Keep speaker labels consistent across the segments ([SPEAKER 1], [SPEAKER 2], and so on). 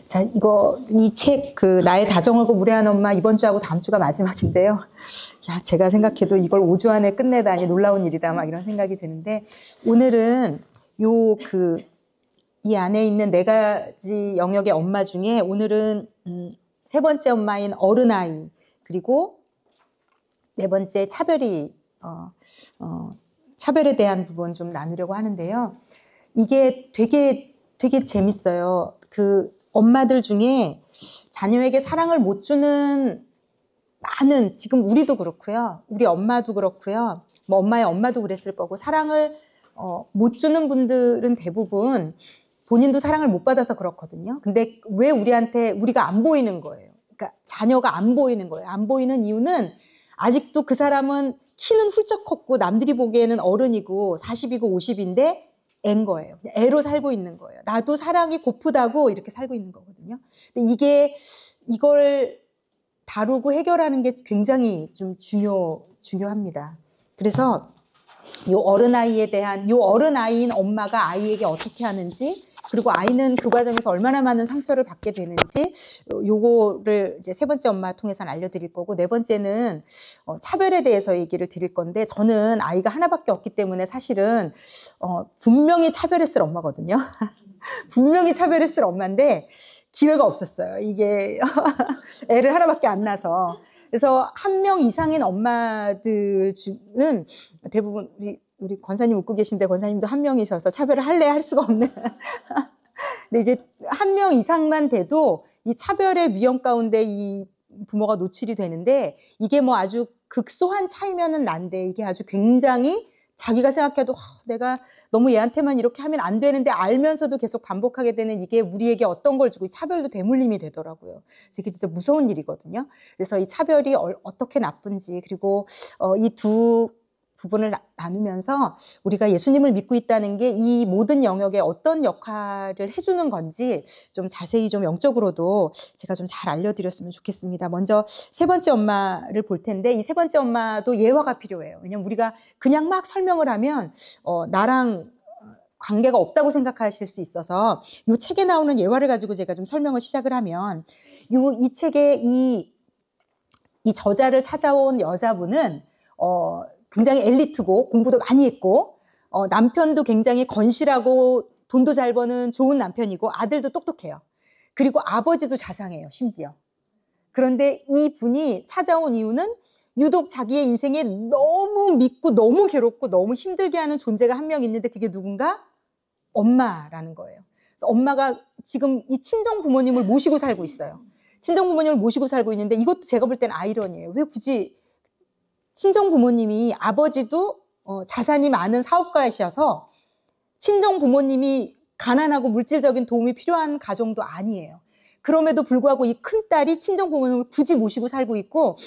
[SPEAKER 1] 자, 이 책, 나의 다정하고 무례한 엄마, 이번 주하고 다음 주가 마지막인데요. 야, 제가 생각해도 이걸 5주 안에 끝내다니 놀라운 일이다, 막 이런 생각이 드는데, 오늘은 이 안에 있는 4가지 영역의 엄마 중에 오늘은, 세 번째 엄마인 어른아이, 그리고 4번째 차별에 대한 부분 좀 나누려고 하는데요. 이게 되게 재밌어요. 엄마들 중에 자녀에게 사랑을 못 주는 많은, 지금 우리도 그렇고요. 우리 엄마도 그렇고요. 뭐 엄마의 엄마도 그랬을 거고, 사랑을 못 주는 분들은 대부분 본인도 사랑을 못 받아서 그렇거든요. 근데 왜 우리가 안 보이는 거예요? 그러니까 자녀가 안 보이는 거예요. 안 보이는 이유는 아직도 그 사람은 키는 훌쩍 컸고 남들이 보기에는 어른이고 40이고 50인데 애인 거예요. 애로 살고 있는 거예요. 나도 사랑이 고프다고 이렇게 살고 있는 거거든요. 근데 이걸 다루고 해결하는 게 굉장히 좀 중요합니다. 그래서 요 어른아이인 엄마가 아이에게 어떻게 하는지, 그리고 아이는 그 과정에서 얼마나 많은 상처를 받게 되는지, 요거를 이제 3번째 엄마 통해서는 알려드릴 거고, 4번째는 차별에 대해서 얘기를 드릴 건데, 저는 아이가 하나밖에 없기 때문에 사실은 분명히 차별했을 엄마거든요. 분명히 차별했을 엄마인데 기회가 없었어요. 이게 애를 하나밖에 안 낳아서. 그래서 1명 이상인 엄마들은 대부분 우리 권사님 웃고 계신데, 권사님도 1명이셔서 차별을 할 수가 없는. 근데 이제 1명 이상만 돼도 이 차별의 위험 가운데 이 부모가 노출이 되는데, 이게 뭐 아주 극소한 차이면은 난데, 이게 아주 굉장히 자기가 생각해도 내가 너무 얘한테만 이렇게 하면 안 되는데 알면서도 계속 반복하게 되는, 이게 우리에게 어떤 걸 주고 차별도 대물림이 되더라고요. 이게 진짜 무서운 일이거든요. 그래서 이 차별이 어떻게 나쁜지, 그리고 이 두 부분을 나누면서 우리가 예수님을 믿고 있다는 게 이 모든 영역에 어떤 역할을 해주는 건지 좀 자세히 좀 영적으로도 제가 좀 잘 알려드렸으면 좋겠습니다. 먼저 3번째 엄마를 볼 텐데, 이 3번째 엄마도 예화가 필요해요. 왜냐면 우리가 그냥 막 설명을 하면 나랑 관계가 없다고 생각하실 수 있어서, 이 책에 나오는 예화를 가지고 제가 좀 설명을 시작을 하면, 이 책에 이 저자를 찾아온 여자분은 굉장히 엘리트고 공부도 많이 했고, 남편도 굉장히 건실하고 돈도 잘 버는 좋은 남편이고, 아들도 똑똑해요. 그리고 아버지도 자상해요, 심지어. 그런데 이 분이 찾아온 이유는 유독 자기의 인생에 너무 믿고 너무 괴롭고 너무 힘들게 하는 존재가 1명 있는데, 그게 누군가? 엄마라는 거예요. 그래서 엄마가 지금 이 친정 부모님을 모시고 살고 있어요. 친정 부모님을 모시고 살고 있는데, 이것도 제가 볼 때는 아이러니예요. 왜 굳이 친정 부모님이, 아버지도 자산이 많은 사업가이셔서 친정 부모님이 가난하고 물질적인 도움이 필요한 가정도 아니에요. 그럼에도 불구하고 이 큰딸이 친정 부모님을 굳이 모시고 살고 있고,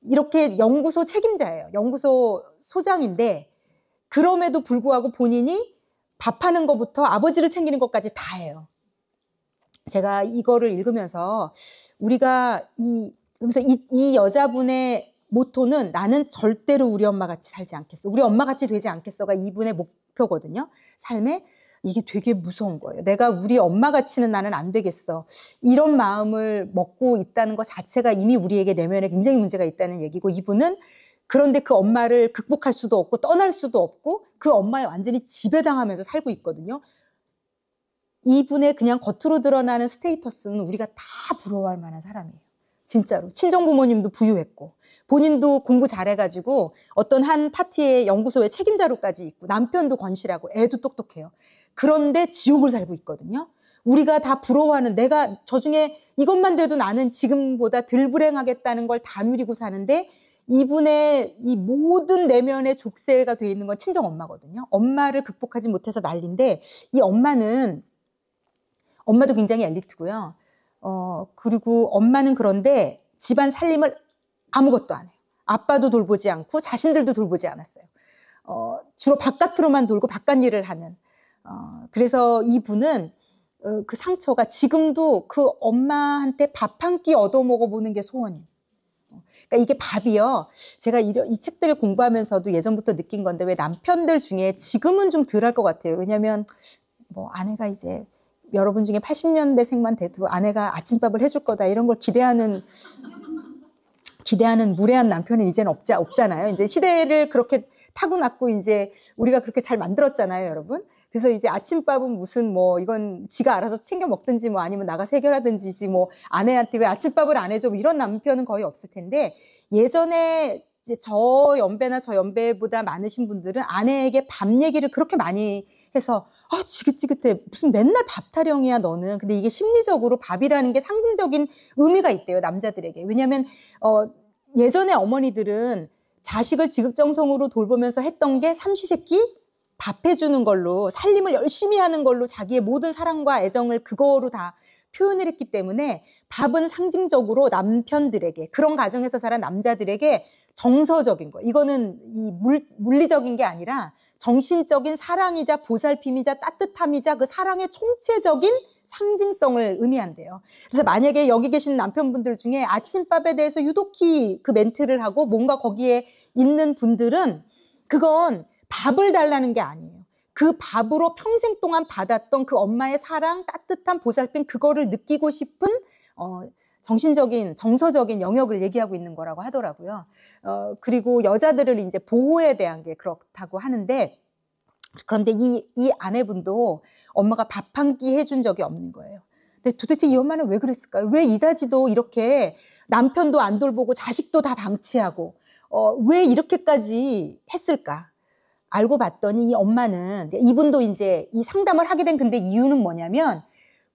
[SPEAKER 1] 이렇게 연구소 책임자예요. 연구소 소장인데, 그럼에도 불구하고 본인이 밥하는 것부터 아버지를 챙기는 것까지 다 해요. 제가 이거를 읽으면서 우리가 그러면서 이 여자분의 모토는 나는 절대로 우리 엄마 같이 살지 않겠어, 우리 엄마 같이 되지 않겠어가 이분의 목표거든요. 삶에. 이게 되게 무서운 거예요. 내가 우리 엄마 같이는 나는 안 되겠어, 이런 마음을 먹고 있다는 것 자체가 이미 우리에게 내면에 굉장히 문제가 있다는 얘기고, 이분은 그런데 그 엄마를 극복할 수도 없고 떠날 수도 없고 그 엄마에 완전히 지배당하면서 살고 있거든요. 이분의 그냥 겉으로 드러나는 스테이터스는 우리가 다 부러워할 만한 사람이에요. 진짜로. 친정 부모님도 부유했고, 본인도 공부 잘해가지고 어떤 한 파티의 연구소의 책임자로까지 있고, 남편도 건실하고 애도 똑똑해요. 그런데 지옥을 살고 있거든요. 우리가 다 부러워하는, 내가 저 중에 이것만 돼도 나는 지금보다 덜 불행하겠다는 걸 다 누리고 사는데, 이분의 이 모든 내면의 족쇄가 돼 있는 건 친정 엄마거든요. 엄마를 극복하지 못해서 난리인데, 이 엄마도 굉장히 엘리트고요. 그리고 엄마는 그런데 집안 살림을 아무것도 안 해요. 아빠도 돌보지 않고 자신들도 돌보지 않았어요. 주로 바깥으로만 돌고 바깥 일을 하는. 그래서 이분은 그 상처가 지금도 그 엄마한테 밥 한 끼 얻어 먹어보는 게 소원이에요. 그러니까 이게 밥이요. 제가 이 책들을 공부하면서도 예전부터 느낀 건데, 왜 남편들 중에 지금은 좀 덜 할 것 같아요. 왜냐면 뭐 아내가 이제 여러분 중에 80년대생만 돼도 아내가 아침밥을 해줄 거다 이런 걸 기대하는 무례한 남편은 이제는 없잖아요. 이제 시대를 그렇게 타고났고 이제 우리가 그렇게 잘 만들었잖아요, 여러분. 그래서 이제 아침밥은 무슨 뭐 이건 지가 알아서 챙겨 먹든지 뭐 아니면 나가서 해결하든지 뭐 아내한테 왜 아침밥을 안 해줘 뭐 이런 남편은 거의 없을 텐데 예전에 이제 저 연배나 저 연배보다 많으신 분들은 아내에게 밥 얘기를 그렇게 많이 해서 지긋지긋해 무슨 맨날 밥 타령이야 너는. 근데 이게 심리적으로 밥이라는 게 상징적인 의미가 있대요, 남자들에게. 왜냐하면 예전에 어머니들은 자식을 지극정성으로 돌보면서 했던 게 삼시세끼 밥 해주는 걸로 살림을 열심히 하는 걸로 자기의 모든 사랑과 애정을 그거로 다 표현을 했기 때문에 밥은 상징적으로 남편들에게 그런 가정에서 자란 남자들에게 정서적인 거 이거는 이 물리적인 게 아니라 정신적인 사랑이자 보살핌이자 따뜻함이자 그 사랑의 총체적인 상징성을 의미한대요. 그래서 만약에 여기 계신 남편분들 중에 아침밥에 대해서 유독히 그 멘트를 하고 뭔가 거기에 있는 분들은 그건 밥을 달라는 게 아니에요. 그 밥으로 평생 동안 받았던 그 엄마의 사랑, 따뜻한 보살핌 그거를 느끼고 싶은 정신적인, 정서적인 영역을 얘기하고 있는 거라고 하더라고요. 그리고 여자들을 이제 보호에 대한 게 그렇다고 하는데 그런데 이 아내분도 엄마가 밥 한 끼 해준 적이 없는 거예요. 근데 도대체 이 엄마는 왜 그랬을까요? 왜 이다지도 이렇게 남편도 안 돌보고 자식도 다 방치하고 왜 이렇게까지 했을까? 알고 봤더니 이 엄마는 이분도 이제 이 상담을 하게 된 근데 이유는 뭐냐면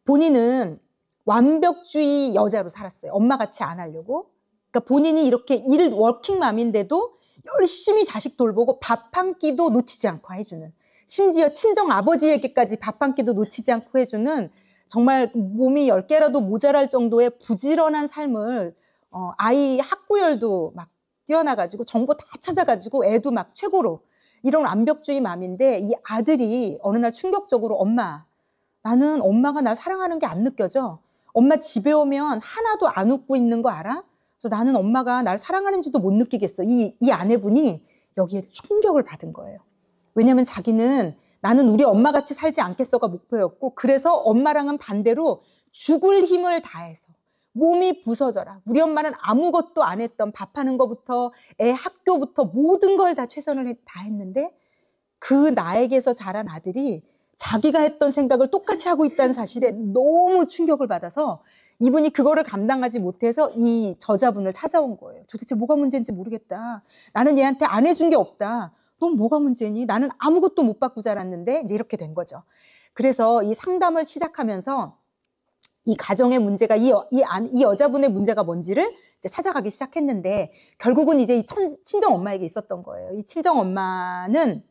[SPEAKER 1] 본인은 완벽주의 여자로 살았어요. 엄마같이 안 하려고. 그러니까 본인이 이렇게 워킹맘인데도 열심히 자식 돌보고 밥 한 끼도 놓치지 않고 해주는 심지어 친정 아버지에게까지 밥 한 끼도 놓치지 않고 해주는 정말 몸이 10개라도 모자랄 정도의 부지런한 삶을 아이 학구열도 막 뛰어나가지고 정보 다 찾아가지고 애도 막 최고로 이런 완벽주의 맘인데 이 아들이 어느 날 충격적으로 엄마 나는 엄마가 날 사랑하는 게 안 느껴져. 엄마 집에 오면 하나도 안 웃고 있는 거 알아? 그래서 나는 엄마가 날 사랑하는지도 못 느끼겠어. 이 아내분이 여기에 충격을 받은 거예요. 왜냐면 자기는 나는 우리 엄마같이 살지 않겠어가 목표였고 그래서 엄마랑은 반대로 죽을 힘을 다해서 몸이 부서져라. 우리 엄마는 아무것도 안 했던 밥하는 거부터 애 학교부터 모든 걸 다 최선을 다했는데 그 나에게서 자란 아들이 자기가 했던 생각을 똑같이 하고 있다는 사실에 너무 충격을 받아서 이분이 그거를 감당하지 못해서 이 저자분을 찾아온 거예요. 도대체 뭐가 문제인지 모르겠다. 나는 얘한테 안 해준 게 없다. 넌 뭐가 문제니? 나는 아무것도 못 받고 자랐는데 이제 이렇게 된 거죠. 그래서 이 상담을 시작하면서 이 가정의 문제가 이 여자분의 문제가 뭔지를 이제 찾아가기 시작했는데 결국은 이제 이 친정 엄마에게 있었던 거예요. 이 친정 엄마는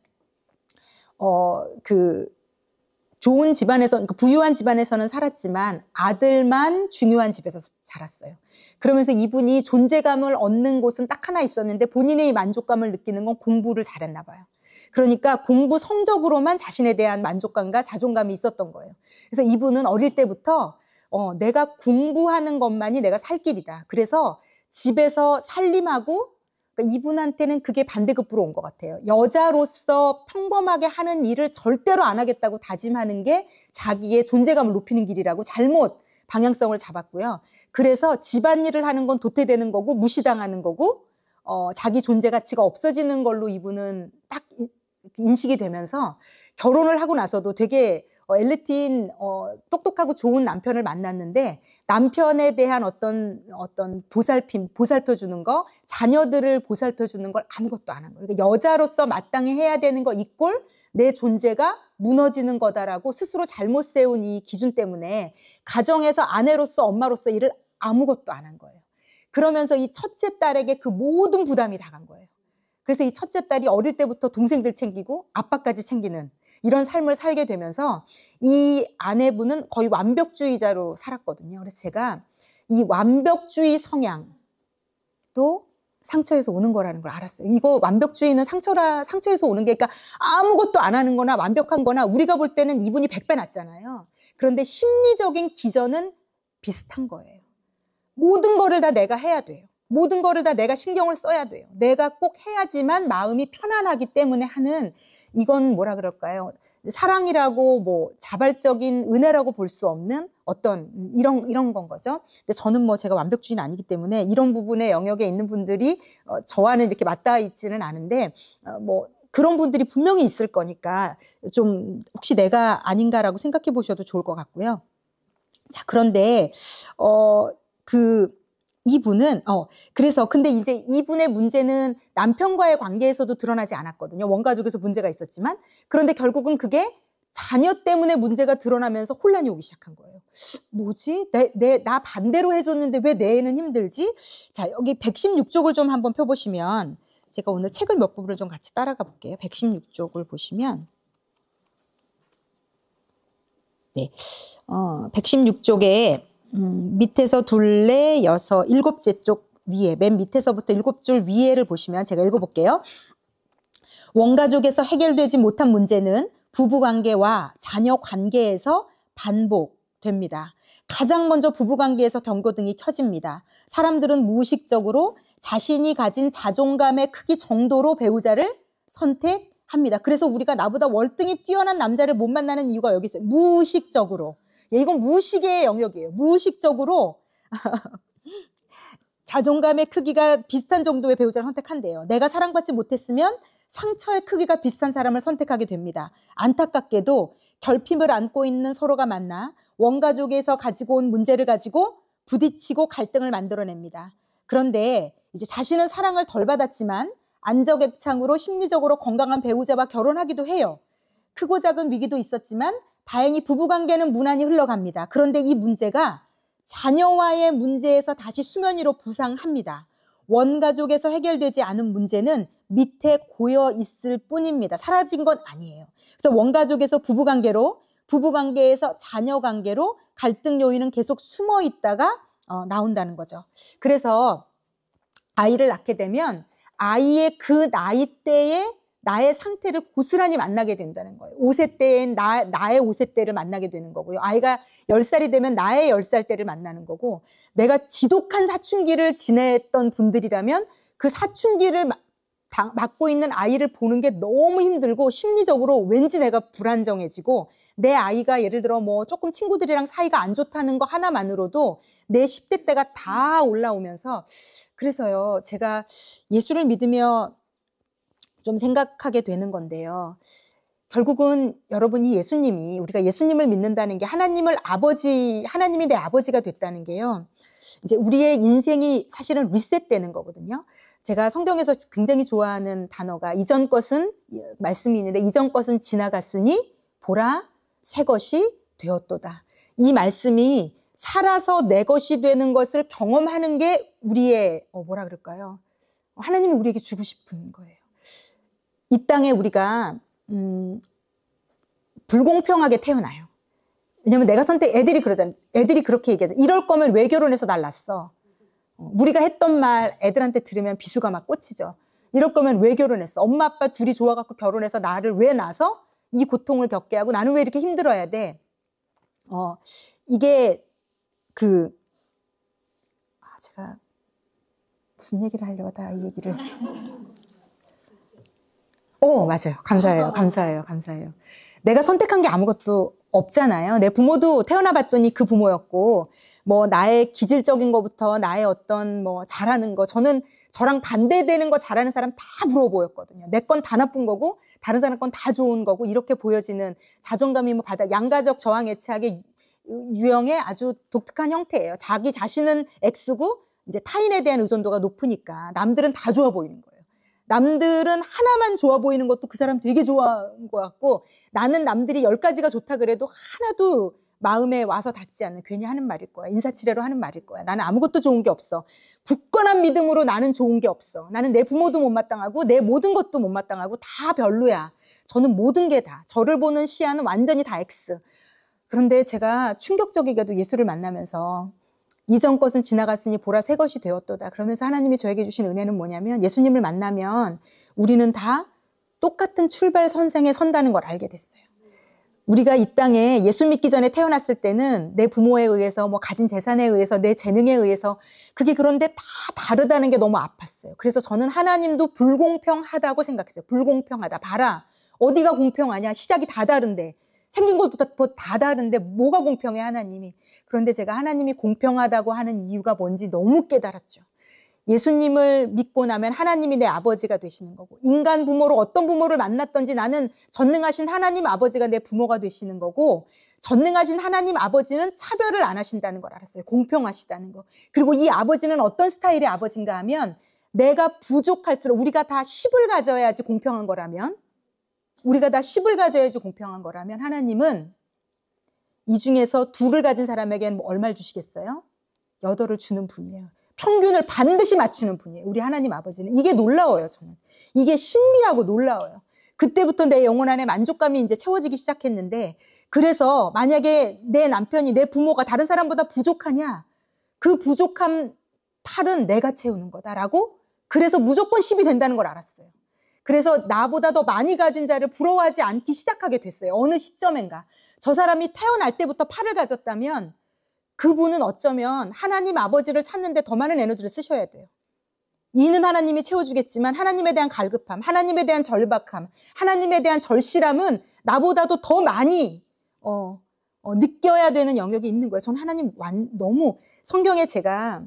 [SPEAKER 1] 좋은 집안에서, 그러니까 부유한 집안에서는 살았지만 아들만 중요한 집에서 자랐어요. 그러면서 이분이 존재감을 얻는 곳은 딱 하나 있었는데 본인의 만족감을 느끼는 건 공부를 잘했나 봐요. 그러니까 공부 성적으로만 자신에 대한 만족감과 자존감이 있었던 거예요. 그래서 이분은 어릴 때부터 내가 공부하는 것만이 내가 살 길이다. 그래서 집에서 살림하고 그러니까 이분한테는 그게 반대급부로 온 것 같아요. 여자로서 평범하게 하는 일을 절대로 안 하겠다고 다짐하는 게 자기의 존재감을 높이는 길이라고 잘못 방향성을 잡았고요. 그래서 집안일을 하는 건 도태되는 거고 무시당하는 거고 자기 존재 가치가 없어지는 걸로 이분은 딱 인식이 되면서 결혼을 하고 나서도 되게 엘리트인 똑똑하고 좋은 남편을 만났는데 남편에 대한 어떤 보살펴주는 거, 자녀들을 보살펴주는 걸 아무것도 안 한 거예요. 그러니까 여자로서 마땅히 해야 되는 거 이꼴 내 존재가 무너지는 거다라고 스스로 잘못 세운 이 기준 때문에 가정에서 아내로서 엄마로서 일을 아무것도 안 한 거예요. 그러면서 이 첫째 딸에게 그 모든 부담이 다 간 거예요. 그래서 이 첫째 딸이 어릴 때부터 동생들 챙기고 아빠까지 챙기는 이런 삶을 살게 되면서 이 아내분은 거의 완벽주의자로 살았거든요. 그래서 제가 이 완벽주의 성향도 상처에서 오는 거라는 걸 알았어요. 이거 완벽주의는 상처에서 오는 게 그러니까 아무것도 안 하는 거나 완벽한 거나 우리가 볼 때는 이분이 100배 낫잖아요. 그런데 심리적인 기전은 비슷한 거예요. 모든 거를 다 내가 해야 돼요. 모든 거를 다 내가 신경을 써야 돼요. 내가 꼭 해야지만 마음이 편안하기 때문에 하는 이건 뭐라 그럴까요? 사랑이라고 뭐 자발적인 은혜라고 볼 수 없는 어떤 이런 건 거죠. 근데 저는 뭐 제가 완벽주의는 아니기 때문에 이런 부분의 영역에 있는 분들이 저와는 이렇게 맞닿아 있지는 않은데 뭐 그런 분들이 분명히 있을 거니까 좀 혹시 내가 아닌가라고 생각해 보셔도 좋을 것 같고요. 자, 그런데 이분은 그래서 근데 이제 이분의 문제는 남편과의 관계에서도 드러나지 않았거든요. 원가족에서 문제가 있었지만 그런데 결국은 그게 자녀 때문에 문제가 드러나면서 혼란이 오기 시작한 거예요. 뭐지? 나 반대로 해줬는데 왜 내 애는 힘들지? 자, 여기 116쪽을 좀 한번 펴보시면 제가 오늘 책을 몇 부분을 좀 같이 따라가 볼게요. 116쪽을 보시면 네, 116쪽에 밑에서 둘레, 여섯, 일곱째 쪽 위에 맨 밑에서부터 7줄 위에를 보시면 제가 읽어볼게요. 원가족에서 해결되지 못한 문제는 부부관계와 자녀관계에서 반복됩니다. 가장 먼저 부부관계에서 경고등이 켜집니다. 사람들은 무의식적으로 자신이 가진 자존감의 크기 정도로 배우자를 선택합니다. 그래서 우리가 나보다 월등히 뛰어난 남자를 못 만나는 이유가 여기 있어요. 무의식적으로. 이건 무의식의 영역이에요. 무의식적으로 자존감의 크기가 비슷한 정도의 배우자를 선택한대요. 내가 사랑받지 못했으면 상처의 크기가 비슷한 사람을 선택하게 됩니다. 안타깝게도 결핍을 안고 있는 서로가 만나 원가족에서 가지고 온 문제를 가지고 부딪히고 갈등을 만들어냅니다. 그런데 이제 자신은 사랑을 덜 받았지만 안적애창으로 심리적으로 건강한 배우자와 결혼하기도 해요. 크고 작은 위기도 있었지만 다행히 부부관계는 무난히 흘러갑니다. 그런데 이 문제가 자녀와의 문제에서 다시 수면 위로 부상합니다. 원가족에서 해결되지 않은 문제는 밑에 고여 있을 뿐입니다. 사라진 건 아니에요. 그래서 원가족에서 부부관계로, 부부관계에서 자녀관계로 갈등 요인은 계속 숨어 있다가 나온다는 거죠. 그래서 아이를 낳게 되면 아이의 그 나이대에 나의 상태를 고스란히 만나게 된다는 거예요. 5세 때엔 나의 5세 때를 만나게 되는 거고요. 아이가 10살이 되면 나의 10살 때를 만나는 거고, 내가 지독한 사춘기를 지냈던 분들이라면 그 사춘기를 맡고 있는 아이를 보는 게 너무 힘들고 심리적으로 왠지 내가 불안정해지고, 내 아이가 예를 들어 뭐 조금 친구들이랑 사이가 안 좋다는 거 하나만으로도 내 10대 때가 다 올라오면서, 그래서요, 제가 예수를 믿으며 좀 생각하게 되는 건데요. 결국은 여러분이 예수님이, 우리가 예수님을 믿는다는 게 하나님이 내 아버지가 됐다는 게요. 이제 우리의 인생이 사실은 리셋되는 거거든요. 제가 성경에서 굉장히 좋아하는 단어가 이전 것은, 말씀이 있는데 이전 것은 지나갔으니 보라 새 것이 되었도다. 이 말씀이 살아서 내 것이 되는 것을 경험하는 게 우리의 뭐라 그럴까요? 하나님이 우리에게 주고 싶은 거예요. 이 땅에 우리가 불공평하게 태어나요. 왜냐면 내가 애들이 그러잖아요. 애들이 그렇게 얘기하죠. 이럴 거면 왜 결혼해서 날 낳았어? 우리가 했던 말 애들한테 들으면 비수가 막 꽂히죠. 이럴 거면 왜 결혼했어? 엄마 아빠 둘이 좋아갖고 결혼해서 나를 왜 낳아서 이 고통을 겪게 하고 나는 왜 이렇게 힘들어야 돼? 이게 제가 무슨 얘기를 하려다 이 얘기를. 맞아요. 감사해요. 내가 선택한 게 아무것도 없잖아요. 내 부모도 태어나 봤더니 그 부모였고, 뭐 나의 기질적인 것부터 나의 어떤 뭐 잘하는 거, 저랑 반대되는 거 잘하는 사람 다 부러워 보였거든요. 내 건 다 나쁜 거고 다른 사람 건 다 좋은 거고, 이렇게 보여지는 자존감이 뭐 양가적 저항 애착의 유형의 아주 독특한 형태예요. 자기 자신은 X고 이제 타인에 대한 의존도가 높으니까 남들은 다 좋아 보이는 거예요. 남들은 하나만 좋아 보이는 것도 그 사람 되게 좋아한 것 같고, 나는 남들이 10가지가 좋다 그래도 하나도 마음에 와서 닿지 않는, 괜히 하는 말일 거야. 인사치레로 하는 말일 거야. 나는 아무것도 좋은 게 없어. 굳건한 믿음으로 나는 좋은 게 없어. 나는 내 부모도 못마땅하고 내 모든 것도 못마땅하고 다 별로야. 저는 모든 게 다. 저를 보는 시야는 완전히 다 X. 그런데 제가 충격적이게도 예수를 만나면서 이전 것은 지나갔으니 보라 새 것이 되었도다. 그러면서 하나님이 저에게 주신 은혜는 뭐냐면, 예수님을 만나면 우리는 다 똑같은 출발선상에 선다는 걸 알게 됐어요. 우리가 이 땅에 예수 믿기 전에 태어났을 때는 내 부모에 의해서, 뭐 가진 재산에 의해서, 내 재능에 의해서, 그게 그런데 다 다르다는 게 너무 아팠어요. 그래서 저는 하나님도 불공평하다고 생각했어요. 불공평하다. 봐라. 어디가 공평하냐? 시작이 다 다른데. 생긴 것도 다 다른데 뭐가 공평해, 하나님이. 그런데 제가 하나님이 공평하다고 하는 이유가 뭔지 너무 깨달았죠. 예수님을 믿고 나면 하나님이 내 아버지가 되시는 거고, 인간 부모로 어떤 부모를 만났던지 나는 전능하신 하나님 아버지가 내 부모가 되시는 거고, 전능하신 하나님 아버지는 차별을 안 하신다는 걸 알았어요. 공평하시다는 거. 그리고 이 아버지는 어떤 스타일의 아버지인가 하면, 내가 부족할수록 우리가 다 10을 가져야지 공평한 거라면, 우리가 다 10을 가져야지 공평한 거라면, 하나님은 이 중에서 2를 가진 사람에게는 얼마를 주시겠어요? 8을 주는 분이에요. 평균을 반드시 맞추는 분이에요. 우리 하나님 아버지는. 이게 놀라워요, 저는. 이게 신비하고 놀라워요. 그때부터 내 영혼 안에 만족감이 이제 채워지기 시작했는데, 그래서 만약에 내 남편이, 내 부모가 다른 사람보다 부족하냐? 그 부족한 8은 내가 채우는 거다라고, 그래서 무조건 10이 된다는 걸 알았어요. 그래서 나보다 더 많이 가진 자를 부러워하지 않기 시작하게 됐어요. 어느 시점인가. 저 사람이 태어날 때부터 8을 가졌다면 그분은 어쩌면 하나님 아버지를 찾는데 더 많은 에너지를 쓰셔야 돼요. 이는 하나님이 채워주겠지만 하나님에 대한 갈급함, 하나님에 대한 절박함, 하나님에 대한 절실함은 나보다도 더 많이 느껴야 되는 영역이 있는 거예요. 전 하나님 너무 성경에 제가,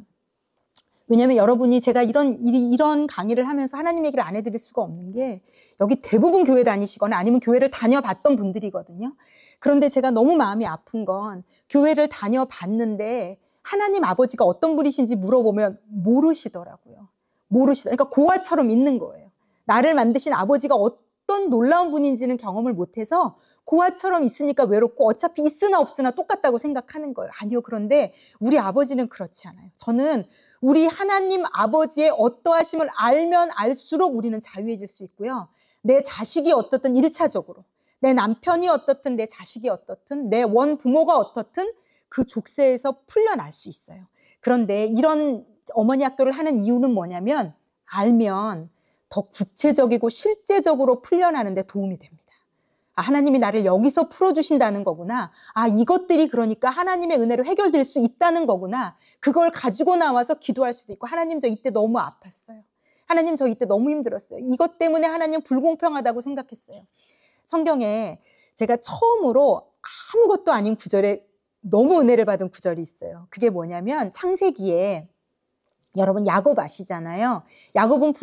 [SPEAKER 1] 왜냐하면 여러분이 제가 이런 강의를 하면서 하나님 얘기를 안 해드릴 수가 없는 게, 여기 대부분 교회 다니시거나 아니면 교회를 다녀봤던 분들이거든요. 그런데 제가 너무 마음이 아픈 건, 교회를 다녀봤는데 하나님 아버지가 어떤 분이신지 물어보면 모르시더라고요. 그러니까 고아처럼 있는 거예요. 나를 만드신 아버지가 어떤 놀라운 분인지는 경험을 못해서 고아처럼 있으니까 외롭고 어차피 있으나 없으나 똑같다고 생각하는 거예요. 아니요. 그런데 우리 아버지는 그렇지 않아요. 저는 우리 하나님 아버지의 어떠하심을 알면 알수록 우리는 자유해질 수 있고요. 내 자식이 어떻든 1차적으로, 내 남편이 어떻든, 내 자식이 어떻든, 내 원부모가 어떻든 그 족쇄에서 풀려날 수 있어요. 그런데 이런 어머니 학교를 하는 이유는 뭐냐면, 알면 더 구체적이고 실제적으로 풀려나는 데 도움이 됩니다. 하나님이 나를 여기서 풀어주신다는 거구나. 이것들이 그러니까 하나님의 은혜로 해결될 수 있다는 거구나. 그걸 가지고 나와서 기도할 수도 있고, 하나님 저 이때 너무 아팠어요. 하나님 저 이때 너무 힘들었어요. 이것 때문에 하나님 불공평하다고 생각했어요. 성경에 제가 처음으로 아무것도 아닌 구절에 너무 은혜를 받은 구절이 있어요. 그게 뭐냐면, 창세기에 여러분 야곱 아시잖아요. 야곱은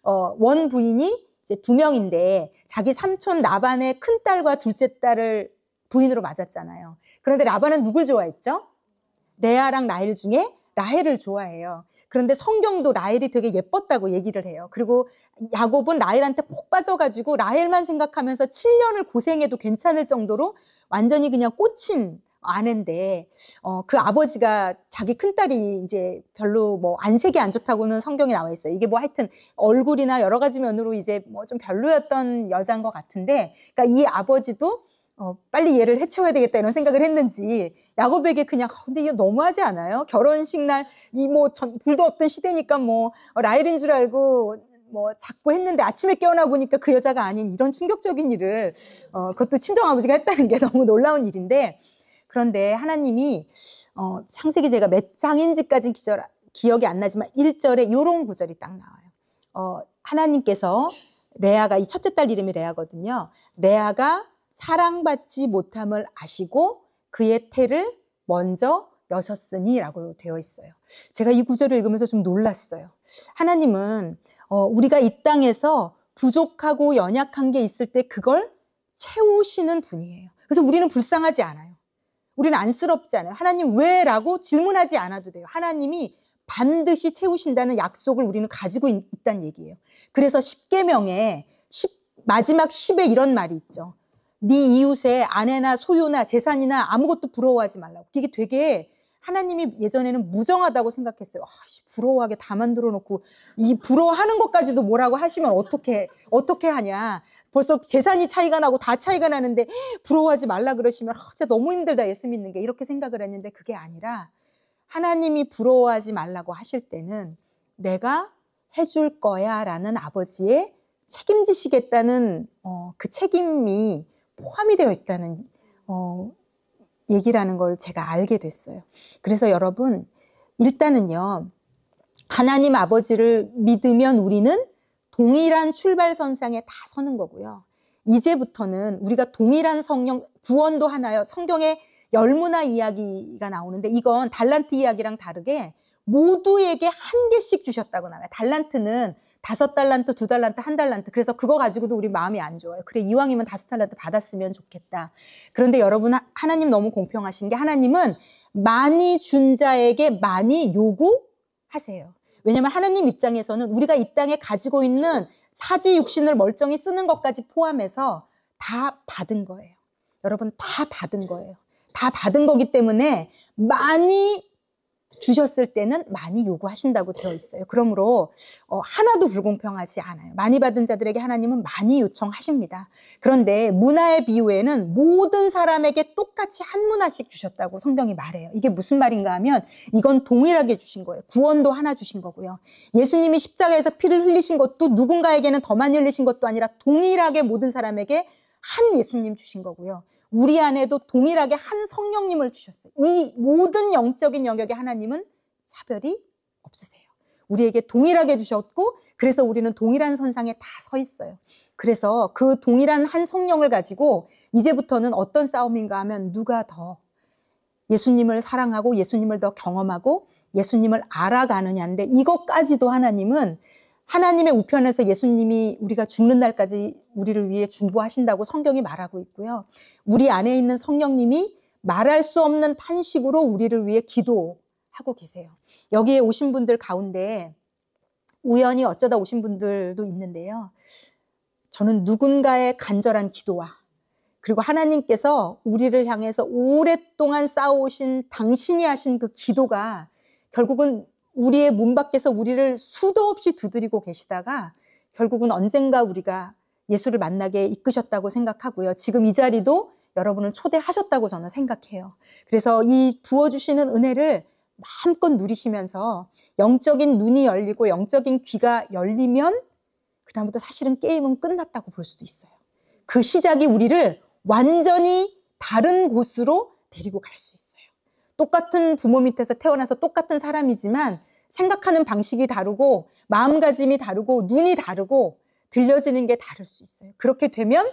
[SPEAKER 1] 원 부인이 이제 2명인데 자기 삼촌 라반의 큰 딸과 둘째 딸을 부인으로 맞았잖아요. 그런데 라반은 누굴 좋아했죠? 레아랑 라헬 중에 라헬을 좋아해요. 그런데 성경도 라헬이 되게 예뻤다고 얘기를 해요. 그리고 야곱은 라헬한테 폭 빠져가지고 라헬만 생각하면서 7년을 고생해도 괜찮을 정도로 완전히 그냥 꽂힌 아는데, 그 아버지가 자기 큰딸이 이제 별로 안색이 안 좋다고는 성경에 나와 있어요. 이게 하여튼 얼굴이나 여러 가지 면으로 이제 좀 별로였던 여자인 것 같은데, 그러니까 이 아버지도 빨리 얘를 해치워야 되겠다 이런 생각을 했는지, 야곱에게 그냥, 근데 이거 너무하지 않아요? 결혼식 날, 불도 없던 시대니까 라헬인 줄 알고 자꾸 했는데 아침에 깨어나 보니까 그 여자가 아닌, 이런 충격적인 일을, 그것도 친정아버지가 했다는 게 너무 놀라운 일인데, 그런데 하나님이 창세기 제가 몇 장인지까지는 기억이 안 나지만 1절에 이런 구절이 딱 나와요. 하나님께서 레아가, 이 첫째 딸 이름이 레아거든요. 레아가 사랑받지 못함을 아시고 그의 태를 먼저 여셨으니 라고 되어 있어요. 제가 이 구절을 읽으면서 좀 놀랐어요. 하나님은 우리가 이 땅에서 부족하고 연약한 게 있을 때 그걸 채우시는 분이에요. 그래서 우리는 불쌍하지 않아요. 우리는 안쓰럽지 않아요. 하나님 왜? 라고 질문하지 않아도 돼요. 하나님이 반드시 채우신다는 약속을 우리는 가지고 있다는 얘기예요. 그래서 10계명에 마지막 10에 이런 말이 있죠. 네 이웃의 아내나 소유나 재산이나 아무것도 부러워하지 말라고. 이게 되게 하나님이 예전에는 무정하다고 생각했어요. 부러워하게 다 만들어 놓고 이 부러워하는 것까지도 뭐라고 하시면 어떻게 하냐. 벌써 재산이 차이가 나고 다 차이가 나는데 부러워하지 말라 그러시면 진짜 너무 힘들다 예수 믿는 게, 이렇게 생각을 했는데, 그게 아니라 하나님이 부러워하지 말라고 하실 때는 내가 해줄 거야 라는 아버지의 책임지시겠다는 그 책임이 포함이 되어 있다는 얘기라는 걸 제가 알게 됐어요. 그래서 여러분, 일단은요, 하나님 아버지를 믿으면 우리는 동일한 출발선상에 다 서는 거고요. 이제부터는 우리가 동일한 성령, 구원도 하나요. 성경에 열문화 이야기가 나오는데 이건 달란트 이야기랑 다르게 모두에게 한 개씩 주셨다고 나와요. 달란트는 5달란트, 2달란트, 1달란트. 그래서 그거 가지고도 우리 마음이 안 좋아요. 그래, 이왕이면 5달란트 받았으면 좋겠다. 그런데 여러분, 하나님 너무 공평하신 게 하나님은 많이 준 자에게 많이 요구하세요. 왜냐하면 하나님 입장에서는 우리가 이 땅에 가지고 있는 사지 육신을 멀쩡히 쓰는 것까지 포함해서 다 받은 거예요. 여러분, 다 받은 거예요. 다 받은 거기 때문에 많이 주셨을 때는 많이 요구하신다고 되어 있어요. 그러므로 하나도 불공평하지 않아요. 많이 받은 자들에게 하나님은 많이 요청하십니다. 그런데 문화의 비유에는 모든 사람에게 똑같이 한 문화씩 주셨다고 성경이 말해요. 이게 무슨 말인가 하면 이건 동일하게 주신 거예요. 구원도 하나 주신 거고요. 예수님이 십자가에서 피를 흘리신 것도 누군가에게는 더 많이 흘리신 것도 아니라 동일하게 모든 사람에게 한 예수님 주신 거고요. 우리 안에도 동일하게 한 성령님을 주셨어요. 이 모든 영적인 영역에 하나님은 차별이 없으세요. 우리에게 동일하게 주셨고 그래서 우리는 동일한 선상에 다 서 있어요. 그래서 그 동일한 한 성령을 가지고 이제부터는 어떤 싸움인가 하면 누가 더 예수님을 사랑하고 예수님을 더 경험하고 예수님을 알아가느냐인데 이것까지도 하나님은 하나님의 우편에서 예수님이 우리가 죽는 날까지 우리를 위해 중보하신다고 성경이 말하고 있고요. 우리 안에 있는 성령님이 말할 수 없는 탄식으로 우리를 위해 기도하고 계세요. 여기에 오신 분들 가운데 우연히 어쩌다 오신 분들도 있는데요. 저는 누군가의 간절한 기도와 그리고 하나님께서 우리를 향해서 오랫동안 쌓아오신 당신이 하신 그 기도가 결국은 우리의 문 밖에서 우리를 수도 없이 두드리고 계시다가 결국은 언젠가 우리가 예수를 만나게 이끄셨다고 생각하고요. 지금 이 자리도 여러분을 초대하셨다고 저는 생각해요. 그래서 이 부어주시는 은혜를 마음껏 누리시면서 영적인 눈이 열리고 영적인 귀가 열리면 그다음부터 사실은 게임은 끝났다고 볼 수도 있어요. 그 시작이 우리를 완전히 다른 곳으로 데리고 갈 수 있어요. 똑같은 부모 밑에서 태어나서 똑같은 사람이지만 생각하는 방식이 다르고 마음가짐이 다르고 눈이 다르고 들려지는 게 다를 수 있어요. 그렇게 되면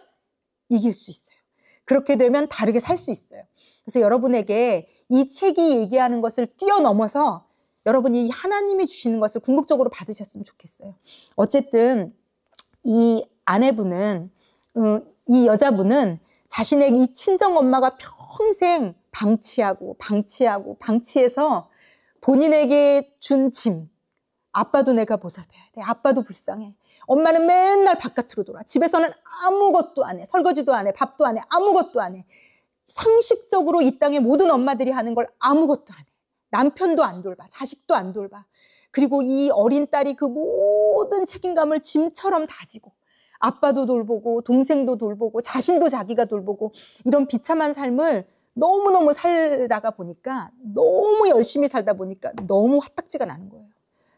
[SPEAKER 1] 이길 수 있어요. 그렇게 되면 다르게 살 수 있어요. 그래서 여러분에게 이 책이 얘기하는 것을 뛰어넘어서 여러분이 하나님이 주시는 것을 궁극적으로 받으셨으면 좋겠어요. 어쨌든 이 아내분은 이 여자분은 자신의 이 친정엄마가 평생 방치해서 본인에게 준 짐, 아빠도 내가 보살펴야 돼. 아빠도 불쌍해. 엄마는 맨날 바깥으로 돌아. 집에서는 아무것도 안 해. 설거지도 안 해. 밥도 안 해. 아무것도 안 해. 상식적으로 이 땅의 모든 엄마들이 하는 걸 아무것도 안 해. 남편도 안 돌봐. 자식도 안 돌봐. 그리고 이 어린 딸이 그 모든 책임감을 짐처럼 다지고 아빠도 돌보고 동생도 돌보고 자신도 자기가 돌보고 이런 비참한 삶을 너무너무 살다가 보니까 너무 열심히 살다 보니까 너무 화딱지가 나는 거예요.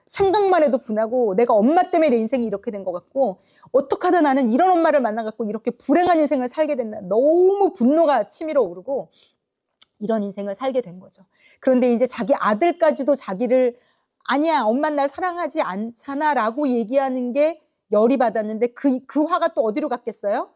[SPEAKER 1] 생각만 해도 분하고 내가 엄마 때문에 내 인생이 이렇게 된 것 같고 어떻게 하다 나는 이런 엄마를 만나갖고 이렇게 불행한 인생을 살게 됐나 너무 분노가 치밀어 오르고 이런 인생을 살게 된 거죠. 그런데 이제 자기 아들까지도 자기를 아니야 엄마 날 사랑하지 않잖아 라고 얘기하는 게 열이 받았는데 그 화가 또 어디로 갔겠어요?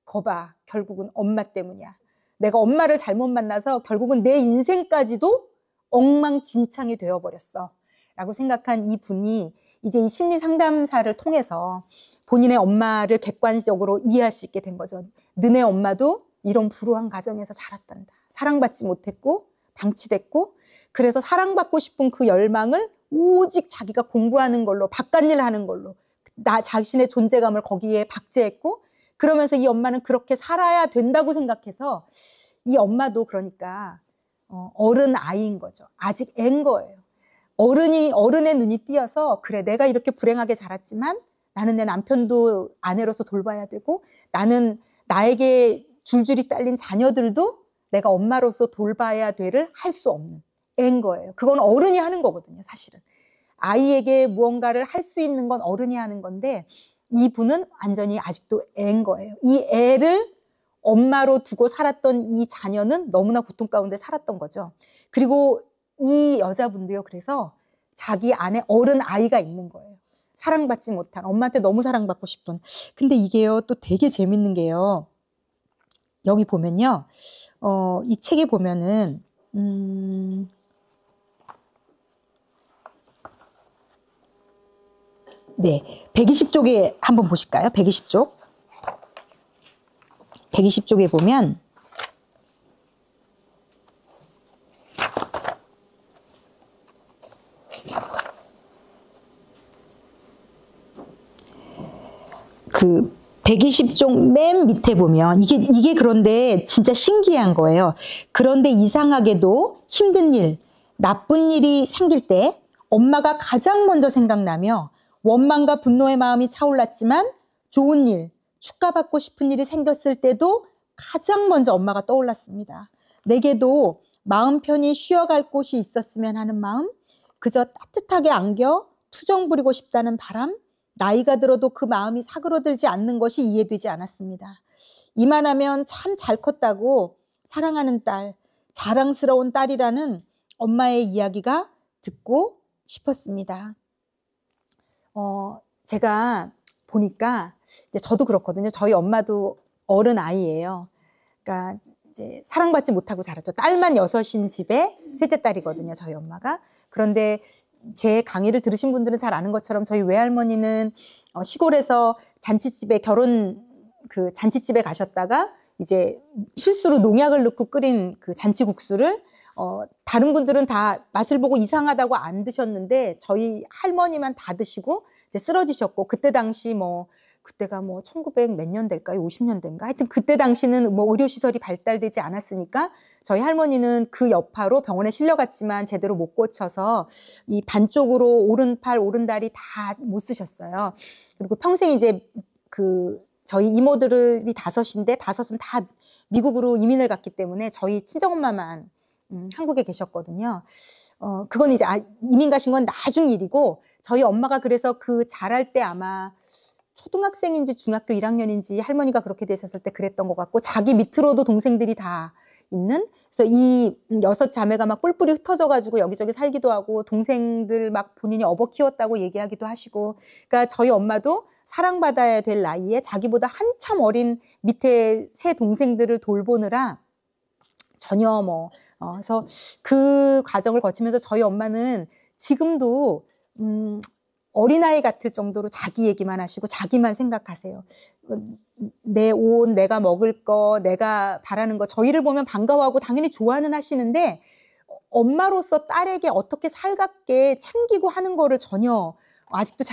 [SPEAKER 1] 거봐 결국은 엄마 때문이야. 내가 엄마를 잘못 만나서 결국은 내 인생까지도 엉망진창이 되어버렸어 라고 생각한 이 분이 이제 이 심리 상담사를 통해서 본인의 엄마를 객관적으로 이해할 수 있게 된 거죠. 너네 엄마도 이런 불우한 가정에서 자랐단다. 사랑받지 못했고 방치됐고 그래서 사랑받고 싶은 그 열망을 오직 자기가 공부하는 걸로 바깥일 하는 걸로 자신의 존재감을 거기에 박제했고 그러면서 이 엄마는 그렇게 살아야 된다고 생각해서 이 엄마도 그러니까 어른 아이인 거죠. 아직 애인 거예요. 어른의 눈이 띄어서 그래 내가 이렇게 불행하게 자랐지만 나는 내 남편도 아내로서 돌봐야 되고 나는 나에게 줄줄이 딸린 자녀들도 내가 엄마로서 돌봐야 돼를 할 수 없는 애인 거예요. 그건 어른이 하는 거거든요. 사실은 아이에게 무언가를 할 수 있는 건 어른이 하는 건데 이분은 완전히 아직도 애인 거예요. 이 애를 엄마로 두고 살았던 이 자녀는 너무나 고통 가운데 살았던 거죠. 그리고 이 여자분도요. 그래서 자기 안에 어른 아이가 있는 거예요. 사랑받지 못한, 엄마한테 너무 사랑받고 싶은. 근데 이게요, 또 되게 재밌는 게요. 여기 보면요, 이 책에 보면은, 네, 120쪽에 한번 보실까요? 120쪽. 120쪽에 보면, 그 120쪽 맨 밑에 보면 이게 그런데 진짜 신기한 거예요. 그런데 이상하게도 힘든 일, 나쁜 일이 생길 때 엄마가 가장 먼저 생각나며 원망과 분노의 마음이 차올랐지만 좋은 일, 축하받고 싶은 일이 생겼을 때도 가장 먼저 엄마가 떠올랐습니다. 내게도 마음 편히 쉬어갈 곳이 있었으면 하는 마음, 그저 따뜻하게 안겨 투정 부리고 싶다는 바람, 나이가 들어도 그 마음이 사그러들지 않는 것이 이해되지 않았습니다. 이만하면 참 잘 컸다고 사랑하는 딸, 자랑스러운 딸이라는 엄마의 이야기가 듣고 싶었습니다. 제가 보니까 이제 저도 그렇거든요. 저희 엄마도 어른 아이예요. 그러니까 이제 사랑받지 못하고 자랐죠. 딸만 6인 집에 셋째 딸이거든요. 저희 엄마가. 그런데 제 강의를 들으신 분들은 잘 아는 것처럼 저희 외할머니는 시골에서 잔치집에 잔치집에 가셨다가 이제 실수로 농약을 넣고 끓인 그 잔치국수를 다른 분들은 다 맛을 보고 이상하다고 안 드셨는데 저희 할머니만 다 드시고 이제 쓰러지셨고, 그때 당시 그때가 1900 몇 년대일까요? 50년대인가? 하여튼 그때 당시는 의료시설이 발달되지 않았으니까 저희 할머니는 그 여파로 병원에 실려갔지만 제대로 못 고쳐서 이 반쪽으로 오른팔, 오른다리 다 못 쓰셨어요. 그리고 평생 이제 저희 이모들이 5인데 5은 다 미국으로 이민을 갔기 때문에 저희 친정엄마만 한국에 계셨거든요. 그건 이제 이민 가신 건 나중 일이고, 저희 엄마가 그래서 그 자랄 때 아마 초등학생인지 중학교 1학년인지 할머니가 그렇게 되셨을 때 그랬던 것 같고, 자기 밑으로도 동생들이 다 있는, 그래서 이 6자매가 막 뿔뿔이 흩어져가지고 여기저기 살기도 하고, 동생들 막 본인이 업어 키웠다고 얘기하기도 하시고, 그러니까 저희 엄마도 사랑받아야 될 나이에 자기보다 한참 어린 밑에 세 동생들을 돌보느라 전혀 그래서 그 과정을 거치면서 저희 엄마는 지금도 어린아이 같을 정도로 자기 얘기만 하시고 자기만 생각하세요. 내 옷, 내가 먹을 거, 내가 바라는 거, 저희를 보면 반가워하고 당연히 좋아는 하시는데 엄마로서 딸에게 어떻게 살갑게 챙기고 하는 거를 전혀 아직도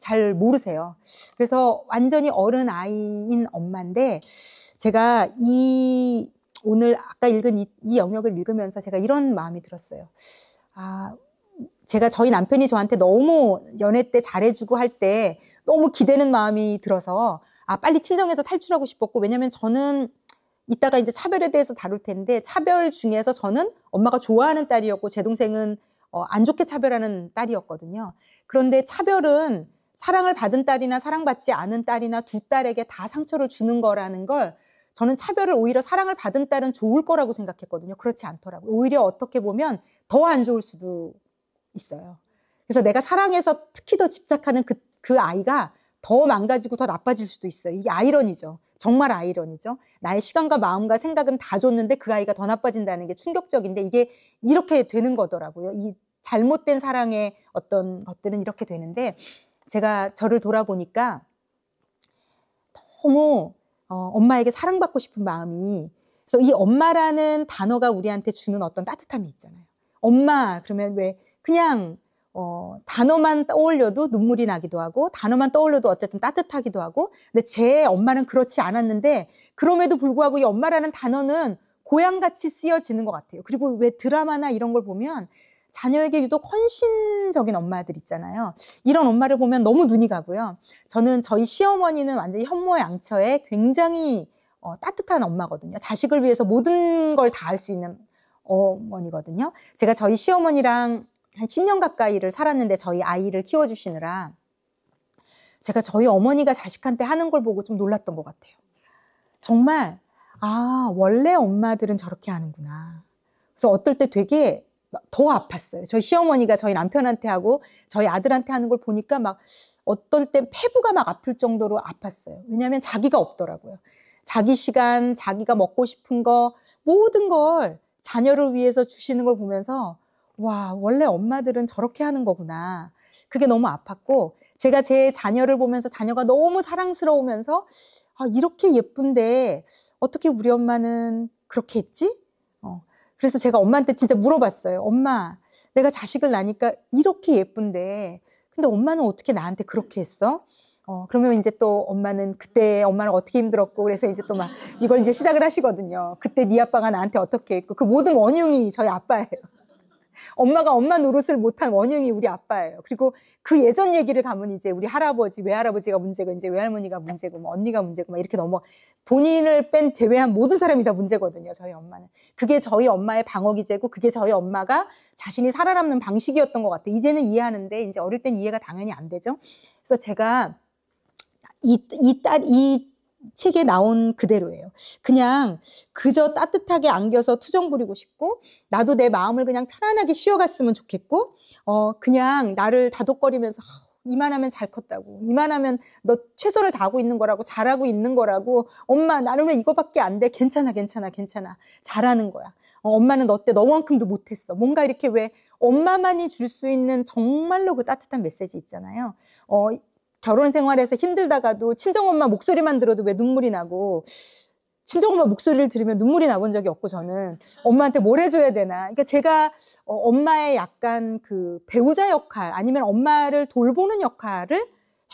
[SPEAKER 1] 잘 모르세요. 그래서 완전히 어른아이인 엄마인데, 제가 오늘 아까 읽은 이 영역을 읽으면서 제가 이런 마음이 들었어요. 제가 저희 남편이 저한테 너무 연애 때 잘해주고 할 때 너무 기대는 마음이 들어서 빨리 친정에서 탈출하고 싶었고, 왜냐면 저는 이따가 이제 차별에 대해서 다룰 텐데 차별 중에서 저는 엄마가 좋아하는 딸이었고 제 동생은 안 좋게 차별하는 딸이었거든요. 그런데 차별은 사랑을 받은 딸이나 사랑받지 않은 딸이나 두 딸에게 다 상처를 주는 거라는 걸, 저는 차별을 오히려 사랑을 받은 딸은 좋을 거라고 생각했거든요. 그렇지 않더라고요. 오히려 어떻게 보면 더 안 좋을 수도 있어요. 그래서 내가 사랑해서 특히 더 집착하는 그 아이가 더 망가지고 더 나빠질 수도 있어요. 이게 아이러니죠. 정말 아이러니죠. 나의 시간과 마음과 생각은 다 줬는데 그 아이가 더 나빠진다는 게 충격적인데, 이게 이렇게 되는 거더라고요. 이 잘못된 사랑의 어떤 것들은 이렇게 되는데, 제가 저를 돌아보니까 너무 엄마에게 사랑받고 싶은 마음이, 그래서 이 엄마라는 단어가 우리한테 주는 어떤 따뜻함이 있잖아요. 엄마 그러면 왜 그냥 단어만 떠올려도 눈물이 나기도 하고, 단어만 떠올려도 어쨌든 따뜻하기도 하고, 근데 제 엄마는 그렇지 않았는데 그럼에도 불구하고 이 엄마라는 단어는 고향같이 쓰여지는 것 같아요. 그리고 왜 드라마나 이런 걸 보면 자녀에게 유독 헌신적인 엄마들 있잖아요. 이런 엄마를 보면 너무 눈이 가고요. 저는 저희 시어머니는 완전히 현모양처에 굉장히 따뜻한 엄마거든요. 자식을 위해서 모든 걸 다 할 수 있는 어머니거든요. 제가 저희 시어머니랑 한 10년 가까이를 살았는데 저희 아이를 키워주시느라 제가 저희 어머니가 자식한테 하는 걸 보고 좀 놀랐던 것 같아요. 정말 원래 엄마들은 저렇게 하는구나. 그래서 어떨 때 되게 더 아팠어요. 저희 시어머니가 저희 남편한테 하고 저희 아들한테 하는 걸 보니까 막 어떤 땐 폐부가 막 아플 정도로 아팠어요. 왜냐하면 자기가 없더라고요. 자기 시간, 자기가 먹고 싶은 거 모든 걸 자녀를 위해서 주시는 걸 보면서 와, 원래 엄마들은 저렇게 하는 거구나. 그게 너무 아팠고 제가 제 자녀를 보면서 자녀가 너무 사랑스러우면서 아, 이렇게 예쁜데 어떻게 우리 엄마는 그렇게 했지? 그래서 제가 엄마한테 진짜 물어봤어요. 엄마, 내가 자식을 낳으니까 이렇게 예쁜데 근데 엄마는 어떻게 나한테 그렇게 했어? 그러면 이제 또 엄마는 그때 엄마는 어떻게 힘들었고 그래서 이제 또 막 이걸 이제 시작을 하시거든요. 그때 네 아빠가 나한테 어떻게 했고 그 모든 원흉이 저희 아빠예요. 엄마가 엄마 노릇을 못한 원흉이 우리 아빠예요. 그리고 그 예전 얘기를 가면 이제 우리 할아버지, 외할아버지가 문제고 이제 외할머니가 문제고 뭐 언니가 문제고 막 이렇게 본인을 뺀 제외한 모든 사람이 다 문제거든요. 저희 엄마는. 그게 저희 엄마의 방어 기제고 그게 저희 엄마가 자신이 살아남는 방식이었던 것 같아요. 이제는 이해하는데 이제 어릴 땐 이해가 당연히 안 되죠. 그래서 제가 이 책에 나온 그대로예요. 그냥 그저 따뜻하게 안겨서 투정 부리고 싶고 나도 내 마음을 그냥 편안하게 쉬어갔으면 좋겠고 그냥 나를 다독거리면서 이만하면 잘 컸다고 이만하면 너 최선을 다하고 있는 거라고 잘하고 있는 거라고 엄마 나는 왜 이거밖에 안 돼? 괜찮아 잘하는 거야. 엄마는 너 때 너만큼도 못했어. 뭔가 이렇게 왜 엄마만이 줄 수 있는 정말로 그 따뜻한 메시지 있잖아요. 결혼 생활에서 힘들다가도 친정엄마 목소리만 들어도 왜 눈물이 나고 친정엄마 목소리를 들으면 눈물이 나본 적이 없고 저는 엄마한테 뭘 해줘야 되나. 그러니까 제가 엄마의 약간 그 배우자 역할 아니면 엄마를 돌보는 역할을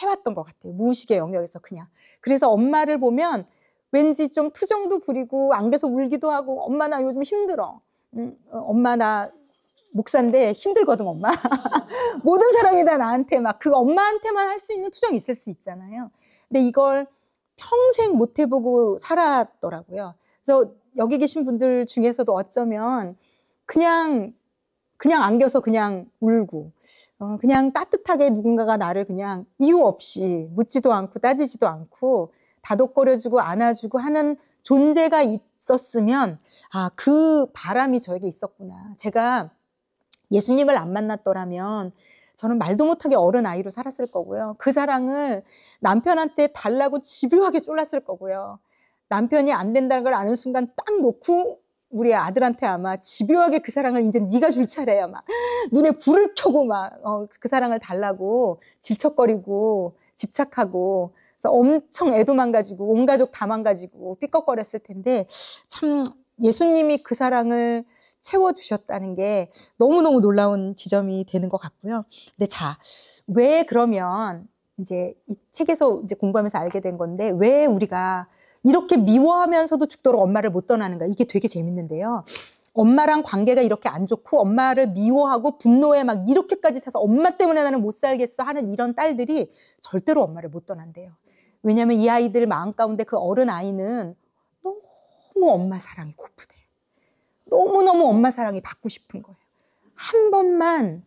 [SPEAKER 1] 해왔던 것 같아요. 무의식의 영역에서 그냥. 그래서 엄마를 보면 왠지 좀 투정도 부리고 안겨서 울기도 하고 엄마 나 요즘 힘들어. 엄마 나 목사인데 힘들거든 엄마. 모든 사람이 다 나한테 막 그 엄마한테만 할 수 있는 투정이 있을 수 있잖아요. 근데 이걸 평생 못 해보고 살았더라고요. 그래서 여기 계신 분들 중에서도 어쩌면 그냥 안겨서 그냥 울고 그냥 따뜻하게 누군가가 나를 그냥 이유 없이 묻지도 않고 따지지도 않고 다독거려주고 안아주고 하는 존재가 있었으면 아, 그 바람이 저에게 있었구나. 제가 예수님을 안 만났더라면 저는 말도 못하게 어른 아이로 살았을 거고요. 그 사랑을 남편한테 달라고 집요하게 쫄랐을 거고요. 남편이 안 된다는 걸 아는 순간 딱 놓고 우리 아들한테 아마 집요하게 그 사랑을 이제 네가 줄 차례야 막 눈에 불을 켜고 막 그 사랑을 달라고 질척거리고 집착하고 그래서 엄청 애도 망가지고 온 가족 다 망가지고 삐걱거렸을 텐데 참 예수님이 그 사랑을 채워주셨다는 게 너무너무 놀라운 지점이 되는 것 같고요. 근데 자, 왜 그러면 이제 이 책에서 이제 공부하면서 알게 된 건데 왜 우리가 이렇게 미워하면서도 죽도록 엄마를 못 떠나는가? 이게 되게 재밌는데요. 엄마랑 관계가 이렇게 안 좋고 엄마를 미워하고 분노에 막 이렇게까지 차서 엄마 때문에 나는 못 살겠어 하는 이런 딸들이 절대로 엄마를 못 떠난대요. 왜냐하면 이 아이들 마음 가운데 그 어른 아이는 너무 엄마 사랑이 고프대요. 너무너무 엄마 사랑이 받고 싶은 거예요. 한 번만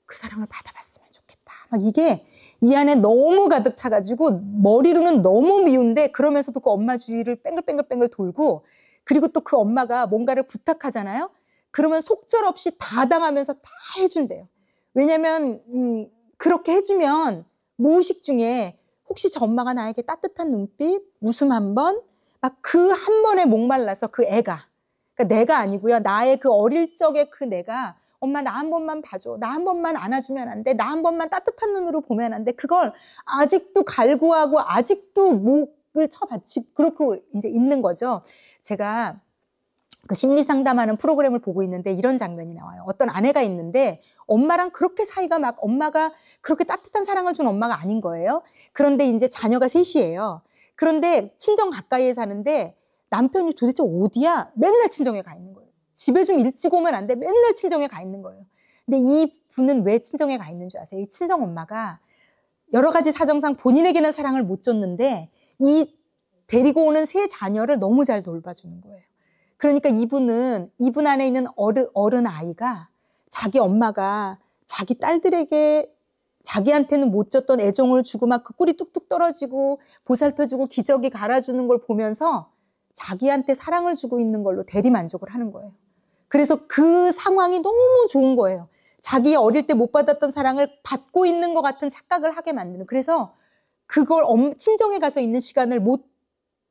[SPEAKER 1] 그 사랑을 받아봤으면 좋겠다. 막 이게 이 안에 너무 가득 차가지고 머리로는 너무 미운데 그러면서도 그 엄마 주위를 뺑글뺑글 돌고 그리고 또 그 엄마가 뭔가를 부탁하잖아요. 그러면 속절없이 다 당하면서 다 해준대요. 왜냐면 그렇게 해주면 무의식 중에 혹시 저 엄마가 나에게 따뜻한 눈빛, 웃음 한 번, 막 그 한 번에 목말라서 그 애가 그러니까 내가 아니고요. 나의 그 어릴 적의 그 내가 엄마 나 한 번만 봐줘. 나 한 번만 안아주면 안 돼. 나 한 번만 따뜻한 눈으로 보면 안 돼. 그걸 아직도 갈구하고 아직도 목을 쳐받치 그렇고 이제 있는 거죠. 제가 그 심리 상담하는 프로그램을 보고 있는데 이런 장면이 나와요. 어떤 아내가 있는데 엄마랑 그렇게 사이가 막 엄마가 그렇게 따뜻한 사랑을 준 엄마가 아닌 거예요. 그런데 이제 자녀가 셋이에요. 그런데 친정 가까이에 사는데 남편이 도대체 어디야? 맨날 친정에 가 있는 거예요. 집에 좀 일찍 오면 안 돼. 맨날 친정에 가 있는 거예요. 근데 이 분은 왜 친정에 가 있는 줄 아세요? 이 친정 엄마가 여러 가지 사정상 본인에게는 사랑을 못 줬는데 이 데리고 오는 세 자녀를 너무 잘 돌봐주는 거예요. 그러니까 이분 안에 있는 어른 아이가 자기 엄마가 자기 딸들에게 자기한테는 못 줬던 애정을 주고 막 그 꿀이 뚝뚝 떨어지고 보살펴주고 기저귀 갈아주는 걸 보면서 자기한테 사랑을 주고 있는 걸로 대리만족을 하는 거예요. 그래서 그 상황이 너무 좋은 거예요. 자기 어릴 때 못 받았던 사랑을 받고 있는 것 같은 착각을 하게 만드는, 그래서 그걸 친정에 가서 있는 시간을 못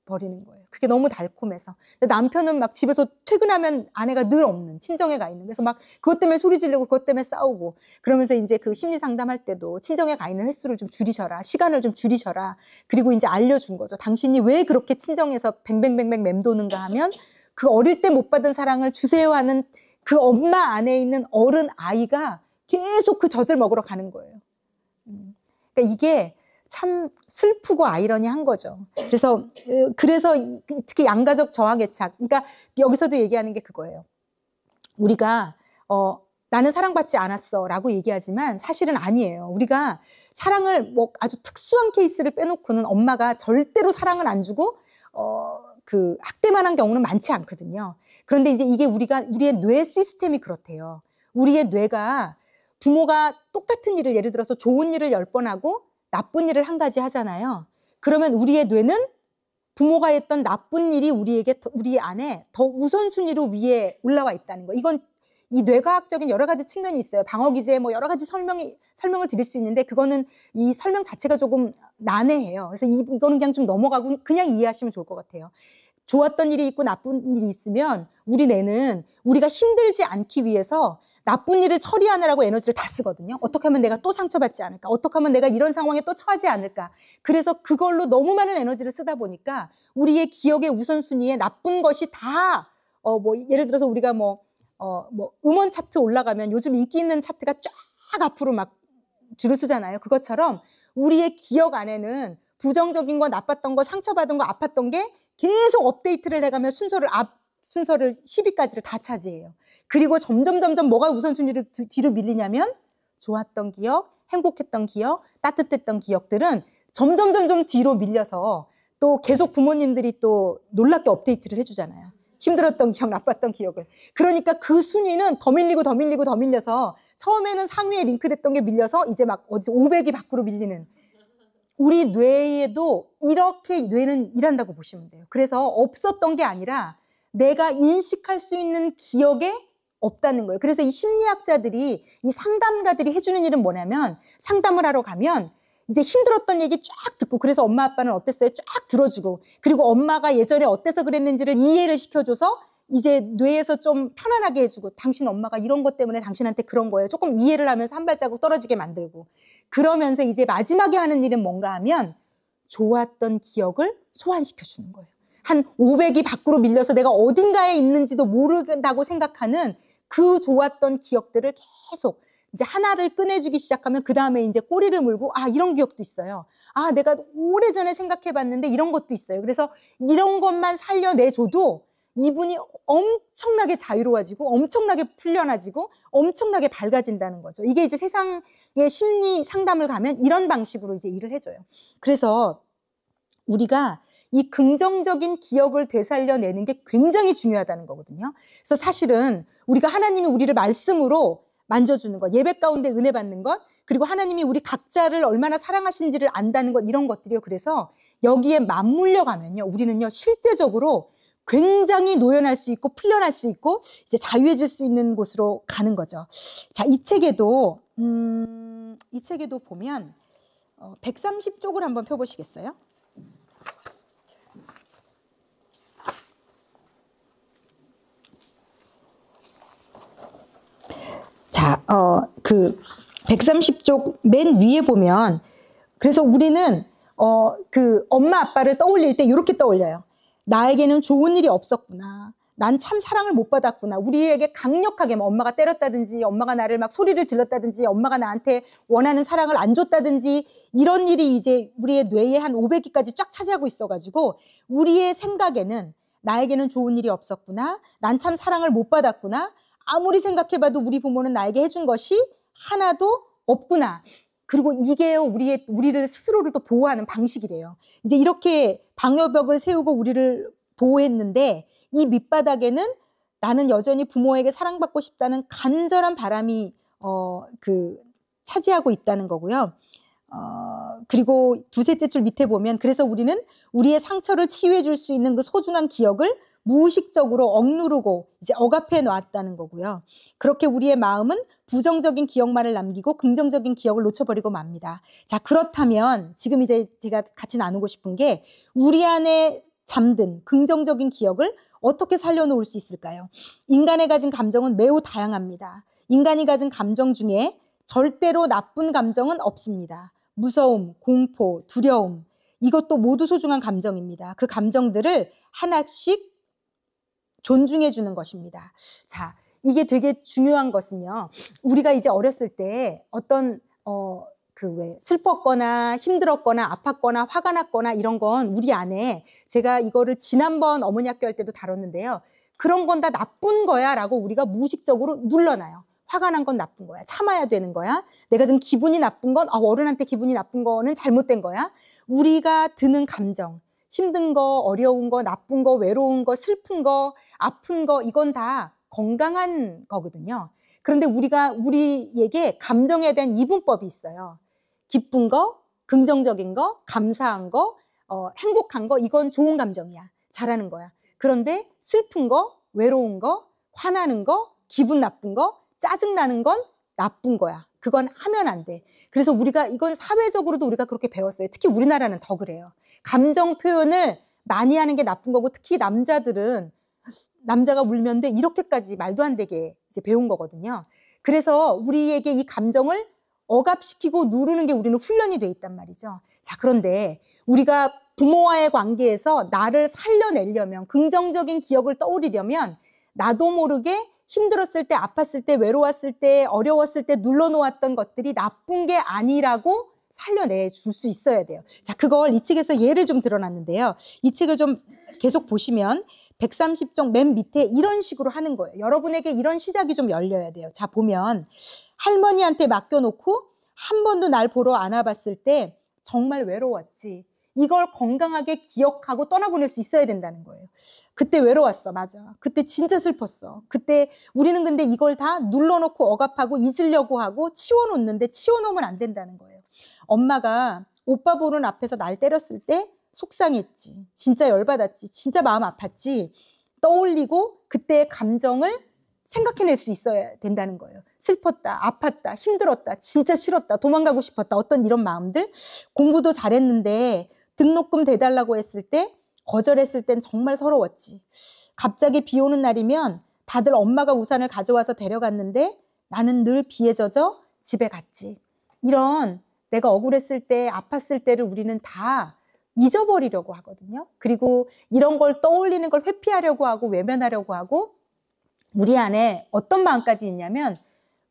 [SPEAKER 1] 버리는 거예요. 그게 너무 달콤해서. 근데 남편은 막 집에서 퇴근하면 아내가 늘 없는, 친정에 가 있는. 그래서 막 그것 때문에 소리 지르고 그것 때문에 싸우고, 그러면서 이제 그 심리 상담할 때도 친정에 가 있는 횟수를 좀 줄이셔라, 시간을 좀 줄이셔라. 그리고 이제 알려준 거죠. 당신이 왜 그렇게 친정에서 뱅뱅뱅뱅 맴도는가 하면 그 어릴 때 못 받은 사랑을 주세요 하는 그 엄마 안에 있는 어른 아이가 계속 그 젖을 먹으러 가는 거예요. 그러니까 이게 참 슬프고 아이러니한 거죠. 그래서 특히 양가적 저하애착, 그러니까 여기서도 얘기하는 게 그거예요. 우리가 나는 사랑받지 않았어라고 얘기하지만 사실은 아니에요. 우리가 사랑을 뭐 아주 특수한 케이스를 빼놓고는 엄마가 절대로 사랑을 안 주고 그 학대만 한 경우는 많지 않거든요. 그런데 이제 이게 우리의 뇌 시스템이 그렇대요. 우리의 뇌가 부모가 똑같은 일을, 예를 들어서 좋은 일을 10번 하고 나쁜 일을 한 가지 하잖아요. 그러면 우리의 뇌는 부모가 했던 나쁜 일이 우리 안에 더 우선순위로 위에 올라와 있다는 거. 이건 이 뇌과학적인 여러 가지 측면이 있어요. 방어기제 뭐 여러 가지 설명을 드릴 수 있는데 그거는 이 설명 자체가 조금 난해해요. 그래서 이거는 그냥 좀 넘어가고 그냥 이해하시면 좋을 것 같아요. 좋았던 일이 있고 나쁜 일이 있으면 우리 뇌는 우리가 힘들지 않기 위해서 나쁜 일을 처리하느라고 에너지를 다 쓰거든요. 어떻게 하면 내가 또 상처받지 않을까? 어떻게 하면 내가 이런 상황에 또 처하지 않을까? 그래서 그걸로 너무 많은 에너지를 쓰다 보니까 우리의 기억의 우선순위에 나쁜 것이 다, 예를 들어서 우리가 음원 차트 올라가면 요즘 인기 있는 차트가 쫙 앞으로 막 줄을 쓰잖아요. 그것처럼 우리의 기억 안에는 부정적인 거, 나빴던 거, 상처받은 거, 아팠던 게 계속 업데이트를 해가면 순서를 10위까지를 다 차지해요. 그리고 점점 뭐가 우선순위를 뒤로 밀리냐면 좋았던 기억, 행복했던 기억, 따뜻했던 기억들은 점점 뒤로 밀려서 또 계속 부모님들이 또 놀랍게 업데이트를 해주잖아요. 힘들었던 기억, 나빴던 기억을. 그러니까 그 순위는 더 밀려서 처음에는 상위에 링크됐던 게 밀려서 이제 막 500이 밖으로 밀리는. 우리 뇌에도 이렇게 뇌는 일한다고 보시면 돼요. 그래서 없었던 게 아니라 내가 인식할 수 있는 기억에 없다는 거예요. 그래서 이 심리학자들이, 이 상담가들이 해주는 일은 뭐냐면 상담을 하러 가면 이제 힘들었던 얘기 쫙 듣고, 그래서 엄마 아빠는 어땠어요? 쫙 들어주고, 그리고 엄마가 예전에 어때서 그랬는지를 이해를 시켜줘서 이제 뇌에서 좀 편안하게 해주고, 당신 엄마가 이런 것 때문에 당신한테 그런 거예요. 조금 이해를 하면서 한 발자국 떨어지게 만들고, 그러면서 이제 마지막에 하는 일은 뭔가 하면 좋았던 기억을 소환시켜주는 거예요. 한 500이 밖으로 밀려서 내가 어딘가에 있는지도 모른다고 생각하는 그 좋았던 기억들을 계속 이제 하나를 꺼내주기 시작하면 그 다음에 이제 꼬리를 물고, 이런 기억도 있어요. 내가 오래전에 생각해봤는데 이런 것도 있어요. 그래서 이런 것만 살려내줘도 이분이 엄청나게 자유로워지고 엄청나게 풀려나지고 엄청나게 밝아진다는 거죠. 이게 이제 세상의 심리 상담을 가면 이런 방식으로 이제 일을 해줘요. 그래서 우리가 이 긍정적인 기억을 되살려내는 게 굉장히 중요하다는 거거든요. 그래서 사실은 우리가 하나님이 우리를 말씀으로 만져주는 것, 예배 가운데 은혜 받는 것, 그리고 하나님이 우리 각자를 얼마나 사랑하신지를 안다는 것, 이런 것들이요. 그래서 여기에 맞물려 가면요, 우리는요 실제적으로 굉장히 노연할 수 있고 풀려날 수 있고 이제 자유해질 수 있는 곳으로 가는 거죠. 자, 이 책에도 보면 130쪽을 한번 펴보시겠어요? 자, 그 130쪽 맨 위에 보면, 그래서 우리는 그 엄마 아빠를 떠올릴 때 이렇게 떠올려요. 나에게는 좋은 일이 없었구나. 난 참 사랑을 못 받았구나. 우리에게 강력하게 엄마가 때렸다든지, 엄마가 나를 막 소리를 질렀다든지, 엄마가 나한테 원하는 사랑을 안 줬다든지, 이런 일이 이제 우리의 뇌에 한 500기까지 쫙 차지하고 있어가지고 우리의 생각에는 나에게는 좋은 일이 없었구나. 난 참 사랑을 못 받았구나. 아무리 생각해봐도 우리 부모는 나에게 해준 것이 하나도 없구나. 그리고 이게 우리를 스스로를 또 보호하는 방식이래요. 이제 이렇게 방어벽을 세우고 우리를 보호했는데 이 밑바닥에는 나는 여전히 부모에게 사랑받고 싶다는 간절한 바람이 차지하고 있다는 거고요. 그리고 두셋째 줄 밑에 보면, 그래서 우리는 우리의 상처를 치유해 줄 수 있는 그 소중한 기억을 무의식적으로 억누르고 이제 억압해 놨다는 거고요. 그렇게 우리의 마음은 부정적인 기억만을 남기고 긍정적인 기억을 놓쳐버리고 맙니다. 자, 그렇다면 지금 이제 제가 같이 나누고 싶은 게 우리 안에 잠든 긍정적인 기억을 어떻게 살려놓을 수 있을까요? 인간이 가진 감정은 매우 다양합니다. 인간이 가진 감정 중에 절대로 나쁜 감정은 없습니다. 무서움, 공포, 두려움, 이것도 모두 소중한 감정입니다. 그 감정들을 하나씩 존중해 주는 것입니다. 자, 이게 되게 중요한 것은요. 우리가 이제 어렸을 때 어떤 슬펐거나 힘들었거나 아팠거나 화가 났거나 이런 건 우리 안에, 제가 이거를 지난번 어머니 학교 할 때도 다뤘는데요. 그런 건 다 나쁜 거야 라고 우리가 무의식적으로 눌러놔요. 화가 난 건 나쁜 거야. 참아야 되는 거야. 내가 지금 기분이 나쁜 건, 어른한테 기분이 나쁜 거는 잘못된 거야. 우리가 드는 감정, 힘든 거, 어려운 거, 나쁜 거, 외로운 거, 슬픈 거, 아픈 거, 이건 다 건강한 거거든요. 그런데 우리에게 감정에 대한 이분법이 있어요. 기쁜 거, 긍정적인 거, 감사한 거, 행복한 거, 이건 좋은 감정이야. 잘하는 거야. 그런데 슬픈 거, 외로운 거, 화나는 거, 기분 나쁜 거, 짜증나는 건 나쁜 거야. 그건 하면 안 돼. 그래서 이건 사회적으로도 우리가 그렇게 배웠어요. 특히 우리나라는 더 그래요. 감정 표현을 많이 하는 게 나쁜 거고, 특히 남자가 울면 돼, 이렇게까지 말도 안 되게 이제 배운 거거든요. 그래서 우리에게 이 감정을 억압시키고 누르는 게 우리는 훈련이 돼 있단 말이죠. 자, 그런데 우리가 부모와의 관계에서 나를 살려내려면, 긍정적인 기억을 떠올리려면 나도 모르게 힘들었을 때, 아팠을 때, 외로웠을 때, 어려웠을 때 눌러놓았던 것들이 나쁜 게 아니라고 살려내 줄 수 있어야 돼요. 자, 그걸 이 책에서 예를 좀 들어놨는데요. 이 책을 좀 계속 보시면 130쪽 맨 밑에 이런 식으로 하는 거예요. 여러분에게 이런 시작이 좀 열려야 돼요. 자, 보면 할머니한테 맡겨놓고 한 번도 날 보러 안 와봤을 때 정말 외로웠지. 이걸 건강하게 기억하고 떠나보낼 수 있어야 된다는 거예요. 그때 외로웠어. 맞아. 그때 진짜 슬펐어. 그때 우리는 근데 이걸 다 눌러놓고 억압하고 잊으려고 하고 치워놓는데, 치워놓으면 안 된다는 거예요. 엄마가 오빠 보는 앞에서 날 때렸을 때 속상했지. 진짜 열받았지. 진짜 마음 아팠지. 떠올리고 그때의 감정을 생각해낼 수 있어야 된다는 거예요. 슬펐다, 아팠다, 힘들었다, 진짜 싫었다, 도망가고 싶었다, 어떤 이런 마음들. 공부도 잘했는데 등록금 대달라고 했을 때 거절했을 땐 정말 서러웠지. 갑자기 비 오는 날이면 다들 엄마가 우산을 가져와서 데려갔는데 나는 늘 비에 젖어 집에 갔지. 이런 내가 억울했을 때, 아팠을 때를 우리는 다 잊어버리려고 하거든요. 그리고 이런 걸 떠올리는 걸 회피하려고 하고 외면하려고 하고, 우리 안에 어떤 마음까지 있냐면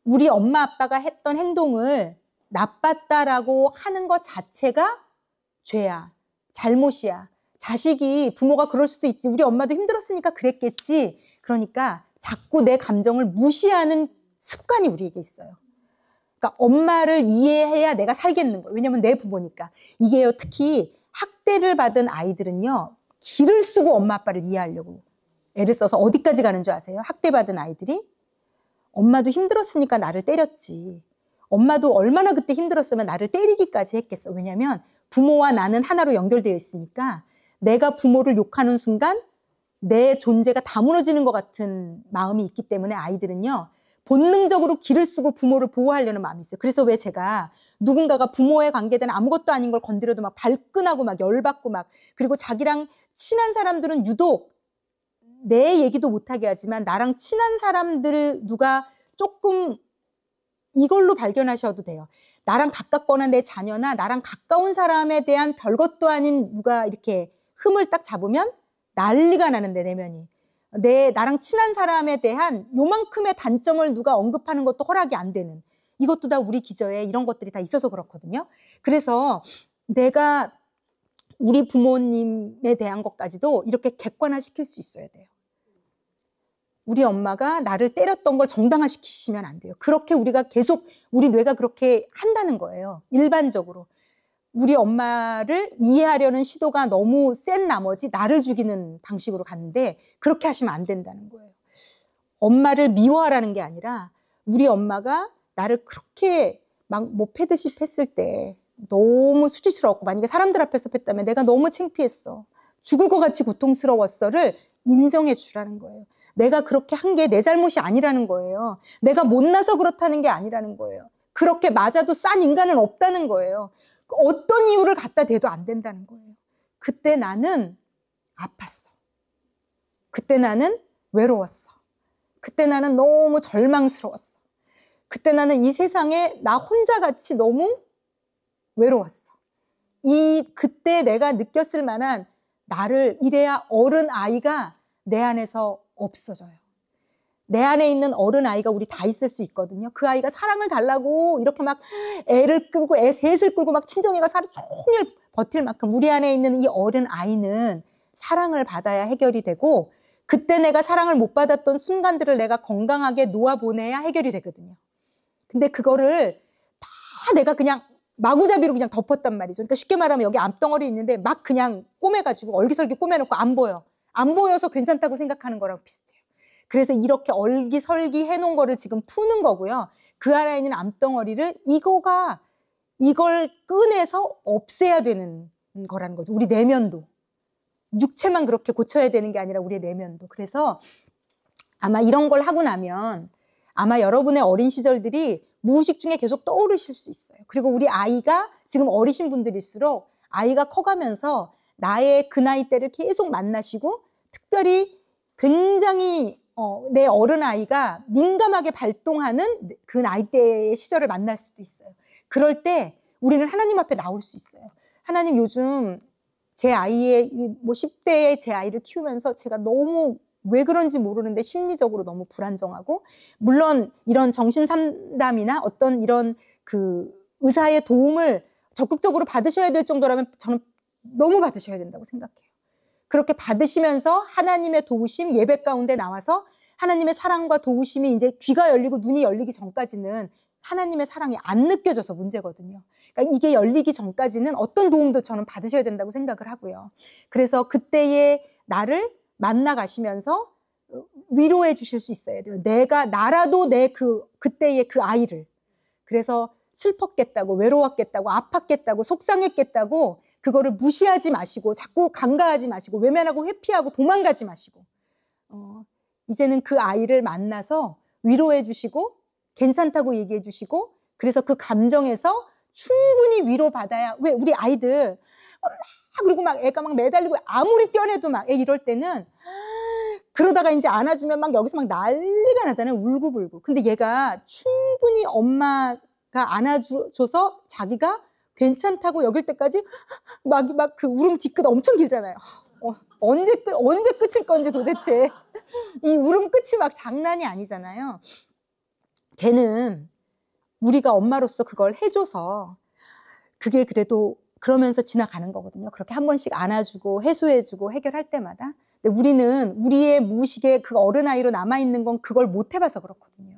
[SPEAKER 1] 우리 엄마 아빠가 했던 행동을 나빴다라고 하는 것 자체가 죄야, 잘못이야. 자식이, 부모가 그럴 수도 있지. 우리 엄마도 힘들었으니까 그랬겠지. 그러니까 자꾸 내 감정을 무시하는 습관이 우리에게 있어요. 그러니까 엄마를 이해해야 내가 살겠는 거예요. 왜냐면 내 부모니까. 이게요, 특히 학대를 받은 아이들은요, 기를 쓰고 엄마 아빠를 이해하려고 애를 써서 어디까지 가는 줄 아세요? 학대받은 아이들이 엄마도 힘들었으니까 나를 때렸지. 엄마도 얼마나 그때 힘들었으면 나를 때리기까지 했겠어. 왜냐면 부모와 나는 하나로 연결되어 있으니까 내가 부모를 욕하는 순간 내 존재가 다 무너지는 것 같은 마음이 있기 때문에 아이들은요, 본능적으로 기를 쓰고 부모를 보호하려는 마음이 있어요. 그래서 왜 제가 누군가가 부모에 관계된 아무것도 아닌 걸 건드려도 막 발끈하고 막 열받고 막, 그리고 자기랑 친한 사람들은 유독 내 얘기도 못하게 하지만 나랑 친한 사람들 누가 조금 이걸로 발견하셔도 돼요. 나랑 가깝거나 내 자녀나 나랑 가까운 사람에 대한 별것도 아닌 누가 이렇게 흠을 딱 잡으면 난리가 나는데, 내면이. 나랑 친한 사람에 대한 요만큼의 단점을 누가 언급하는 것도 허락이 안 되는, 이것도 다 우리 기저에 이런 것들이 다 있어서 그렇거든요. 그래서 내가 우리 부모님에 대한 것까지도 이렇게 객관화시킬 수 있어야 돼요. 우리 엄마가 나를 때렸던 걸 정당화시키시면 안 돼요. 그렇게 우리가 계속, 우리 뇌가 그렇게 한다는 거예요. 일반적으로. 우리 엄마를 이해하려는 시도가 너무 센 나머지 나를 죽이는 방식으로 갔는데, 그렇게 하시면 안 된다는 거예요. 엄마를 미워하라는 게 아니라 우리 엄마가 나를 그렇게 막 뭐 패듯이 팼을 때 너무 수치스러웠고, 만약에 사람들 앞에서 팼다면 내가 너무 창피했어, 죽을 것 같이 고통스러웠어를 인정해 주라는 거예요. 내가 그렇게 한 게 내 잘못이 아니라는 거예요. 내가 못나서 그렇다는 게 아니라는 거예요. 그렇게 맞아도 싼 인간은 없다는 거예요. 어떤 이유를 갖다 대도 안 된다는 거예요. 그때 나는 아팠어. 그때 나는 외로웠어. 그때 나는 너무 절망스러웠어. 그때 나는 이 세상에 나 혼자 같이 너무 외로웠어. 그때 내가 느꼈을 만한 나를 이래야 어른 아이가 내 안에서 없어져요. 내 안에 있는 어른 아이가 우리 다 있을 수 있거든요. 그 아이가 사랑을 달라고 이렇게 막 애를 끌고 애 셋을 끌고 막 친정이가 하루 종일 버틸 만큼 우리 안에 있는 이 어른 아이는 사랑을 받아야 해결이 되고, 그때 내가 사랑을 못 받았던 순간들을 내가 건강하게 놓아보내야 해결이 되거든요. 근데 그거를 다 내가 그냥 마구잡이로 그냥 덮었단 말이죠. 그러니까 쉽게 말하면 여기 암덩어리 있는데 막 그냥 꼬매가지고 얼기설기 꼬매놓고 안 보여. 안 보여서 괜찮다고 생각하는 거랑 비슷해요. 그래서 이렇게 얼기설기 해놓은 거를 지금 푸는 거고요. 그 안에 있는 암덩어리를 이걸 꺼내서 없애야 되는 거라는 거죠. 우리 내면도. 육체만 그렇게 고쳐야 되는 게 아니라 우리의 내면도. 그래서 아마 이런 걸 하고 나면 아마 여러분의 어린 시절들이 무의식 중에 계속 떠오르실 수 있어요. 그리고 우리 아이가 지금 어리신 분들일수록 아이가 커가면서 나의 그 나이 때를 계속 만나시고, 특별히 굉장히 내 어른 아이가 민감하게 발동하는 그 나이대의 시절을 만날 수도 있어요. 그럴 때 우리는 하나님 앞에 나올 수 있어요. 하나님, 요즘 제 아이의 10대의 제 아이를 키우면서 제가 너무 왜 그런지 모르는데 심리적으로 너무 불안정하고, 물론 이런 정신 상담이나 어떤 이런 그 의사의 도움을 적극적으로 받으셔야 될 정도라면 저는 너무 받으셔야 된다고 생각해요. 그렇게 받으시면서 하나님의 도우심, 예배 가운데 나와서 하나님의 사랑과 도우심이 이제 귀가 열리고 눈이 열리기 전까지는 하나님의 사랑이 안 느껴져서 문제거든요. 그러니까 이게 열리기 전까지는 어떤 도움도 저는 받으셔야 된다고 생각을 하고요. 그래서 그때의 나를 만나가시면서 위로해 주실 수 있어야 돼요. 나라도 그때의 그 아이를. 그래서 슬펐겠다고, 외로웠겠다고, 아팠겠다고, 속상했겠다고 그거를 무시하지 마시고, 자꾸 간과하지 마시고, 외면하고 회피하고 도망가지 마시고, 이제는 그 아이를 만나서 위로해 주시고 괜찮다고 얘기해 주시고, 그래서 그 감정에서 충분히 위로받아야, 왜 우리 아이들 그리고 막 애가 막 매달리고 아무리 뛰어내도 막 애 이럴 때는 그러다가 이제 안아주면 막 여기서 막 난리가 나잖아요. 울고불고. 근데 얘가 충분히 엄마가 안아줘서 자기가 괜찮다고 여길 때까지 막 그 울음 뒤끝 엄청 길잖아요. 언제 끝일 건지 도대체. 이 울음 끝이 막 장난이 아니잖아요. 걔는 우리가 엄마로서 그걸 해줘서 그게 그래도 그러면서 지나가는 거거든요. 그렇게 한 번씩 안아주고 해소해주고 해결할 때마다. 근데 우리는 우리의 무의식에 그 어른아이로 남아있는 건 그걸 못 해봐서 그렇거든요.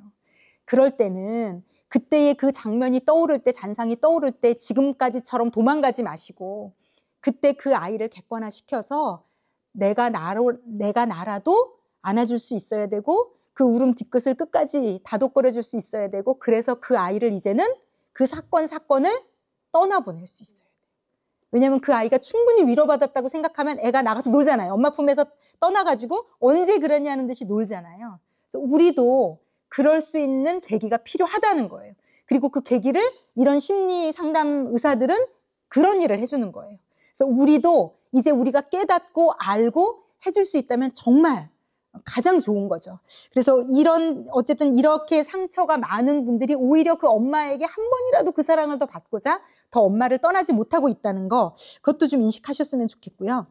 [SPEAKER 1] 그럴 때는 그때의 그 장면이 떠오를 때, 잔상이 떠오를 때 지금까지처럼 도망가지 마시고, 그때 그 아이를 객관화시켜서 내가 나라도 안아줄 수 있어야 되고, 그 울음 뒤끝을 끝까지 다독거려 줄 수 있어야 되고, 그래서 그 아이를 이제는 그 사건을 떠나보낼 수 있어요. 왜냐하면 그 아이가 충분히 위로받았다고 생각하면 애가 나가서 놀잖아요. 엄마 품에서 떠나가지고 언제 그러냐는 듯이 놀잖아요. 그래서 우리도 그럴 수 있는 계기가 필요하다는 거예요. 그리고 그 계기를 이런 심리 상담 의사들은 그런 일을 해주는 거예요. 그래서 우리도 이제 우리가 깨닫고 알고 해줄 수 있다면 정말 가장 좋은 거죠. 그래서 어쨌든 이렇게 상처가 많은 분들이 오히려 그 엄마에게 한 번이라도 그 사랑을 더 받고자 더 엄마를 떠나지 못하고 있다는 거, 그것도 좀 인식하셨으면 좋겠고요.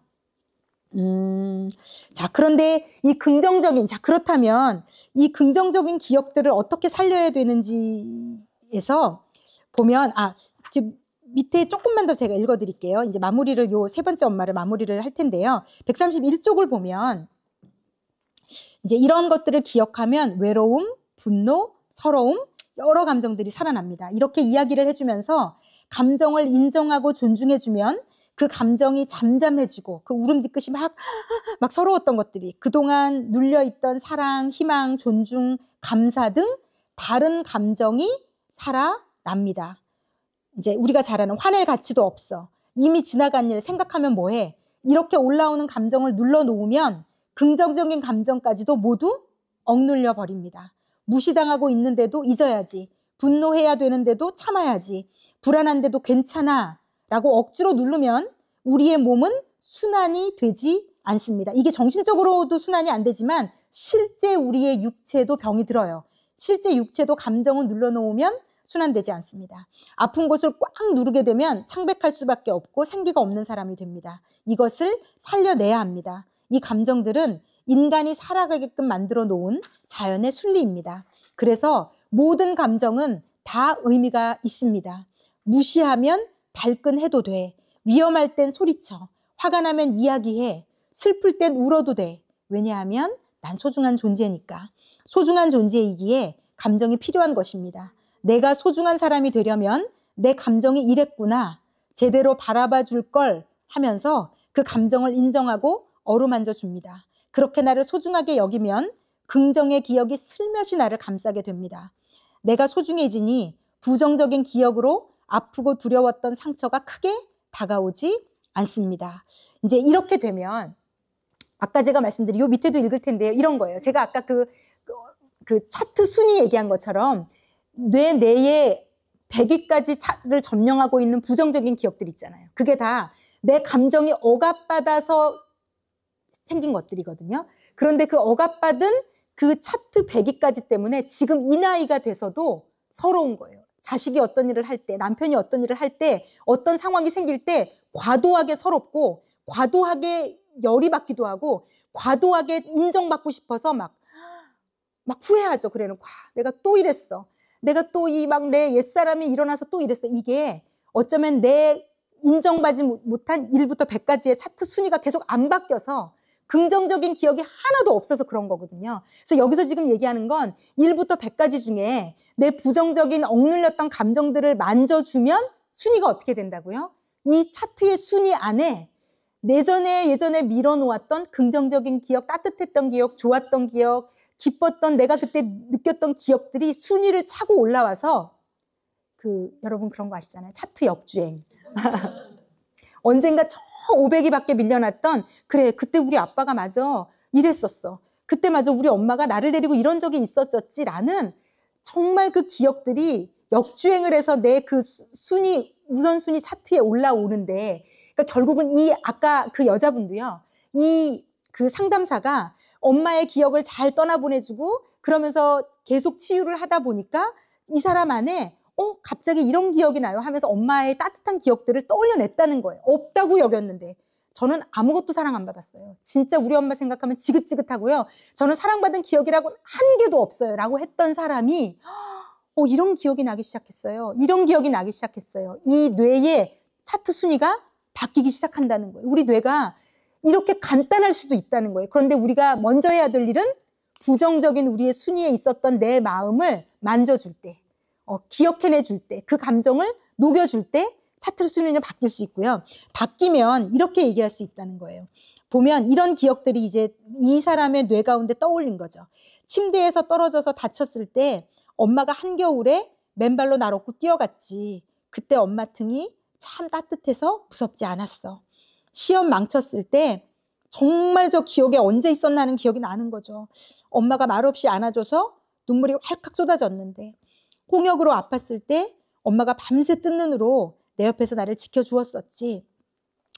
[SPEAKER 1] 자, 그런데 그렇다면 이 긍정적인 기억들을 어떻게 살려야 되는지에서 보면, 지금 밑에 조금만 더 제가 읽어드릴게요. 이제 마무리를, 요 세 번째 엄마를 마무리를 할 텐데요. 131쪽을 보면, 이제 이런 것들을 기억하면 외로움, 분노, 서러움, 여러 감정들이 살아납니다. 이렇게 이야기를 해주면서 감정을 인정하고 존중해주면 그 감정이 잠잠해지고, 그 울음 뒤끝이 막 서러웠던 것들이 그동안 눌려있던 사랑, 희망, 존중, 감사 등 다른 감정이 살아납니다. 이제 우리가 잘 아는 화낼 가치도 없어, 이미 지나간 일 생각하면 뭐해, 이렇게 올라오는 감정을 눌러놓으면 긍정적인 감정까지도 모두 억눌려 버립니다. 무시당하고 있는데도 잊어야지. 분노해야 되는데도 참아야지. 불안한데도 괜찮아 라고 억지로 누르면 우리의 몸은 순환이 되지 않습니다. 이게 정신적으로도 순환이 안 되지만 실제 우리의 육체도 병이 들어요. 실제 육체도 감정을 눌러놓으면 순환되지 않습니다. 아픈 곳을 꽉 누르게 되면 창백할 수밖에 없고 생기가 없는 사람이 됩니다. 이것을 살려내야 합니다. 이 감정들은 인간이 살아가게끔 만들어 놓은 자연의 순리입니다. 그래서 모든 감정은 다 의미가 있습니다. 무시하면 발끈해도 돼. 위험할 땐 소리쳐. 화가 나면 이야기해. 슬플 땐 울어도 돼. 왜냐하면 난 소중한 존재니까. 소중한 존재이기에 감정이 필요한 것입니다. 내가 소중한 사람이 되려면 내 감정이 이랬구나. 제대로 바라봐 줄 걸 하면서 그 감정을 인정하고 어루만져 줍니다. 그렇게 나를 소중하게 여기면 긍정의 기억이 슬며시 나를 감싸게 됩니다. 내가 소중해지니 부정적인 기억으로 아프고 두려웠던 상처가 크게 다가오지 않습니다. 이제 이렇게 되면 아까 제가 말씀드린 요 밑에도 읽을 텐데요. 이런 거예요. 제가 아까 그 차트 순위 얘기한 것처럼 뇌 내에 100위까지를 점령하고 있는 부정적인 기억들 있잖아요. 그게 다 내 감정이 억압받아서 생긴 것들이거든요. 그런데 그 억압받은 그 차트 100위까지 때문에 지금 이 나이가 돼서도 서러운 거예요. 자식이 어떤 일을 할 때, 남편이 어떤 일을 할 때, 어떤 상황이 생길 때 과도하게 서럽고 과도하게 열이 받기도 하고 과도하게 인정받고 싶어서 막 후회하죠. 그래놓고 내가 또 이랬어. 내가 또 내 옛사람이 일어나서 또 이랬어. 이게 어쩌면 내 인정받지 못한 1부터 100까지의 차트 순위가 계속 안 바뀌어서 긍정적인 기억이 하나도 없어서 그런 거거든요. 그래서 여기서 지금 얘기하는 건 1부터 100까지 중에 내 부정적인 억눌렸던 감정들을 만져주면 순위가 어떻게 된다고요? 이 차트의 순위 안에 예전에 밀어놓았던 긍정적인 기억, 따뜻했던 기억, 좋았던 기억, 기뻤던 내가 그때 느꼈던 기억들이 순위를 차고 올라와서 여러분 그런 거 아시잖아요. 차트 역주행. 언젠가 저 500위 밖에 밀려났던 그래 그때 우리 아빠가 맞아 이랬었어. 그때 맞아 우리 엄마가 나를 데리고 이런 적이 있었었지라는 정말 그 기억들이 역주행을 해서 내 그 우선순위 차트에 올라오는데 그러니까 결국은 아까 그 여자분도요. 그 상담사가 엄마의 기억을 잘 떠나보내주고 그러면서 계속 치유를 하다 보니까 이 사람 안에 갑자기 이런 기억이 나요 하면서 엄마의 따뜻한 기억들을 떠올려냈다는 거예요. 없다고 여겼는데 저는 아무것도 사랑 안 받았어요. 진짜 우리 엄마 생각하면 지긋지긋하고요. 저는 사랑받은 기억이라고 한 개도 없어요 라고 했던 사람이 이런 기억이 나기 시작했어요. 이런 기억이 나기 시작했어요. 이 뇌의 차트 순위가 바뀌기 시작한다는 거예요. 우리 뇌가 이렇게 간단할 수도 있다는 거예요. 그런데 우리가 먼저 해야 될 일은 부정적인 우리의 순위에 있었던 내 마음을 만져줄 때, 기억해내줄 때, 그 감정을 녹여줄 때 차트 순위는 바뀔 수 있고요. 바뀌면 이렇게 얘기할 수 있다는 거예요. 보면 이런 기억들이 이제 이 사람의 뇌 가운데 떠올린 거죠. 침대에서 떨어져서 다쳤을 때 엄마가 한겨울에 맨발로 날 업고 뛰어갔지. 그때 엄마 등이 참 따뜻해서 무섭지 않았어. 시험 망쳤을 때 정말 저 기억에 언제 있었나 하는 기억이 나는 거죠. 엄마가 말없이 안아줘서 눈물이 활칵 쏟아졌는데 홍역으로 아팠을 때 엄마가 밤새 뜬 눈으로 내 옆에서 나를 지켜주었었지.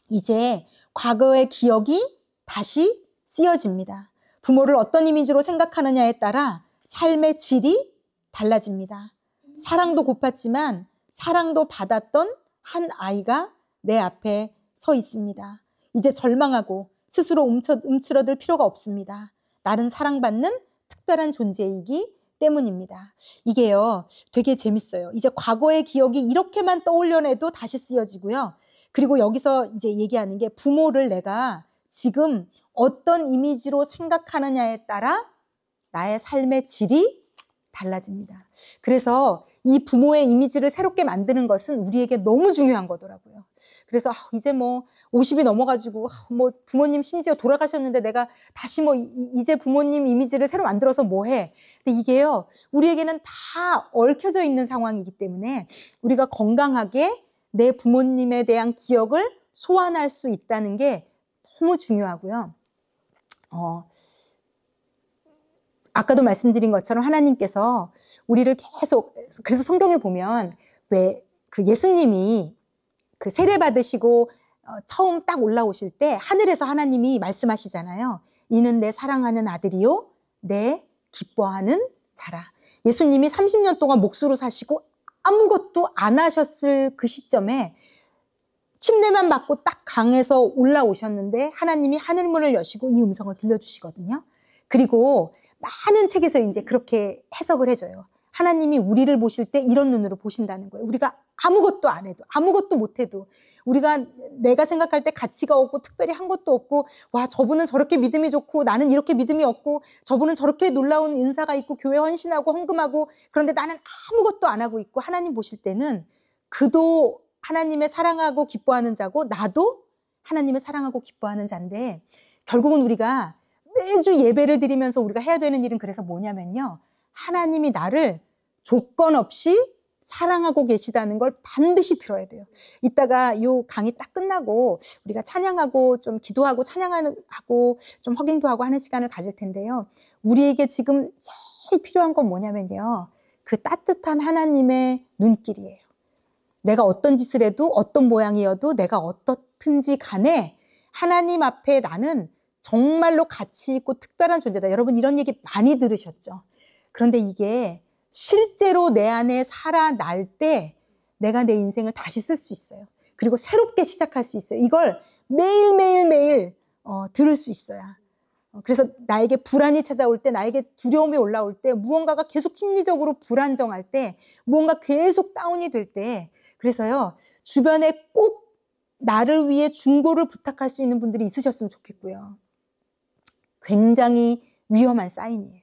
[SPEAKER 1] 이제 과거의 기억이 다시 쓰여집니다. 부모를 어떤 이미지로 생각하느냐에 따라 삶의 질이 달라집니다. 사랑도 고팠지만 사랑도 받았던 한 아이가 내 앞에 서 있습니다. 이제 절망하고 스스로 움츠러들 필요가 없습니다. 나는 사랑받는 특별한 존재이기 때문입니다. 이게요, 되게 재밌어요. 이제 과거의 기억이 이렇게만 떠올려내도 다시 쓰여지고요. 그리고 여기서 이제 얘기하는 게 부모를 내가 지금 어떤 이미지로 생각하느냐에 따라 나의 삶의 질이 달라집니다. 그래서 이 부모의 이미지를 새롭게 만드는 것은 우리에게 너무 중요한 거더라고요. 그래서 이제 50이 넘어가지고 부모님 심지어 돌아가셨는데 내가 다시 이제 부모님 이미지를 새로 만들어서 뭐 해? 근데 이게요, 우리에게는 다 얽혀져 있는 상황이기 때문에 우리가 건강하게 내 부모님에 대한 기억을 소환할 수 있다는 게 너무 중요하고요. 아까도 말씀드린 것처럼 하나님께서 우리를 계속, 그래서 성경에 보면 왜 그 예수님이 그 세례 받으시고 처음 딱 올라오실 때 하늘에서 하나님이 말씀하시잖아요. 이는 내 사랑하는 아들이요 내 기뻐하는 자라. 예수님이 30년 동안 목수로 사시고 아무것도 안 하셨을 그 시점에 침례만 받고 딱 강에서 올라오셨는데 하나님이 하늘문을 여시고 이 음성을 들려주시거든요. 그리고 많은 책에서 이제 그렇게 해석을 해줘요. 하나님이 우리를 보실 때 이런 눈으로 보신다는 거예요. 우리가 아무것도 안 해도, 아무것도 못 해도, 우리가 내가 생각할 때 가치가 없고 특별히 한 것도 없고, 와, 저분은 저렇게 믿음이 좋고 나는 이렇게 믿음이 없고, 저분은 저렇게 놀라운 은사가 있고 교회 헌신하고 헌금하고, 그런데 나는 아무것도 안 하고 있고, 하나님 보실 때는 그도 하나님의 사랑하고 기뻐하는 자고 나도 하나님의 사랑하고 기뻐하는 자인데, 결국은 우리가 매주 예배를 드리면서 우리가 해야 되는 일은 그래서 뭐냐면요, 하나님이 나를 조건 없이 사랑하고 계시다는 걸 반드시 들어야 돼요. 이따가 요 강의 딱 끝나고 우리가 찬양하고 좀 기도하고 찬양하고 좀 확인도 하고 하는 시간을 가질 텐데요. 우리에게 지금 제일 필요한 건 뭐냐면요, 그 따뜻한 하나님의 눈길이에요. 내가 어떤 짓을 해도 어떤 모양이어도 내가 어떻든지 간에 하나님 앞에 나는 정말로 가치 있고 특별한 존재다. 여러분 이런 얘기 많이 들으셨죠? 그런데 이게 실제로 내 안에 살아날 때 내가 내 인생을 다시 쓸 수 있어요. 그리고 새롭게 시작할 수 있어요. 이걸 매일 들을 수 있어야. 그래서 나에게 불안이 찾아올 때, 나에게 두려움이 올라올 때, 무언가가 계속 심리적으로 불안정할 때, 무언가 계속 다운이 될 때, 그래서요, 주변에 꼭 나를 위해 중보를 부탁할 수 있는 분들이 있으셨으면 좋겠고요. 굉장히 위험한 사인이에요.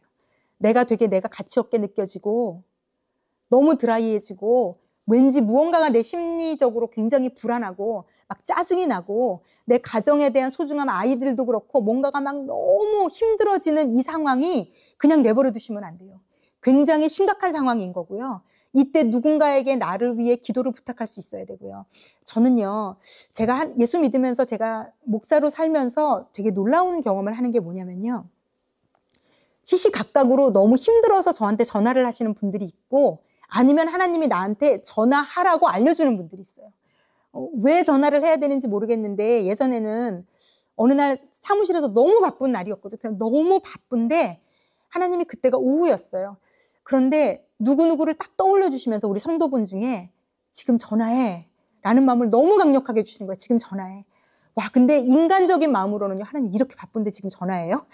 [SPEAKER 1] 내가 가치 없게 느껴지고 너무 드라이해지고 왠지 무언가가 내 심리적으로 굉장히 불안하고 막 짜증이 나고 내 가정에 대한 소중함, 아이들도 그렇고 뭔가가 막 너무 힘들어지는 이 상황이 그냥 내버려 두시면 안 돼요. 굉장히 심각한 상황인 거고요. 이때 누군가에게 나를 위해 기도를 부탁할 수 있어야 되고요. 저는요, 제가 예수 믿으면서 제가 목사로 살면서 되게 놀라운 경험을 하는 게 뭐냐면요, 시시각각으로 너무 힘들어서 저한테 전화를 하시는 분들이 있고, 아니면 하나님이 나한테 전화하라고 알려주는 분들이 있어요. 왜 전화를 해야 되는지 모르겠는데, 예전에는 어느 날 사무실에서 너무 바쁜 날이었거든요. 그냥 너무 바쁜데 하나님이 그때가 오후였어요. 그런데 누구누구를 딱 떠올려 주시면서 우리 성도분 중에 지금 전화해 라는 마음을 너무 강력하게 주시는 거예요. 지금 전화해. 와, 근데 인간적인 마음으로는요, 하나님 이렇게 바쁜데 지금 전화해요?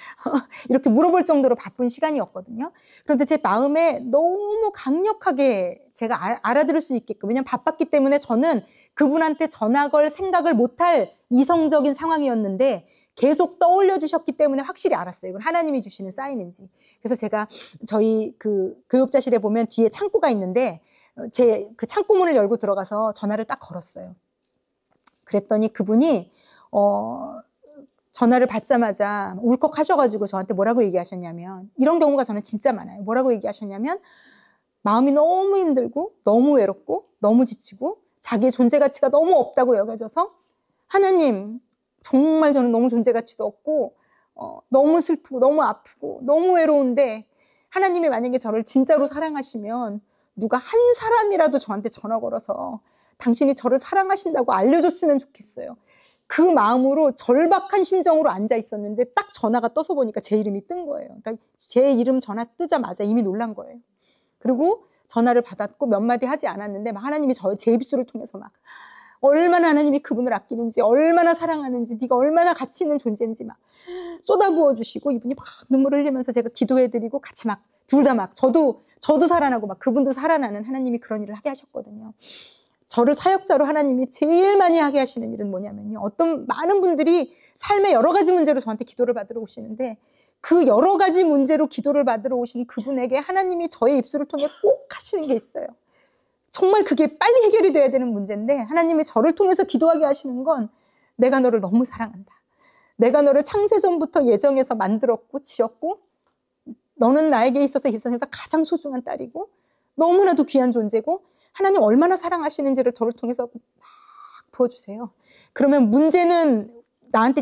[SPEAKER 1] 이렇게 물어볼 정도로 바쁜 시간이었거든요. 그런데 제 마음에 너무 강력하게 제가 알아들을 수 있게끔, 왜냐면 바빴기 때문에 저는 그분한테 전화 걸 생각을 못할 이성적인 상황이었는데 계속 떠올려 주셨기 때문에 확실히 알았어요. 이건 하나님이 주시는 사인인지. 그래서 제가 저희 그 교육자실에 보면 뒤에 창고가 있는데 제 그 창고 문을 열고 들어가서 전화를 딱 걸었어요. 그랬더니 그분이 전화를 받자마자 울컥하셔가지고 저한테 뭐라고 얘기하셨냐면, 이런 경우가 저는 진짜 많아요. 뭐라고 얘기하셨냐면, 마음이 너무 힘들고 너무 외롭고 너무 지치고 자기의 존재 가치가 너무 없다고 여겨져서, 하나님 정말 저는 너무 존재 가치도 없고 너무 슬프고 너무 아프고 너무 외로운데 하나님이 만약에 저를 진짜로 사랑하시면 누가 한 사람이라도 저한테 전화 걸어서 당신이 저를 사랑하신다고 알려줬으면 좋겠어요. 그 마음으로 절박한 심정으로 앉아 있었는데 딱 전화가 떠서 보니까 제 이름이 뜬 거예요. 그러니까 제 이름 전화 뜨자마자 이미 놀란 거예요. 그리고 전화를 받았고 몇 마디 하지 않았는데 막 하나님이 제 입술을 통해서 막 얼마나 하나님이 그분을 아끼는지, 얼마나 사랑하는지, 네가 얼마나 가치 있는 존재인지 막 쏟아부어 주시고, 이분이 막 눈물을 흘리면서 제가 기도해드리고 같이 막 둘 다 막 저도 살아나고 막 그분도 살아나는, 하나님이 그런 일을 하게 하셨거든요. 저를 사역자로 하나님이 제일 많이 하게 하시는 일은 뭐냐면요, 어떤 많은 분들이 삶의 여러 가지 문제로 저한테 기도를 받으러 오시는데 그 여러 가지 문제로 기도를 받으러 오신 그분에게 하나님이 저의 입술을 통해 꼭 하시는 게 있어요. 정말 그게 빨리 해결이 돼야 되는 문제인데 하나님이 저를 통해서 기도하게 하시는 건, 내가 너를 너무 사랑한다. 내가 너를 창세전부터 예정해서 만들었고 지었고 너는 나에게 있어서 이 세상에서 가장 소중한 딸이고 너무나도 귀한 존재고 하나님 얼마나 사랑하시는지를 저를 통해서 막 부어주세요. 그러면 문제는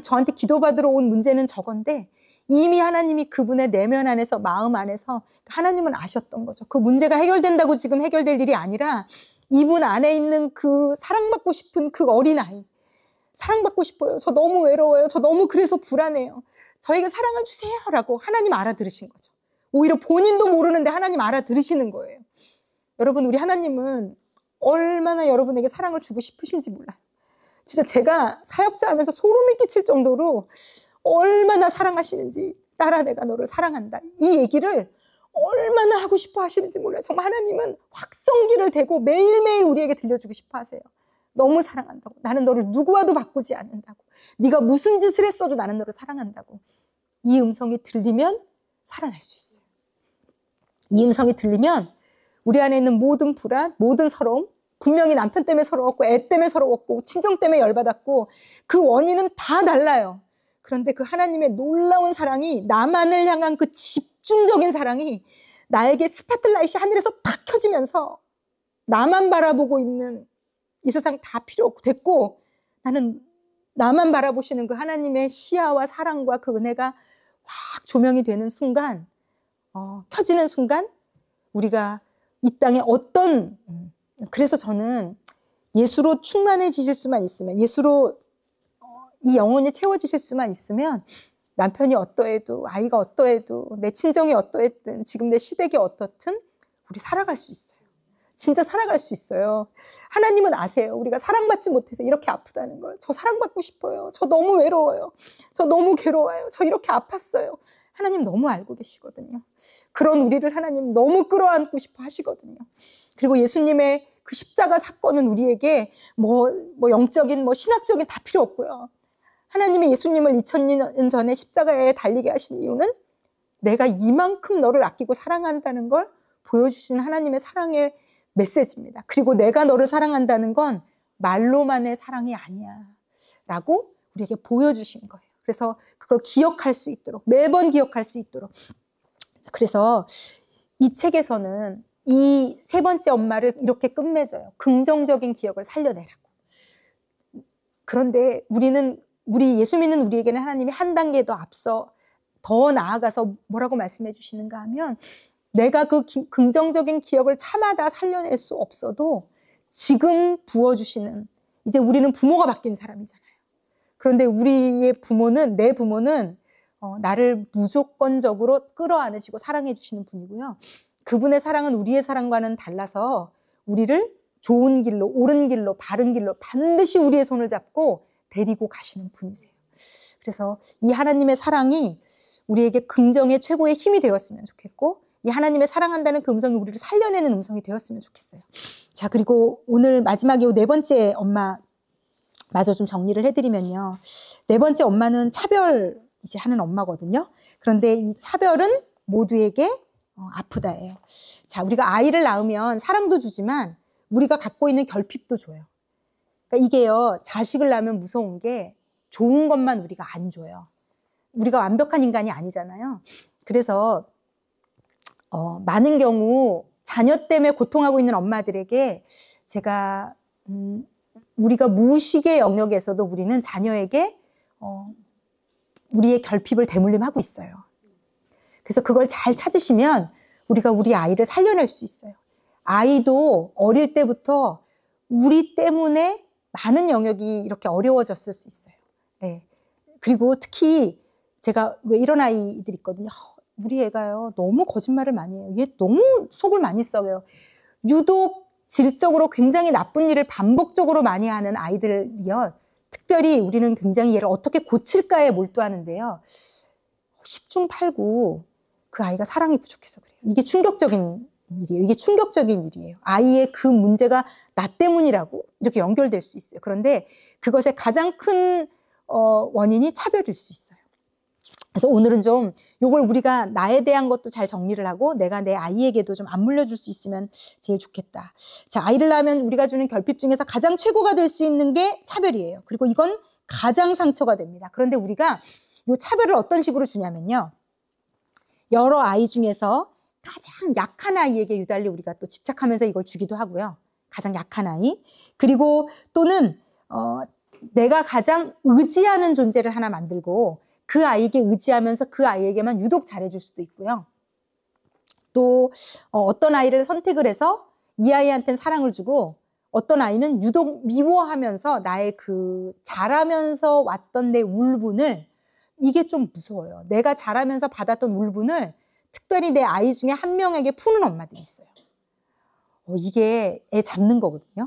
[SPEAKER 1] 저한테 기도받으러 온 문제는 저건데 이미 하나님이 그분의 내면 안에서, 마음 안에서 하나님은 아셨던 거죠. 그 문제가 해결된다고 지금 해결될 일이 아니라 이분 안에 있는 그 사랑받고 싶은 그 어린아이, 사랑받고 싶어요. 저 너무 외로워요. 저 너무 그래서 불안해요. 저에게 사랑을 주세요 라고 하나님 알아들으신 거죠. 오히려 본인도 모르는데 하나님 알아들으시는 거예요. 여러분, 우리 하나님은 얼마나 여러분에게 사랑을 주고 싶으신지 몰라요. 진짜 제가 사역자 하면서 소름이 끼칠 정도로 얼마나 사랑하시는지, 딸아 내가 너를 사랑한다, 이 얘기를 얼마나 하고 싶어 하시는지 몰라요. 정말 하나님은 확성기를 대고 매일매일 우리에게 들려주고 싶어 하세요. 너무 사랑한다고. 나는 너를 누구와도 바꾸지 않는다고. 네가 무슨 짓을 했어도 나는 너를 사랑한다고. 이 음성이 들리면 살아날 수 있어요. 이 음성이 들리면 우리 안에 있는 모든 불안, 모든 서러움, 분명히 남편 때문에 서러웠고 애 때문에 서러웠고 친정 때문에 열받았고 그 원인은 다 달라요. 그런데 그 하나님의 놀라운 사랑이, 나만을 향한 그 집중적인 사랑이 나에게 스파트라이트이 하늘에서 탁 켜지면서 나만 바라보고 있는 이 세상 다 필요 없고 됐고, 나는 나만 바라보시는 그 하나님의 시야와 사랑과 그 은혜가 확 조명이 되는 순간, 켜지는 순간 우리가 이 땅에 어떤, 그래서 저는 예수로 충만해지실 수만 있으면, 예수로 이 영혼이 채워지실 수만 있으면 남편이 어떠해도, 아이가 어떠해도, 내 친정이 어떠했든, 지금 내 시댁이 어떻든 우리 살아갈 수 있어요. 진짜 살아갈 수 있어요. 하나님은 아세요. 우리가 사랑받지 못해서 이렇게 아프다는 걸. 저 사랑받고 싶어요. 저 너무 외로워요. 저 너무 괴로워요. 저 이렇게 아팠어요. 하나님 너무 알고 계시거든요. 그런 우리를 하나님 너무 끌어안고 싶어 하시거든요. 그리고 예수님의 그 십자가 사건은 우리에게 뭐 영적인, 신학적인 다 필요 없고요. 하나님이 예수님을 2000년 전에 십자가에 달리게 하신 이유는 내가 이만큼 너를 아끼고 사랑한다는 걸 보여주신 하나님의 사랑의 메시지입니다. 그리고 내가 너를 사랑한다는 건 말로만의 사랑이 아니야 라고 우리에게 보여주신 거예요. 그래서 그걸 기억할 수 있도록, 매번 기억할 수 있도록. 그래서 이 책에서는 이 세 번째 엄마를 이렇게 끝맺어요. 긍정적인 기억을 살려내라고. 그런데 우리 예수 믿는 우리에게는 하나님이 한 단계 더 앞서 더 나아가서 뭐라고 말씀해 주시는가 하면, 내가 그 긍정적인 기억을 차마다 살려낼 수 없어도 지금 부어주시는, 이제 우리는 부모가 바뀐 사람이잖아요. 그런데 우리의 부모는, 내 부모는 나를 무조건적으로 끌어안으시고 사랑해 주시는 분이고요. 그분의 사랑은 우리의 사랑과는 달라서 우리를 좋은 길로, 옳은 길로, 바른 길로 반드시 우리의 손을 잡고 데리고 가시는 분이세요. 그래서 이 하나님의 사랑이 우리에게 긍정의 최고의 힘이 되었으면 좋겠고, 이 하나님의 사랑한다는 그 음성이 우리를 살려내는 음성이 되었으면 좋겠어요. 자, 그리고 오늘 마지막에 네 번째 엄마 마저 좀 정리를 해드리면요. 네 번째 엄마는 차별 이제 하는 엄마거든요. 그런데 이 차별은 모두에게 아프다예요. 자, 우리가 아이를 낳으면 사랑도 주지만 우리가 갖고 있는 결핍도 줘요. 그러니까 이게요, 자식을 낳으면 무서운 게 좋은 것만 우리가 안 줘요. 우리가 완벽한 인간이 아니잖아요. 그래서 많은 경우 자녀 때문에 고통하고 있는 엄마들에게 제가 우리가 무의식의 영역에서도 우리는 자녀에게 우리의 결핍을 대물림하고 있어요. 그래서 그걸 잘 찾으시면 우리가 우리 아이를 살려낼 수 있어요. 아이도 어릴 때부터 우리 때문에 많은 영역이 이렇게 어려워졌을 수 있어요. 네. 그리고 특히 제가 왜 이런 아이들 있거든요. 우리 애가요, 너무 거짓말을 많이 해요. 얘 너무 속을 많이 썩여요. 유독 질적으로 굉장히 나쁜 일을 반복적으로 많이 하는 아이들이요, 특별히 우리는 굉장히 얘를 어떻게 고칠까에 몰두하는데요. 10중 8구 그 아이가 사랑이 부족해서 그래요. 이게 충격적인 일이에요. 이게 충격적인 일이에요. 아이의 그 문제가 나 때문이라고 이렇게 연결될 수 있어요. 그런데 그것의 가장 큰 원인이 차별일 수 있어요. 그래서 오늘은 좀 이걸 우리가 나에 대한 것도 잘 정리를 하고 내가 내 아이에게도 좀 안 물려줄 수 있으면 제일 좋겠다. 자, 아이를 낳으면 우리가 주는 결핍 중에서 가장 최고가 될 수 있는 게 차별이에요. 그리고 이건 가장 상처가 됩니다. 그런데 우리가 이 차별을 어떤 식으로 주냐면요, 여러 아이 중에서 가장 약한 아이에게 유달리 우리가 또 집착하면서 이걸 주기도 하고요. 가장 약한 아이. 그리고 또는 내가 가장 의지하는 존재를 하나 만들고 그 아이에게 의지하면서 그 아이에게만 유독 잘해줄 수도 있고요. 또 어떤 아이를 선택을 해서 이 아이한테는 사랑을 주고 어떤 아이는 유독 미워하면서 나의 그 자라면서 왔던 내 울분을, 이게 좀 무서워요. 내가 자라면서 받았던 울분을 특별히 내 아이 중에 한 명에게 푸는 엄마들이 있어요. 이게 애 잡는 거거든요.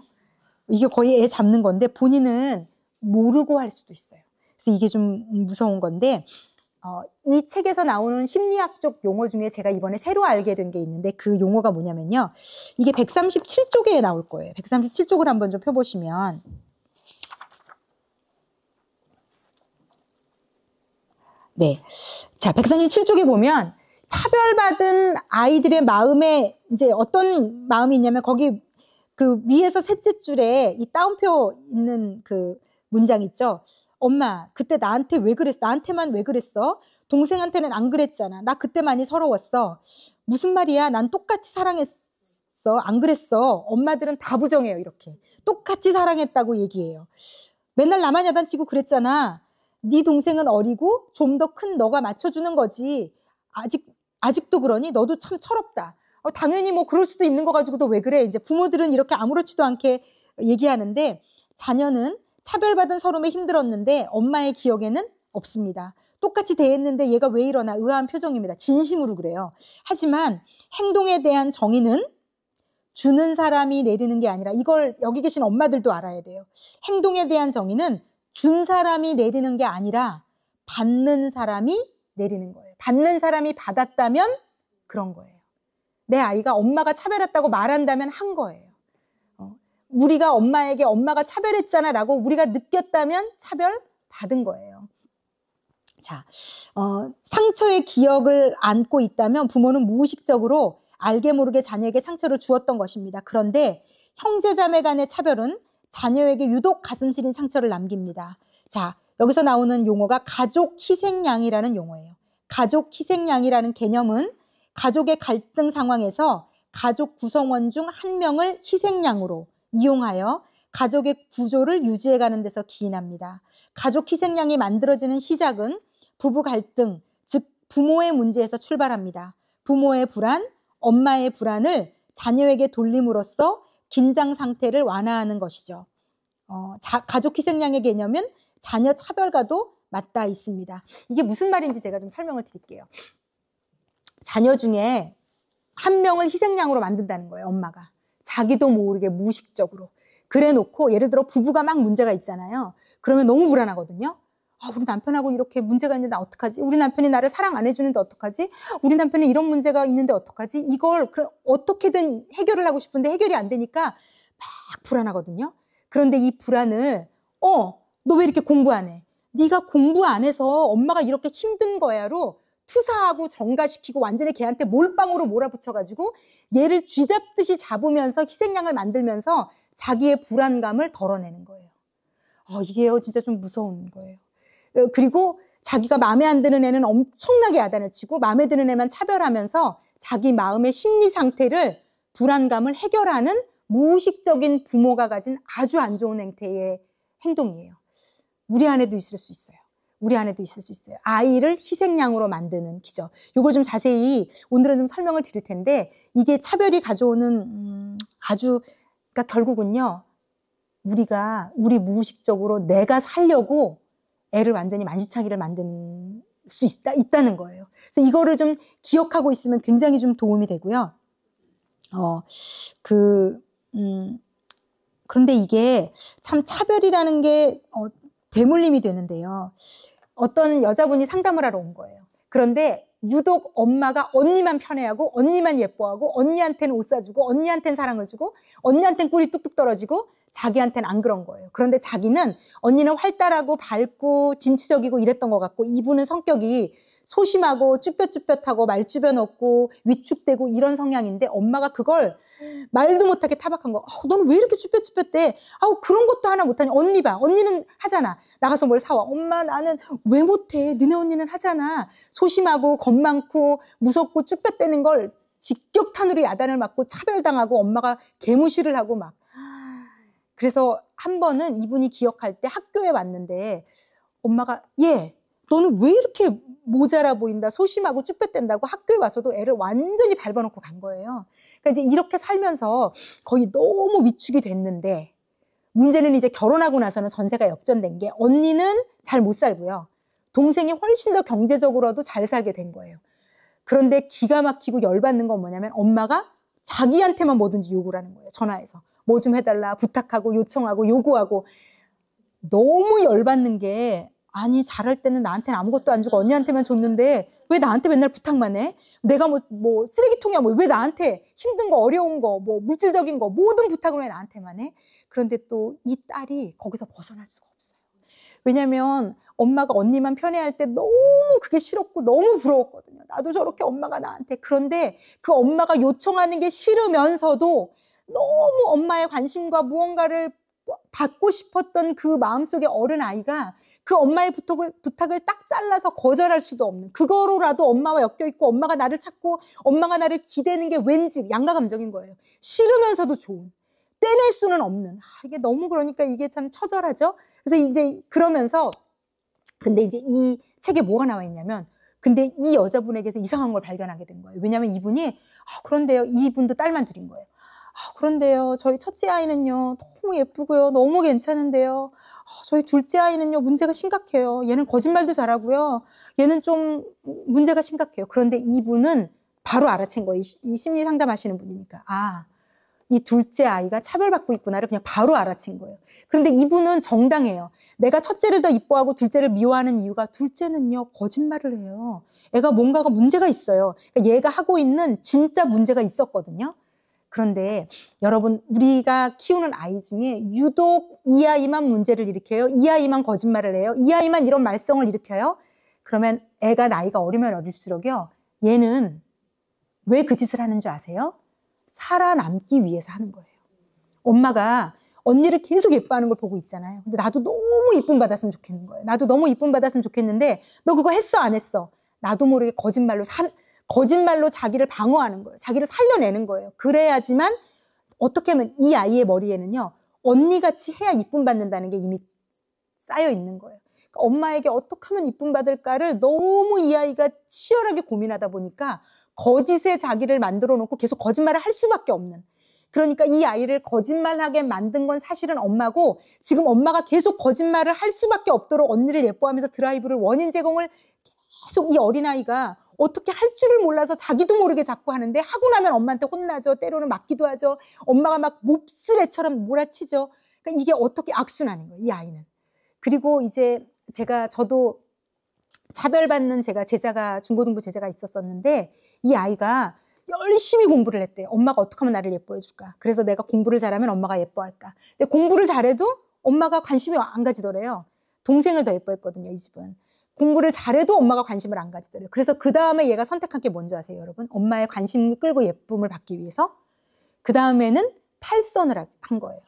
[SPEAKER 1] 이게 거의 애 잡는 건데 본인은 모르고 할 수도 있어요. 그래서 이게 좀 무서운 건데, 이 책에서 나오는 심리학적 용어 중에 제가 이번에 새로 알게 된 게 있는데, 그 용어가 뭐냐면요. 이게 137쪽에 나올 거예요. 137쪽을 한번 좀 펴보시면. 네. 자, 137쪽에 보면 차별받은 아이들의 마음에 이제 어떤 마음이 있냐면, 거기 그 위에서 셋째 줄에 이 따옴표 있는 그 문장 있죠. 엄마, 그때 나한테 왜 그랬어? 나한테만 왜 그랬어? 동생한테는 안 그랬잖아. 나 그때 많이 서러웠어. 무슨 말이야? 난 똑같이 사랑했어. 안 그랬어. 엄마들은 다 부정해요. 이렇게. 똑같이 사랑했다고 얘기해요. 맨날 나만 야단치고 그랬잖아. 네 동생은 어리고 좀 더 큰 너가 맞춰주는 거지. 아직도 그러니? 너도 참 철없다. 당연히 뭐 그럴 수도 있는 거 가지고 너 왜 그래? 이제 부모들은 이렇게 아무렇지도 않게 얘기하는데, 자녀는 차별받은 서름에 힘들었는데 엄마의 기억에는 없습니다. 똑같이 대했는데 얘가 왜 이러나 의아한 표정입니다. 진심으로 그래요. 하지만 행동에 대한 정의는 주는 사람이 내리는 게 아니라, 이걸 여기 계신 엄마들도 알아야 돼요. 행동에 대한 정의는 준 사람이 내리는 게 아니라 받는 사람이 내리는 거예요. 받는 사람이 받았다면 그런 거예요. 내 아이가 엄마가 차별했다고 말한다면 한 거예요. 우리가 엄마에게 엄마가 차별했잖아 라고 우리가 느꼈다면 차별 받은 거예요. 자, 상처의 기억을 안고 있다면 부모는 무의식적으로 알게 모르게 자녀에게 상처를 주었던 것입니다. 그런데 형제자매 간의 차별은 자녀에게 유독 가슴 시린 상처를 남깁니다. 자, 여기서 나오는 용어가 가족 희생양이라는 용어예요. 가족 희생양이라는 개념은 가족의 갈등 상황에서 가족 구성원 중 한 명을 희생양으로 이용하여 가족의 구조를 유지해가는 데서 기인합니다. 가족 희생양이 만들어지는 시작은 부부 갈등, 즉 부모의 문제에서 출발합니다. 부모의 불안, 엄마의 불안을 자녀에게 돌림으로써 긴장 상태를 완화하는 것이죠. 가족 희생양의 개념은 자녀 차별과도 맞닿아 있습니다. 이게 무슨 말인지 제가 좀 설명을 드릴게요. 자녀 중에 한 명을 희생양으로 만든다는 거예요, 엄마가. 자기도 모르게 무의식적으로. 그래 놓고 예를 들어 부부가 막 문제가 있잖아요. 그러면 너무 불안하거든요. 우리 남편하고 이렇게 문제가 있는데 어떡하지? 우리 남편이 나를 사랑 안 해주는데 어떡하지? 우리 남편이 이런 문제가 있는데 어떡하지? 이걸 어떻게든 해결을 하고 싶은데 해결이 안 되니까 막 불안하거든요. 그런데 이 불안을 너 왜 이렇게 공부 안 해? 네가 공부 안 해서 엄마가 이렇게 힘든 거야로 투사하고 정가시키고 완전히 걔한테 몰빵으로 몰아붙여가지고 얘를 쥐잡듯이 잡으면서 희생양을 만들면서 자기의 불안감을 덜어내는 거예요. 이게요 진짜 좀 무서운 거예요. 그리고 자기가 마음에 안 드는 애는 엄청나게 야단을 치고 마음에 드는 애만 차별하면서 자기 마음의 심리 상태를, 불안감을 해결하는 무의식적인 부모가 가진 아주 안 좋은 행태의 행동이에요. 우리 안에도 있을 수 있어요. 우리 안에도 있을 수 있어요. 아이를 희생양으로 만드는 기적. 이걸 좀 자세히 오늘은 좀 설명을 드릴 텐데, 이게 차별이 가져오는 그러니까 결국은요, 우리 무의식적으로 내가 살려고 애를 완전히 만시창이를 만들 수 있다는 거예요. 그래서 이거를 좀 기억하고 있으면 굉장히 좀 도움이 되고요. 그런데 이게 참 차별이라는 게 대물림이 되는데요. 어떤 여자분이 상담을 하러 온 거예요. 그런데 유독 엄마가 언니만 편애하고 언니만 예뻐하고 언니한테는 옷 사주고 언니한테는 사랑을 주고 언니한테는 꿀이 뚝뚝 떨어지고 자기한테는 안 그런 거예요. 그런데 자기는, 언니는 활달하고 밝고 진취적이고 이랬던 것 같고 이분은 성격이 소심하고 쭈뼛쭈뼛하고 말주변 없고 위축되고 이런 성향인데 엄마가 그걸 말도 못하게 타박한 거. 너는 왜 이렇게 쭈뼛쭈뼛대? 그런 것도 하나 못하냐? 언니 봐. 언니는 하잖아. 나가서 뭘 사와. 엄마 나는 왜 못해? 너네 언니는 하잖아. 소심하고 겁 많고 무섭고 쭈뼛대는 걸 직격탄으로 야단을 맞고 차별당하고 엄마가 개무시를 하고 막. 그래서 한 번은 이분이 기억할 때 학교에 왔는데 엄마가, 얘 너는 왜 이렇게 모자라 보인다, 소심하고 쭈뼛댄다고 학교에 와서도 애를 완전히 밟아놓고 간 거예요. 그러니까 이제 이렇게 살면서 거의 너무 위축이 됐는데, 문제는 이제 결혼하고 나서는 전세가 역전된 게, 언니는 잘 못 살고요, 동생이 훨씬 더 경제적으로도 잘 살게 된 거예요. 그런데 기가 막히고 열받는 건 뭐냐면, 엄마가 자기한테만 뭐든지 요구를 하는 거예요. 전화해서 뭐 좀 해달라 부탁하고 요청하고 요구하고. 너무 열받는 게, 아니 잘할 때는 나한테는 아무것도 안 주고 언니한테만 줬는데 왜 나한테 맨날 부탁만 해? 내가 뭐 쓰레기통이야, 뭐 왜 나한테 힘든 거, 어려운 거, 뭐 물질적인 거 모든 부탁을 왜 나한테만 해? 그런데 또 이 딸이 거기서 벗어날 수가 없어요. 왜냐면 엄마가 언니만 편애할 때 너무 그게 싫었고 너무 부러웠거든요. 나도 저렇게 엄마가 나한테. 그런데 그 엄마가 요청하는 게 싫으면서도 너무 엄마의 관심과 무언가를 받고 싶었던 그 마음속의 어른아이가 그 엄마의 부탁을 딱 잘라서 거절할 수도 없는, 그거로라도 엄마와 엮여있고 엄마가 나를 찾고 엄마가 나를 기대는 게 왠지 양가 감정인 거예요. 싫으면서도 좋은, 떼낼 수는 없는. 이게 너무, 그러니까 이게 참 처절하죠. 그래서 이제 그러면서, 근데 이제 이 책에 뭐가 나와 있냐면, 근데 이 여자분에게서 이상한 걸 발견하게 된 거예요. 왜냐하면 이분이, 그런데요, 이분도 딸만 둘인 거예요. 그런데요, 저희 첫째 아이는요 너무 예쁘고요, 너무 괜찮은데요, 저희 둘째 아이는요 문제가 심각해요. 얘는 거짓말도 잘하고요, 얘는 좀 문제가 심각해요. 그런데 이분은 바로 알아챈 거예요. 이 심리 상담하시는 분이니까, 이 둘째 아이가 차별받고 있구나를 그냥 바로 알아챈 거예요. 그런데 이분은 정당해요. 내가 첫째를 더 이뻐하고 둘째를 미워하는 이유가, 둘째는요 거짓말을 해요. 애가 뭔가가 문제가 있어요. 그러니까 얘가 하고 있는 진짜 문제가 있었거든요. 그런데 여러분, 우리가 키우는 아이 중에 유독 이 아이만 문제를 일으켜요, 이 아이만 거짓말을 해요, 이 아이만 이런 말썽을 일으켜요. 그러면 애가 나이가 어리면 어릴수록요, 얘는 왜 그 짓을 하는 줄 아세요? 살아남기 위해서 하는 거예요. 엄마가 언니를 계속 예뻐하는 걸 보고 있잖아요. 근데 나도 너무 이쁨 받았으면 좋겠는 거예요. 나도 너무 이쁨 받았으면 좋겠는데, 너 그거 했어 안 했어? 나도 모르게 거짓말로 자기를 방어하는 거예요. 자기를 살려내는 거예요. 그래야지만, 어떻게 하면 이 아이의 머리에는요, 언니같이 해야 이쁨 받는다는 게 이미 쌓여 있는 거예요. 그러니까 엄마에게 어떻게 하면 이쁨 받을까를 너무 이 아이가 치열하게 고민하다 보니까 거짓의 자기를 만들어 놓고 계속 거짓말을 할 수밖에 없는. 그러니까 이 아이를 거짓말하게 만든 건 사실은 엄마고, 지금 엄마가 계속 거짓말을 할 수밖에 없도록 언니를 예뻐하면서 드라이브를, 원인 제공을 계속 이 어린아이가 어떻게 할 줄을 몰라서 자기도 모르게 자꾸 하는데, 하고 나면 엄마한테 혼나죠. 때로는 맞기도 하죠. 엄마가 막 몹쓸 애처럼 몰아치죠. 그러니까 이게 어떻게 악순환인 거예요, 이 아이는. 그리고 이제 저도 차별받는 제자가, 중고등부 제자가 있었었는데, 이 아이가 열심히 공부를 했대요. 엄마가 어떻게 하면 나를 예뻐해 줄까? 그래서 내가 공부를 잘하면 엄마가 예뻐할까? 근데 공부를 잘해도 엄마가 관심이 안 가지더래요. 동생을 더 예뻐했거든요, 이 집은. 공부를 잘해도 엄마가 관심을 안 가지더래요. 그래서 그 다음에 얘가 선택한 게 뭔지 아세요, 여러분? 엄마의 관심을 끌고 예쁨을 받기 위해서 그 다음에는 탈선을 한 거예요.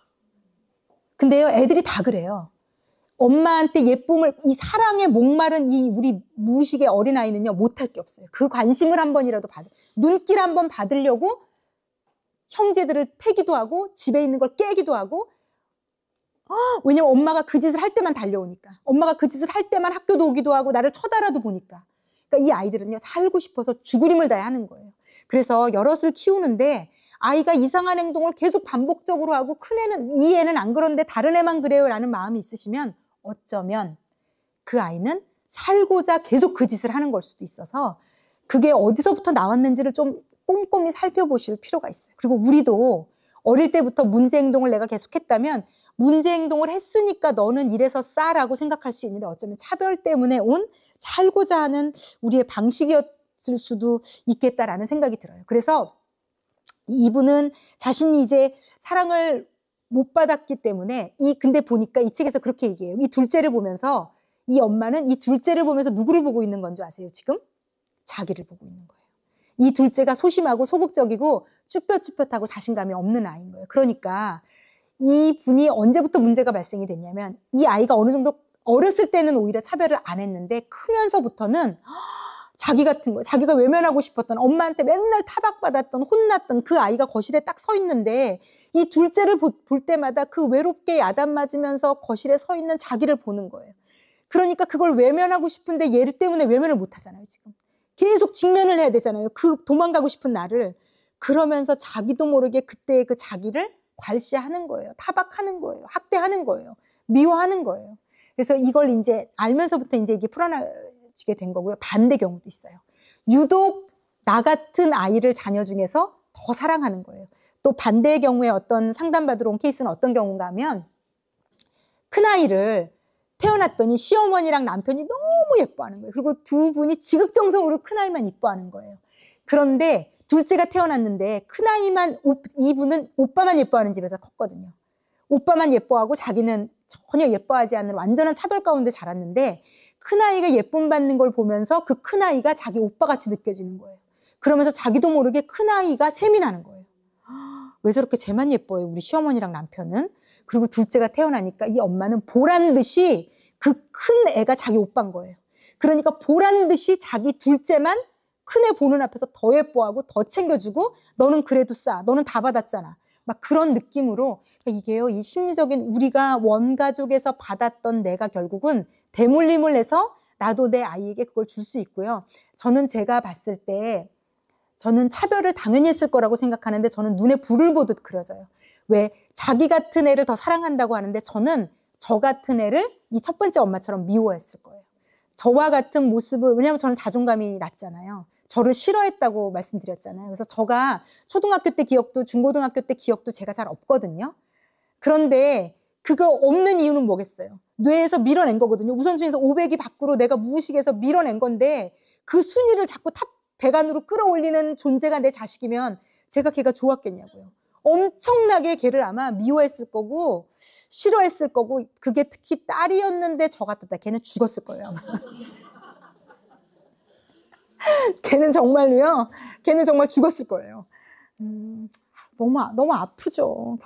[SPEAKER 1] 근데요, 애들이 다 그래요. 엄마한테 예쁨을, 이 사랑에 목마른 이 우리 무식의 어린아이는요, 못할 게 없어요. 그 관심을 한 번이라도 눈길 한 번 받으려고 형제들을 패기도 하고 집에 있는 걸 깨기도 하고, 왜냐면 엄마가 그 짓을 할 때만 달려오니까, 엄마가 그 짓을 할 때만 학교도 오기도 하고 나를 쳐다라도 보니까. 그러니까 이 아이들은요, 살고 싶어서 죽으림을 다해 하는 거예요. 그래서 여럿을 키우는데 아이가 이상한 행동을 계속 반복적으로 하고, 이 애는 안 그런데 다른 애만 그래요 라는 마음이 있으시면, 어쩌면 그 아이는 살고자 계속 그 짓을 하는 걸 수도 있어서, 그게 어디서부터 나왔는지를 좀 꼼꼼히 살펴보실 필요가 있어요. 그리고 우리도 어릴 때부터 문제 행동을 내가 계속했다면, 문제 행동을 했으니까 너는 이래서 싸라고 생각할 수 있는데, 어쩌면 차별 때문에 온 살고자 하는 우리의 방식이었을 수도 있겠다라는 생각이 들어요. 그래서 이분은 자신이 이제 사랑을 못 받았기 때문에, 근데 보니까 이 책에서 그렇게 얘기해요. 이 둘째를 보면서, 이 엄마는 이 둘째를 보면서 누구를 보고 있는 건 줄 아세요, 지금? 자기를 보고 있는 거예요. 이 둘째가 소심하고 소극적이고 쭈뼛쭈뼛하고 자신감이 없는 아이인 거예요. 그러니까 이 분이 언제부터 문제가 발생이 됐냐면, 이 아이가 어느 정도 어렸을 때는 오히려 차별을 안 했는데, 크면서부터는 자기 같은 거, 자기가 외면하고 싶었던, 엄마한테 맨날 타박받았던, 혼났던 그 아이가 거실에 딱 서 있는데, 이 둘째를 볼 때마다 그 외롭게 야단 맞으면서 거실에 서 있는 자기를 보는 거예요. 그러니까 그걸 외면하고 싶은데 얘 때문에 외면을 못 하잖아요, 지금. 계속 직면을 해야 되잖아요. 그 도망가고 싶은 나를. 그러면서 자기도 모르게 그때 그 자기를 괄시하는 거예요. 타박하는 거예요. 학대하는 거예요. 미워하는 거예요. 그래서 이걸 이제 알면서부터 이제 이게 풀어나지게 된 거고요. 반대 경우도 있어요. 유독 나 같은 아이를 자녀 중에서 더 사랑하는 거예요. 또 반대의 경우에 어떤 상담받으러 온 케이스는 어떤 경우인가 하면 큰아이를 태어났더니 시어머니랑 남편이 너무 예뻐하는 거예요. 그리고 두 분이 지극정성으로 큰아이만 이뻐하는 거예요. 그런데 둘째가 태어났는데 큰아이만, 이분은 오빠만 예뻐하는 집에서 컸거든요. 오빠만 예뻐하고 자기는 전혀 예뻐하지 않는 완전한 차별 가운데 자랐는데 큰아이가 예쁨 받는 걸 보면서 그 큰아이가 자기 오빠같이 느껴지는 거예요. 그러면서 자기도 모르게 큰아이가 셈이 나는 거예요. 왜 저렇게 쟤만 예뻐요, 우리 시어머니랑 남편은? 그리고 둘째가 태어나니까 이 엄마는 보란 듯이 그 큰 애가 자기 오빠인 거예요. 그러니까 보란 듯이 자기 둘째만 큰애 보는 앞에서 더 예뻐하고 더 챙겨주고 너는 그래도 싸. 너는 다 받았잖아. 막 그런 느낌으로 이게요. 이 심리적인 우리가 원가족에서 받았던 내가 결국은 대물림을 해서 나도 내 아이에게 그걸 줄 수 있고요. 저는 제가 봤을 때 저는 차별을 당연히 했을 거라고 생각하는데 저는 눈에 불을 보듯 그려져요. 왜 자기 같은 애를 더 사랑한다고 하는데 저는 저 같은 애를 이 첫 번째 엄마처럼 미워했을 거예요. 저와 같은 모습을, 왜냐하면 저는 자존감이 낮잖아요. 저를 싫어했다고 말씀드렸잖아요. 그래서 저가 초등학교 때 기억도 중고등학교 때 기억도 제가 잘 없거든요. 그런데 그거 없는 이유는 뭐겠어요? 뇌에서 밀어낸 거거든요. 우선순위에서 500이 밖으로 내가 무의식에서 밀어낸 건데 그 순위를 자꾸 탑 배관으로 끌어올리는 존재가 내 자식이면 제가 걔가 좋았겠냐고요. 엄청나게 걔를 아마 미워했을 거고 싫어했을 거고 그게 특히 딸이었는데 저 같았다. 걔는 죽었을 거예요. 아마. 걔는 정말로요. 걔는 정말 죽었을 거예요. 너무 아프죠.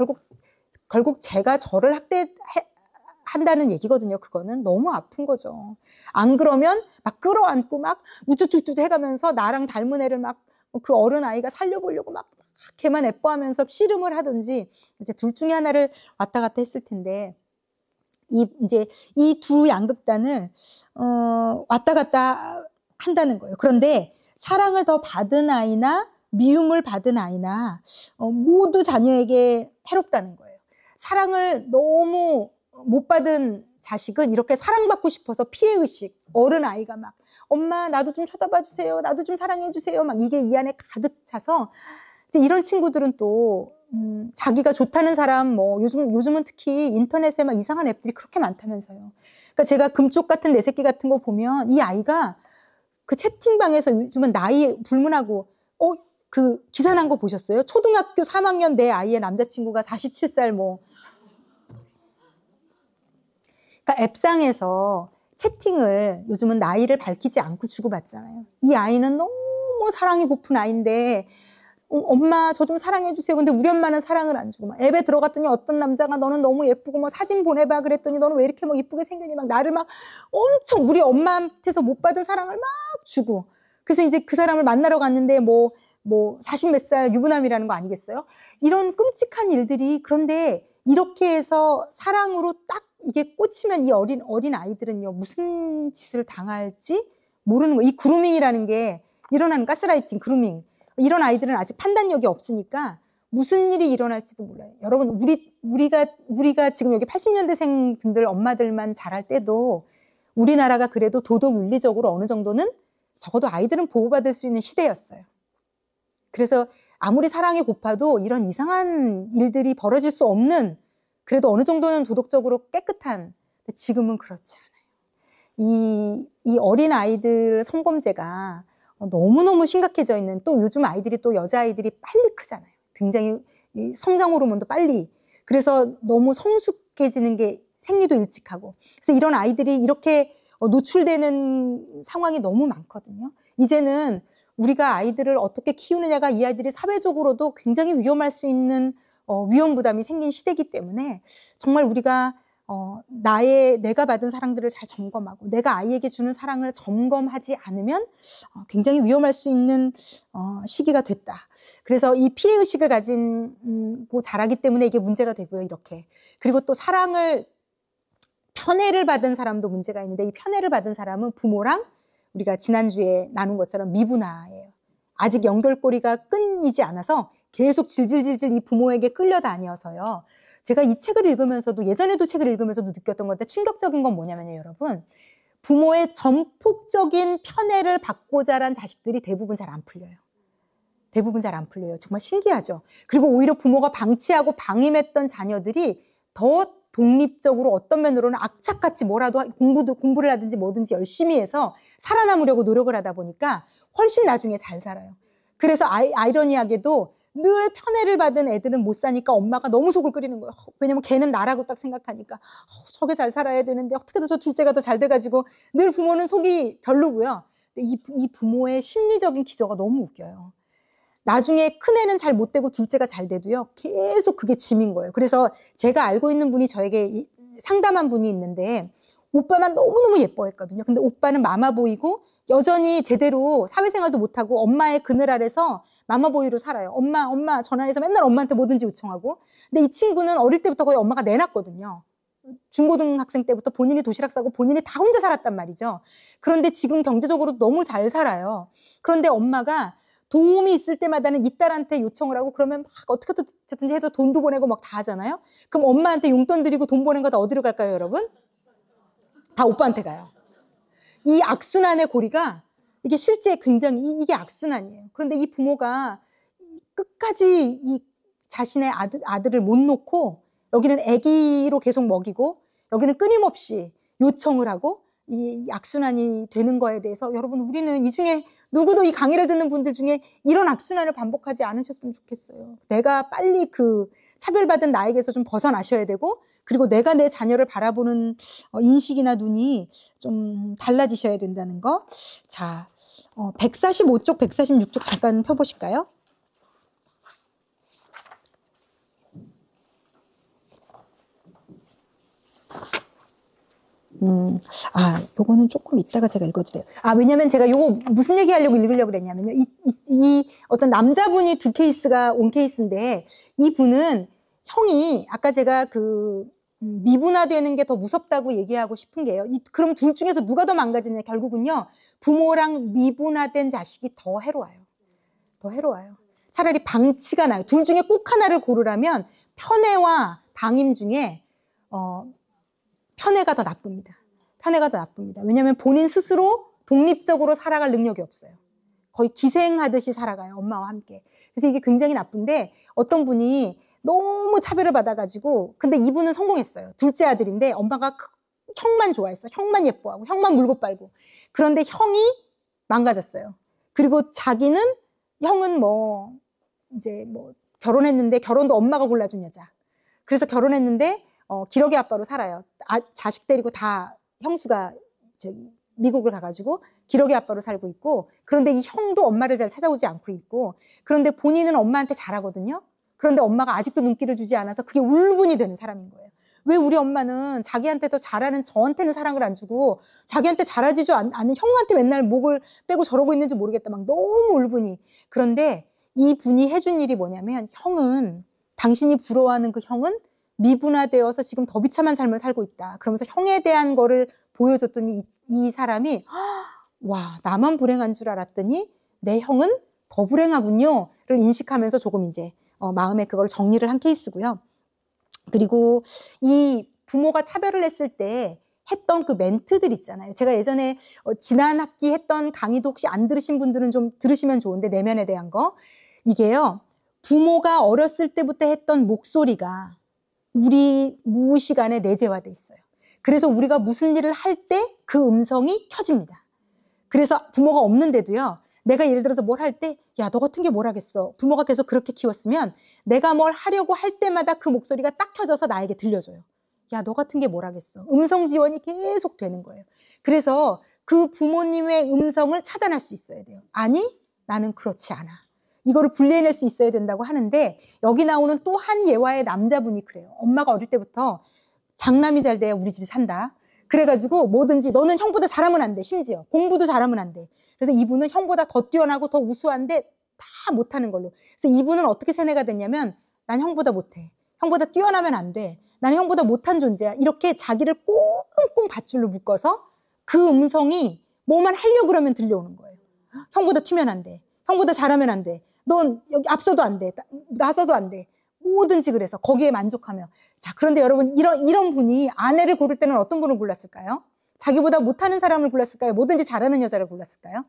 [SPEAKER 1] 결국 제가 저를 학대한다는 얘기거든요. 그거는 너무 아픈 거죠. 안 그러면 막 끌어안고 막 우쭈쭈쭈 해가면서 나랑 닮은 애를 막 그 어른 아이가 살려보려고 막 걔만 예뻐하면서 씨름을 하든지 이제 둘 중에 하나를 왔다 갔다 했을 텐데 이제 이 두 양극단을 왔다 갔다 한다는 거예요. 그런데 사랑을 더 받은 아이나 미움을 받은 아이나 모두 자녀에게 해롭다는 거예요. 사랑을 너무 못 받은 자식은 이렇게 사랑받고 싶어서 피해의식, 어른 아이가 막 엄마 나도 좀 쳐다봐 주세요. 나도 좀 사랑해 주세요. 막 이게 이 안에 가득 차서 이제 이런 친구들은 또 자기가 좋다는 사람 뭐 요즘은 특히 인터넷에 막 이상한 앱들이 그렇게 많다면서요. 그러니까 제가 금쪽 같은 내 새끼 같은 거 보면 이 아이가 그 채팅방에서 요즘은 나이 불문하고 그 기사 난 거 보셨어요? 초등학교 3학년 내 아이의 남자친구가 47살 뭐. 그러니까 앱상에서 채팅을 요즘은 나이를 밝히지 않고 주고받잖아요. 이 아이는 너무 사랑이 고픈 아이인데 엄마 저 좀 사랑해 주세요. 근데 우리 엄마는 사랑을 안 주고 막 앱에 들어갔더니 어떤 남자가 너는 너무 예쁘고 뭐 사진 보내봐 그랬더니 너는 왜 이렇게 뭐 이쁘게 생겼니 막 나를 막 엄청 우리 엄마한테서 못 받은 사랑을 막 주고 그래서 이제 그 사람을 만나러 갔는데 뭐 40 몇 살 유부남이라는 거 아니겠어요? 이런 끔찍한 일들이 그런데 이렇게 해서 사랑으로 딱 이게 꽂히면 이 어린 아이들은요 무슨 짓을 당할지 모르는 거예요. 이 그루밍이라는 게 일어나는 가스라이팅 그루밍 이런 아이들은 아직 판단력이 없으니까 무슨 일이 일어날지도 몰라요. 여러분 우리가 지금 여기 80년대생 분들 엄마들만 자랄 때도 우리나라가 그래도 도덕 윤리적으로 어느 정도는 적어도 아이들은 보호받을 수 있는 시대였어요. 그래서 아무리 사랑이 고파도 이런 이상한 일들이 벌어질 수 없는 그래도 어느 정도는 도덕적으로 깨끗한 지금은 그렇지 않아요. 이 어린 아이들 성범죄가 너무너무 심각해져 있는 또 요즘 아이들이 또 여자아이들이 빨리 크잖아요. 굉장히 성장 호르몬도 빨리. 그래서 너무 성숙해지는 게 생리도 일찍 하고. 그래서 이런 아이들이 이렇게 노출되는 상황이 너무 많거든요. 이제는 우리가 아이들을 어떻게 키우느냐가 이 아이들이 사회적으로도 굉장히 위험할 수 있는 위험 부담이 생긴 시대이기 때문에 정말 우리가 내가 받은 사랑들을 잘 점검하고 내가 아이에게 주는 사랑을 점검하지 않으면 굉장히 위험할 수 있는 시기가 됐다. 그래서 이 피해의식을 가지고 자라기 때문에 이게 문제가 되고요. 이렇게. 그리고 또 사랑을 편애를 받은 사람도 문제가 있는데 이 편애를 받은 사람은 부모랑 우리가 지난주에 나눈 것처럼 미분화예요. 아직 연결고리가 끊이지 않아서 계속 질질질질 이 부모에게 끌려다녀서요. 제가 이 책을 읽으면서도 예전에도 책을 읽으면서도 느꼈던 건데 충격적인 건 뭐냐면요, 여러분. 부모의 전폭적인 편애를 받고 자란 자식들이 대부분 잘 안 풀려요. 대부분 잘 안 풀려요. 정말 신기하죠. 그리고 오히려 부모가 방치하고 방임했던 자녀들이 더 독립적으로 어떤 면으로는 악착같이 뭐라도 공부를 하든지 뭐든지 열심히 해서 살아남으려고 노력을 하다 보니까 훨씬 나중에 잘 살아요. 그래서 아이러니하게도 늘 편애를 받은 애들은 못 사니까 엄마가 너무 속을 끓이는 거예요. 왜냐면 걔는 나라고 딱 생각하니까 저게 잘 살아야 되는데 어떻게든 저 둘째가 더 잘 돼가지고 늘 부모는 속이 별로고요. 이 부모의 심리적인 기저가 너무 웃겨요. 나중에 큰애는 잘 못 되고 둘째가 잘 돼도요. 계속 그게 짐인 거예요. 그래서 제가 알고 있는 분이 저에게 상담한 분이 있는데 오빠만 너무너무 예뻐했거든요. 근데 오빠는 마마보이고 여전히 제대로 사회생활도 못하고 엄마의 그늘 아래서 마마보이로 살아요. 엄마 전화해서 맨날 엄마한테 뭐든지 요청하고. 근데 이 친구는 어릴 때부터 거의 엄마가 내놨거든요. 중고등학생 때부터 본인이 도시락 싸고 본인이 다 혼자 살았단 말이죠. 그런데 지금 경제적으로 너무 잘 살아요. 그런데 엄마가 도움이 있을 때마다는 이 딸한테 요청을 하고 그러면 막 어떻게든지 해서 돈도 보내고 막 다 하잖아요. 그럼 엄마한테 용돈 드리고 돈 보낸 거 다 어디로 갈까요, 여러분? 다 오빠한테 가요. 이 악순환의 고리가 이게 실제 굉장히 이게 악순환이에요. 그런데 이 부모가 끝까지 이 자신의 아들을 못 놓고 여기는 아기로 계속 먹이고 여기는 끊임없이 요청을 하고 이 악순환이 되는 거에 대해서 여러분 우리는 이 중에 누구도 이 강의를 듣는 분들 중에 이런 악순환을 반복하지 않으셨으면 좋겠어요. 내가 빨리 그 차별받은 나에게서 좀 벗어나셔야 되고 그리고 내가 내 자녀를 바라보는 인식이나 눈이 좀 달라지셔야 된다는 거. 자, 145쪽, 146쪽 잠깐 펴보실까요? 요거는 조금 이따가 제가 읽어도 돼요. 왜냐면 제가 요거 무슨 얘기 하려고 읽으려고 그랬냐면요. 이 어떤 남자분이 두 케이스가 온 케이스인데, 이 분은 형이, 아까 제가 미분화되는 게 더 무섭다고 얘기하고 싶은 게요. 그럼 둘 중에서 누가 더 망가지냐, 결국은요, 부모랑 미분화된 자식이 더 해로워요. 더 해로워요. 차라리 방치가 나요. 둘 중에 꼭 하나를 고르라면, 편애와 방임 중에, 편애가 더 나쁩니다. 편애가 더 나쁩니다. 왜냐하면 본인 스스로 독립적으로 살아갈 능력이 없어요. 거의 기생하듯이 살아가요. 엄마와 함께. 그래서 이게 굉장히 나쁜데 어떤 분이 너무 차별을 받아가지고 근데 이분은 성공했어요. 둘째 아들인데 엄마가 형만 좋아했어. 형만 예뻐하고 형만 물고 빨고. 그런데 형이 망가졌어요. 그리고 자기는 형은 결혼했는데 결혼도 엄마가 골라준 여자. 그래서 결혼했는데 기러기 아빠로 살아요. 자식 데리고 다 형수가 미국을 가가지고 기러기 아빠로 살고 있고 그런데 이 형도 엄마를 잘 찾아오지 않고 있고 그런데 본인은 엄마한테 잘하거든요. 그런데 엄마가 아직도 눈길을 주지 않아서 그게 울분이 되는 사람인 거예요. 왜 우리 엄마는 자기한테 더 잘하는 저한테는 사랑을 안 주고 자기한테 잘하지도 않는 형한테 맨날 목을 빼고 저러고 있는지 모르겠다. 막 너무 울분이. 그런데 이 분이 해준 일이 뭐냐면 형은 당신이 부러워하는 그 형은 미분화되어서 지금 더 비참한 삶을 살고 있다. 그러면서 형에 대한 거를 보여줬더니 이 사람이 와 나만 불행한 줄 알았더니 내 형은 더 불행하군요를 인식하면서 조금 이제 마음에 그걸 정리를 한 케이스고요. 그리고 이 부모가 차별을 했을 때 했던 그 멘트들 있잖아요. 제가 예전에 지난 학기 했던 강의도 혹시 안 들으신 분들은 좀 들으시면 좋은데 내면에 대한 거 이게요. 부모가 어렸을 때부터 했던 목소리가 우리 무의식 안에 내재화돼 있어요. 그래서 우리가 무슨 일을 할 때 그 음성이 켜집니다. 그래서 부모가 없는데도요. 내가 예를 들어서 뭘 할 때 야, 너 같은 게 뭘 하겠어. 부모가 계속 그렇게 키웠으면 내가 뭘 하려고 할 때마다 그 목소리가 딱 켜져서 나에게 들려줘요. 야, 너 같은 게 뭘 하겠어. 음성 지원이 계속 되는 거예요. 그래서 그 부모님의 음성을 차단할 수 있어야 돼요. 아니, 나는 그렇지 않아. 이거를 분리해낼 수 있어야 된다고 하는데 여기 나오는 또 한 예화의 남자분이 그래요. 엄마가 어릴 때부터 장남이 잘 돼야 우리 집이 산다. 그래가지고 뭐든지 너는 형보다 잘하면 안 돼. 심지어 공부도 잘하면 안 돼. 그래서 이분은 형보다 더 뛰어나고 더 우수한데 다 못하는 걸로. 그래서 이분은 어떻게 세뇌가 됐냐면 난 형보다 못해. 형보다 뛰어나면 안 돼. 나는 형보다 못한 존재야. 이렇게 자기를 꼭 꽁꽁 밧줄로 묶어서 그 음성이 뭐만 하려고 그러면 들려오는 거예요. 형보다 튀면 안 돼. 형보다 잘하면 안 돼. 넌 여기 앞서도 안 돼. 나서도 안 돼. 뭐든지 그래서 거기에 만족하며. 자, 그런데 여러분 이런 분이 아내를 고를 때는 어떤 분을 골랐을까요? 자기보다 못하는 사람을 골랐을까요? 뭐든지 잘하는 여자를 골랐을까요?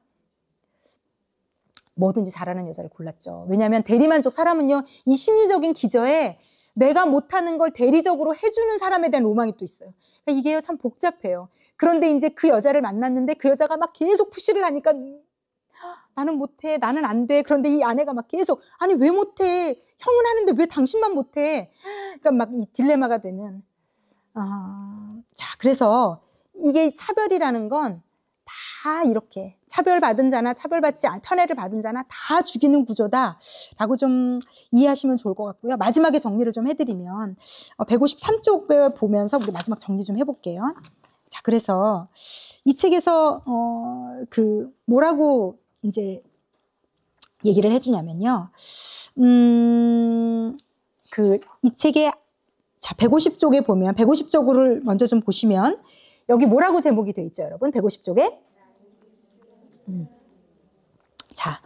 [SPEAKER 1] 뭐든지 잘하는 여자를 골랐죠. 왜냐하면 대리만족, 사람은요, 이 심리적인 기저에 내가 못하는 걸 대리적으로 해주는 사람에 대한 로망이 또 있어요. 그러니까 이게요, 참 복잡해요. 그런데 이제 그 여자를 만났는데 그 여자가 막 계속 푸시를 하니까 나는 못해, 나는 안 돼. 그런데 이 아내가 막 계속 아니 왜 못해? 형은 하는데 왜 당신만 못해? 그러니까 막 이 딜레마가 되는. 자, 그래서 이게 차별이라는 건 다 이렇게 차별받은 자나 편애를 받은 자나 다 죽이는 구조다라고 좀 이해하시면 좋을 것 같고요. 마지막에 정리를 좀 해드리면 153쪽을 보면서 우리 마지막 정리 좀 해볼게요. 자, 그래서 이 책에서 그 뭐라고 이제 얘기를 해주냐면요. 이 책의 자 150쪽에 보면 150쪽을 먼저 좀 보시면 여기 뭐라고 제목이 되어 있죠, 여러분? 150쪽에 자,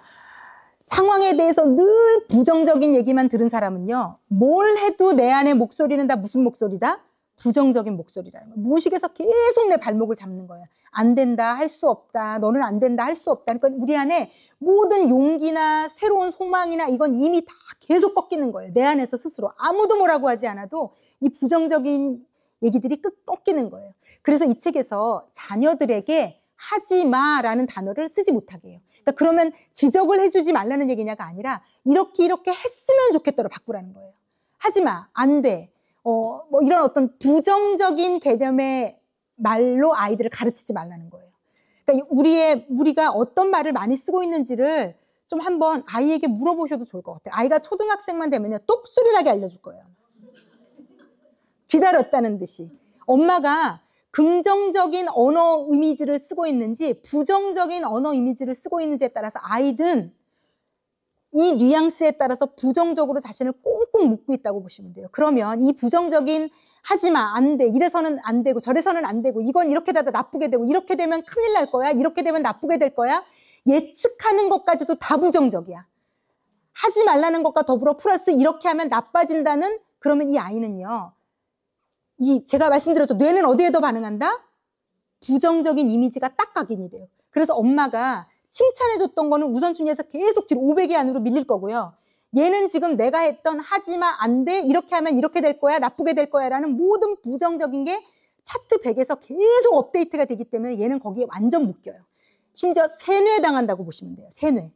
[SPEAKER 1] 상황에 대해서 늘 부정적인 얘기만 들은 사람은요, 뭘 해도 내 안의 목소리는 다 무슨 목소리다? 부정적인 목소리라는 거예요. 무의식에서 계속 내 발목을 잡는 거예요. 안 된다, 할 수 없다, 너는 안 된다, 할 수 없다. 그러니까 우리 안에 모든 용기나 새로운 소망이나 이건 이미 다 계속 꺾이는 거예요. 내 안에서 스스로. 아무도 뭐라고 하지 않아도 이 부정적인 얘기들이 꺾이는 거예요. 그래서 이 책에서 자녀들에게 하지 마라는 단어를 쓰지 못하게 해요. 그러니까 그러면 지적을 해주지 말라는 얘기냐가 아니라 이렇게 했으면 좋겠다로 바꾸라는 거예요. 하지 마, 안 돼. 뭐 이런 어떤 부정적인 개념의 말로 아이들을 가르치지 말라는 거예요. 그러니까 우리가 어떤 말을 많이 쓰고 있는지를 좀 한번 아이에게 물어보셔도 좋을 것 같아요. 아이가 초등학생만 되면요, 똑소리 나게 알려줄 거예요. 기다렸다는 듯이. 엄마가 긍정적인 언어 이미지를 쓰고 있는지 부정적인 언어 이미지를 쓰고 있는지에 따라서 아이든 이 뉘앙스에 따라서 부정적으로 자신을 꽁꽁 묶고 있다고 보시면 돼요. 그러면 이 부정적인 하지마, 안 돼, 이래서는 안 되고 저래서는 안 되고 이건 이렇게 되다 나쁘게 되고 이렇게 되면 큰일 날 거야, 이렇게 되면 나쁘게 될 거야, 예측하는 것까지도 다 부정적이야. 하지 말라는 것과 더불어 플러스 이렇게 하면 나빠진다는, 그러면 이 아이는요, 제가 말씀드렸죠. 뇌는 어디에 더 반응한다? 부정적인 이미지가 딱 각인이 돼요. 그래서 엄마가 칭찬해줬던 거는 우선순위에서 계속 뒤로 500위 안으로 밀릴 거고요. 얘는 지금 내가 했던 하지마, 안 돼, 이렇게 하면 이렇게 될 거야, 나쁘게 될 거야 라는 모든 부정적인 게 차트 100에서 계속 업데이트가 되기 때문에 얘는 거기에 완전 묶여요. 심지어 세뇌당한다고 보시면 돼요.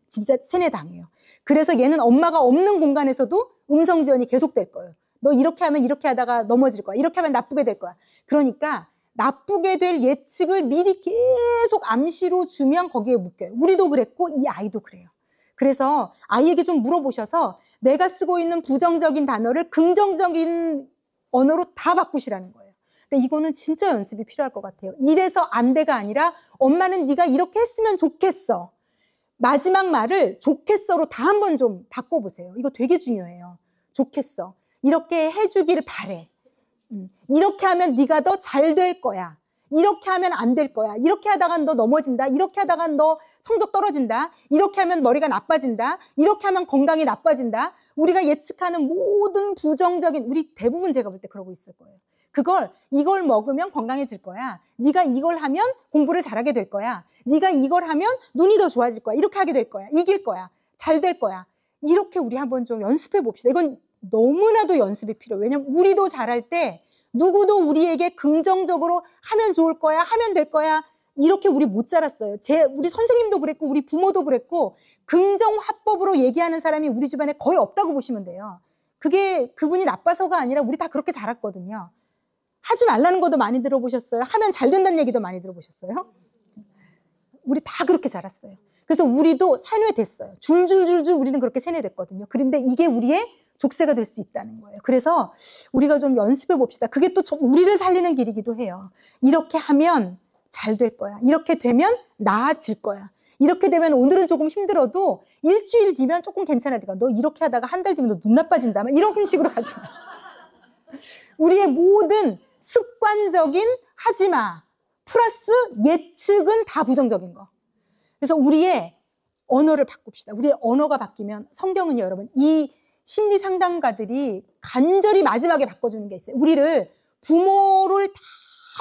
[SPEAKER 1] 진짜 세뇌당해요. 그래서 얘는 엄마가 없는 공간에서도 음성지원이 계속될 거예요. 너 이렇게 하면 이렇게 하다가 넘어질 거야. 이렇게 하면 나쁘게 될 거야. 그러니까 나쁘게 될 예측을 미리 계속 암시로 주면 거기에 묶여요. 우리도 그랬고 이 아이도 그래요. 그래서 아이에게 좀 물어보셔서 내가 쓰고 있는 부정적인 단어를 긍정적인 언어로 다 바꾸시라는 거예요. 근데 이거는 진짜 연습이 필요할 것 같아요. 이래서 안 돼가 아니라 엄마는 네가 이렇게 했으면 좋겠어. 마지막 말을 좋겠어로 다 한번 좀 바꿔보세요. 이거 되게 중요해요. 좋겠어. 이렇게 해주길 바래. 이렇게 하면 네가 더 잘 될 거야. 이렇게 하면 안 될 거야. 이렇게 하다간 너 넘어진다. 이렇게 하다간 너 성적 떨어진다. 이렇게 하면 머리가 나빠진다. 이렇게 하면 건강이 나빠진다. 우리가 예측하는 모든 부정적인, 우리 대부분 제가 볼 때 그러고 있을 거예요. 이걸 먹으면 건강해질 거야. 네가 이걸 하면 공부를 잘하게 될 거야. 네가 이걸 하면 눈이 더 좋아질 거야. 이렇게 하게 될 거야. 이길 거야. 잘 될 거야. 이렇게 우리 한번 좀 연습해 봅시다. 이건 너무나도 연습이 필요해요. 왜냐면 우리도 잘할 때 누구도 우리에게 긍정적으로 하면 좋을 거야, 하면 될 거야, 이렇게 우리 못 자랐어요. 우리 선생님도 그랬고 우리 부모도 그랬고 긍정화법으로 얘기하는 사람이 우리 주변에 거의 없다고 보시면 돼요. 그게 그분이 나빠서가 아니라 우리 다 그렇게 자랐거든요. 하지 말라는 것도 많이 들어보셨어요? 하면 잘 된다는 얘기도 많이 들어보셨어요? 우리 다 그렇게 자랐어요. 그래서 우리도 세뇌됐어요. 줄줄줄줄 우리는 그렇게 세뇌됐거든요. 그런데 이게 우리의 족쇄가 될 수 있다는 거예요. 그래서 우리가 좀 연습해 봅시다. 그게 또 우리를 살리는 길이기도 해요. 이렇게 하면 잘 될 거야. 이렇게 되면 나아질 거야. 이렇게 되면 오늘은 조금 힘들어도 일주일 뒤면 조금 괜찮아지니까 너 이렇게 하다가 한 달 뒤면 너 눈 나빠진다. 이런 식으로 가지 마. 우리의 모든 습관적인 하지 마. 플러스 예측은 다 부정적인 거. 그래서 우리의 언어를 바꿉시다. 우리의 언어가 바뀌면 성경은요, 여러분, 이 심리 상담가들이 간절히 마지막에 바꿔주는 게 있어요. 우리를 부모를 다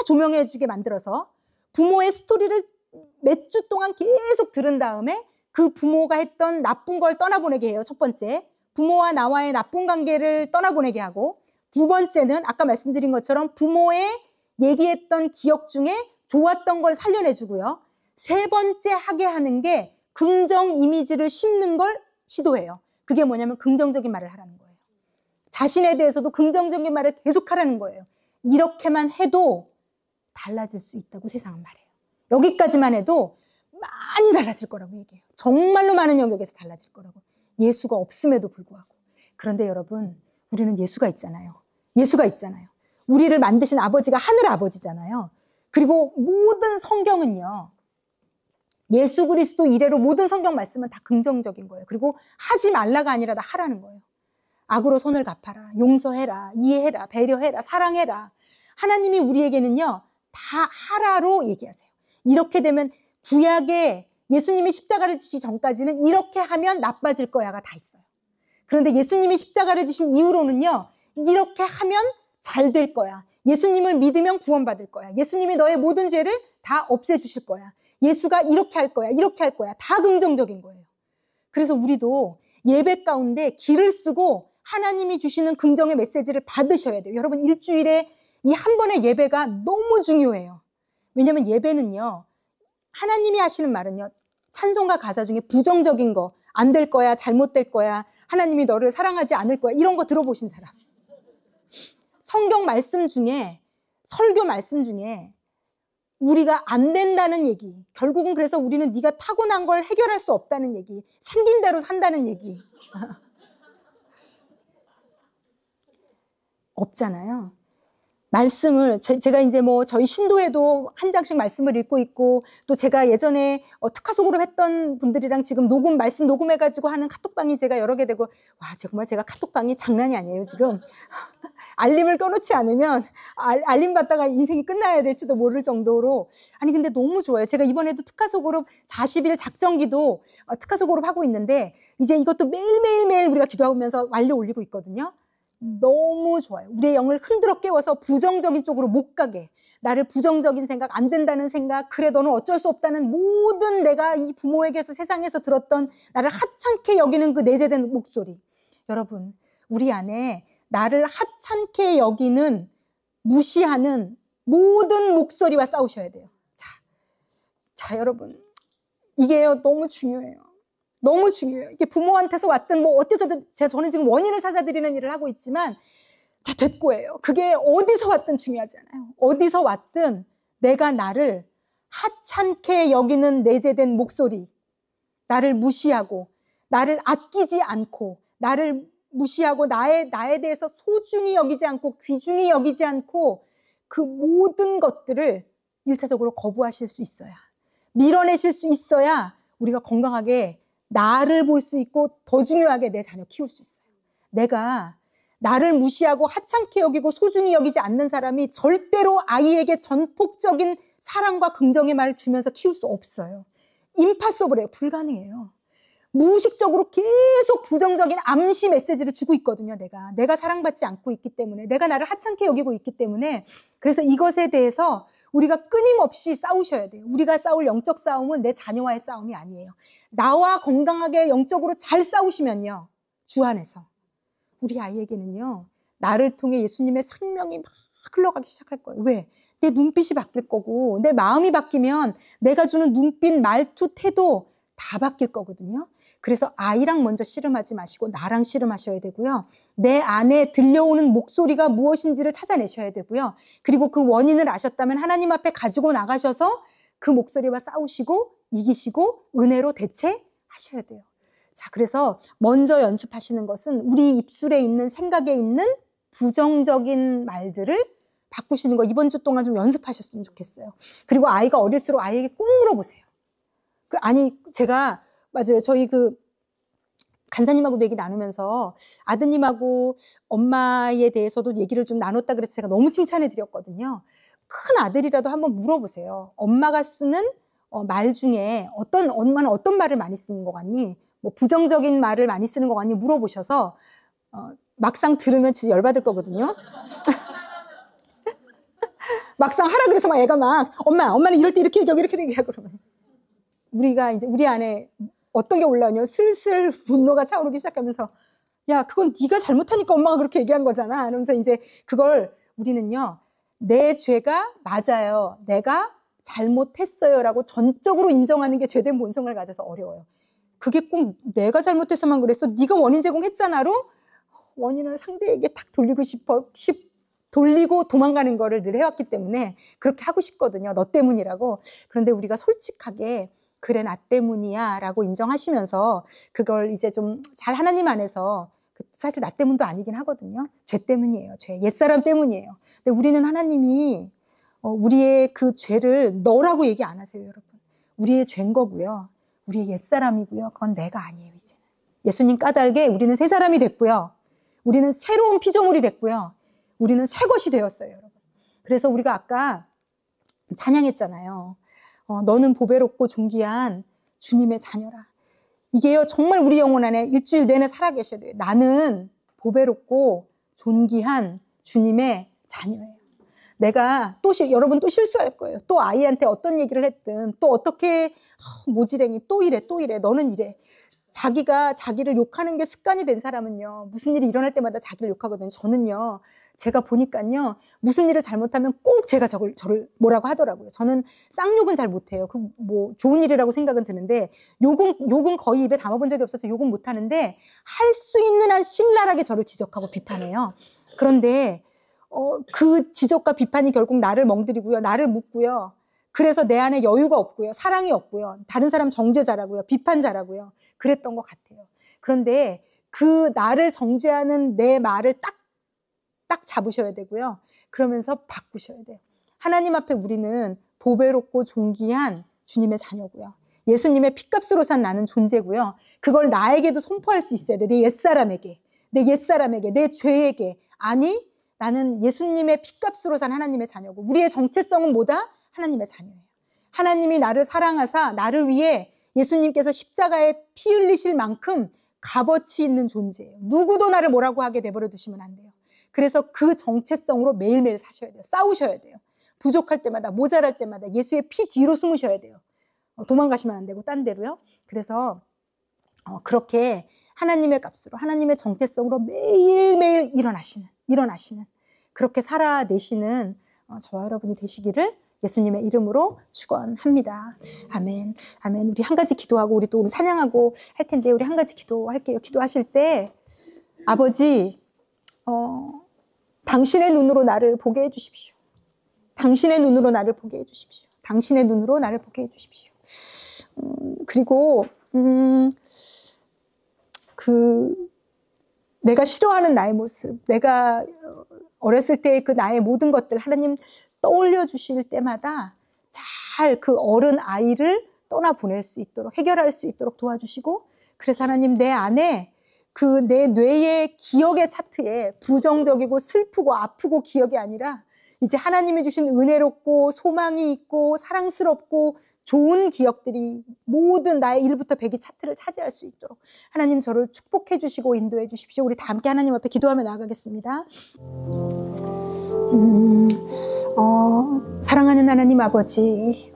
[SPEAKER 1] 조명해주게 만들어서 부모의 스토리를 몇 주 동안 계속 들은 다음에 그 부모가 했던 나쁜 걸 떠나보내게 해요. 첫 번째, 부모와 나와의 나쁜 관계를 떠나보내게 하고, 두 번째는 아까 말씀드린 것처럼 부모의 얘기했던 기억 중에 좋았던 걸 살려내주고요. 세 번째 하게 하는 게 긍정 이미지를 심는 걸 시도해요. 그게 뭐냐면 긍정적인 말을 하라는 거예요. 자신에 대해서도 긍정적인 말을 계속 하라는 거예요. 이렇게만 해도 달라질 수 있다고 세상은 말해요. 여기까지만 해도 많이 달라질 거라고 얘기해요. 정말로 많은 영역에서 달라질 거라고. 예수가 없음에도 불구하고. 그런데 여러분, 우리는 예수가 있잖아요. 예수가 있잖아요. 우리를 만드신 아버지가 하늘 아버지잖아요. 그리고 모든 성경은요, 예수 그리스도 이래로 모든 성경 말씀은 다 긍정적인 거예요. 그리고 하지 말라가 아니라 다 하라는 거예요. 악으로 손을 갚아라, 용서해라, 이해해라, 배려해라, 사랑해라. 하나님이 우리에게는요, 다 하라로 얘기하세요. 이렇게 되면 구약에 예수님이 십자가를 지시기 전까지는 이렇게 하면 나빠질 거야가 다 있어요. 그런데 예수님이 십자가를 지신 이후로는요, 이렇게 하면 잘 될 거야. 예수님을 믿으면 구원받을 거야. 예수님이 너의 모든 죄를 다 없애주실 거야. 예수가 이렇게 할 거야, 이렇게 할 거야. 다 긍정적인 거예요. 그래서 우리도 예배 가운데 기를 쓰고 하나님이 주시는 긍정의 메시지를 받으셔야 돼요. 여러분, 일주일에 이 한 번의 예배가 너무 중요해요. 왜냐하면 예배는요, 하나님이 하시는 말은요, 찬송가 가사 중에 부정적인 거, 안 될 거야, 잘못될 거야, 하나님이 너를 사랑하지 않을 거야, 이런 거 들어보신 사람. 성경 말씀 중에, 설교 말씀 중에 우리가 안 된다는 얘기, 결국은 그래서 우리는 네가 타고난 걸 해결할 수 없다는 얘기, 생긴 대로 산다는 얘기 없잖아요. 말씀을 제가 이제 뭐 저희 신도에도 한 장씩 말씀을 읽고 있고, 또 제가 예전에 특화 속으로 했던 분들이랑 지금 말씀 녹음해가지고 하는 카톡방이 제가 여러 개 되고, 와, 정말 제가 카톡방이 장난이 아니에요 지금. 알림을 꺼놓지 않으면 알림 받다가 인생이 끝나야 될지도 모를 정도로. 아니 근데 너무 좋아요. 제가 이번에도 특화 속으로 40일 작정기도 특화 속으로 하고 있는데, 이제 이것도 매일매일 우리가 기도하면서 완료 올리고 있거든요. 너무 좋아요. 우리의 영을 흔들어 깨워서 부정적인 쪽으로 못 가게, 나를 부정적인 생각, 안 된다는 생각, 그래 너는 어쩔 수 없다는 모든 내가 이 부모에게서 세상에서 들었던 나를 하찮게 여기는 그 내재된 목소리, 여러분, 우리 안에 나를 하찮게 여기는, 무시하는 모든 목소리와 싸우셔야 돼요. 자 여러분, 이게요 너무 중요해요. 너무 중요해요. 이게 부모한테서 왔든 뭐 어때서든, 저는 지금 원인을 찾아드리는 일을 하고 있지만, 자, 됐고예요. 그게 어디서 왔든 중요하지 않아요. 어디서 왔든 내가 나를 하찮게 여기는 내재된 목소리, 나를 무시하고, 나를 아끼지 않고, 나를 무시하고, 나에 대해서 소중히 여기지 않고, 귀중히 여기지 않고, 그 모든 것들을 1차적으로 거부하실 수 있어야, 밀어내실 수 있어야 우리가 건강하게 나를 볼 수 있고, 더 중요하게 내 자녀 키울 수 있어요. 내가 나를 무시하고 하찮게 여기고 소중히 여기지 않는 사람이 절대로 아이에게 전폭적인 사랑과 긍정의 말을 주면서 키울 수 없어요. 임파서블해요. 불가능해요. 무의식적으로 계속 부정적인 암시 메시지를 주고 있거든요. 내가 사랑받지 않고 있기 때문에, 내가 나를 하찮게 여기고 있기 때문에. 그래서 이것에 대해서 우리가 끊임없이 싸우셔야 돼요. 우리가 싸울 영적 싸움은 내 자녀와의 싸움이 아니에요. 나와 건강하게 영적으로 잘 싸우시면요, 주 안에서 우리 아이에게는요, 나를 통해 예수님의 생명이 막 흘러가기 시작할 거예요. 왜? 내 눈빛이 바뀔 거고, 내 마음이 바뀌면 내가 주는 눈빛, 말투, 태도 다 바뀔 거거든요. 그래서 아이랑 먼저 씨름하지 마시고 나랑 씨름하셔야 되고요. 내 안에 들려오는 목소리가 무엇인지를 찾아내셔야 되고요. 그리고 그 원인을 아셨다면 하나님 앞에 가지고 나가셔서 그 목소리와 싸우시고 이기시고 은혜로 대체하셔야 돼요. 자, 그래서 먼저 연습하시는 것은 우리 입술에 있는, 생각에 있는 부정적인 말들을 바꾸시는 거 이번 주 동안 좀 연습하셨으면 좋겠어요. 그리고 아이가 어릴수록 아이에게 꼭 물어보세요. 제가, 맞아요. 저희 간사님하고도 얘기 나누면서 아드님하고 엄마에 대해서도 얘기를 좀 나눴다 그래서 제가 너무 칭찬해 드렸거든요. 큰 아들이라도 한번 물어보세요. 엄마가 쓰는 말 중에 엄마는 어떤 말을 많이 쓰는 것 같니? 뭐 부정적인 말을 많이 쓰는 것 같니? 물어보셔서 막상 들으면 진짜 열받을 거거든요. 막상 하라 그래서 막 애가 막 엄마는 이럴 때 이렇게 얘기하고 이렇게 얘기하고 그러면 우리가 이제 우리 안에 어떤 게 올라오냐 슬슬 분노가 차오르기 시작하면서 야 그건 네가 잘못하니까 엄마가 그렇게 얘기한 거잖아. 그러면서 이제 그걸 우리는요 내 죄가 맞아요. 내가 잘못했어요라고 전적으로 인정하는 게 죄된 본성을 가져서 어려워요. 그게 꼭 내가 잘못해서만 그랬어. 네가 원인 제공했잖아로 원인을 상대에게 탁 돌리고 도망가는 거를 늘 해왔기 때문에 그렇게 하고 싶거든요. 너 때문이라고. 그런데 우리가 솔직하게 그래 나 때문이야 라고 인정하시면서 그걸 이제 좀 잘 하나님 안에서 사실 나 때문도 아니긴 하거든요. 죄 때문이에요. 죄. 옛사람 때문이에요. 근데 우리는 하나님이 우리의 그 죄를 너라고 얘기 안 하세요, 여러분. 우리의 죄인 거고요. 우리의 옛사람이고요. 그건 내가 아니에요, 이제는. 예수님 까닭에 우리는 새 사람이 됐고요. 우리는 새로운 피조물이 됐고요. 우리는 새 것이 되었어요, 여러분. 그래서 우리가 아까 찬양했잖아요. 너는 보배롭고 존귀한 주님의 자녀라. 이게요, 정말 우리 영혼 안에 일주일 내내 살아계셔야 돼요. 나는 보배롭고 존귀한 주님의 자녀예요. 내가 여러분 또 실수할 거예요. 또 아이한테 어떤 얘기를 했든, 또 어떻게, 모지랭이 또 이래. 너는 이래. 자기가 자기를 욕하는 게 습관이 된 사람은요, 무슨 일이 일어날 때마다 자기를 욕하거든요. 저는요, 제가 보니까요, 무슨 일을 잘못하면 꼭 제가 저를 뭐라고 하더라고요. 저는 쌍욕은 잘 못해요. 좋은 일이라고 생각은 드는데, 욕은 거의 입에 담아본 적이 없어서 욕은 못하는데, 할 수 있는 한 신랄하게 저를 지적하고 비판해요. 그런데, 그 지적과 비판이 결국 나를 멍들이고요, 나를 묻고요. 그래서 내 안에 여유가 없고요, 사랑이 없고요, 다른 사람 정죄자라고요, 비판자라고요. 그랬던 것 같아요. 그런데 그 나를 정죄하는 내 말을 딱 잡으셔야 되고요. 그러면서 바꾸셔야 돼요. 하나님 앞에 우리는 보배롭고 존귀한 주님의 자녀고요. 예수님의 핏값으로 산 나는 존재고요. 그걸 나에게도 선포할 수 있어야 돼. 내 옛사람에게, 내 죄에게. 아니, 나는 예수님의 핏값으로 산 하나님의 자녀고, 우리의 정체성은 뭐다? 하나님의 자녀예요. 하나님이 나를 사랑하사 나를 위해 예수님께서 십자가에 피 흘리실 만큼 값어치 있는 존재예요. 누구도 나를 뭐라고 하게 내버려 두시면 안 돼요. 그래서 그 정체성으로 매일매일 사셔야 돼요. 싸우셔야 돼요. 부족할 때마다, 모자랄 때마다 예수의 피 뒤로 숨으셔야 돼요. 도망가시면 안 되고 딴 데로요. 그래서 그렇게 하나님의 값으로, 하나님의 정체성으로 매일매일 일어나시는 그렇게 살아내시는 저와 여러분이 되시기를 예수님의 이름으로 축원합니다. 아멘. 아멘. 우리 한 가지 기도하고 우리 또 오늘 찬양하고 할 텐데 우리 한 가지 기도할게요. 기도하실 때 아버지 당신의 눈으로 나를 보게 해 주십시오. 당신의 눈으로 나를 보게 해 주십시오. 당신의 눈으로 나를 보게 해 주십시오. 그리고 내가 싫어하는 나의 모습, 내가 어렸을 때의 그 나의 모든 것들 하나님 떠올려 주실 때마다 잘 그 어른 아이를 떠나보낼 수 있도록, 해결할 수 있도록 도와주시고, 그래서 하나님 내 안에 그 내 뇌의 기억의 차트에 부정적이고 슬프고 아프고 기억이 아니라 이제 하나님이 주신 은혜롭고 소망이 있고 사랑스럽고 좋은 기억들이 모든 나의 1부터 100이 차트를 차지할 수 있도록 하나님 저를 축복해 주시고 인도해 주십시오. 우리 다 함께 하나님 앞에 기도하며 나아가겠습니다. 사랑하는 하나님 아버지,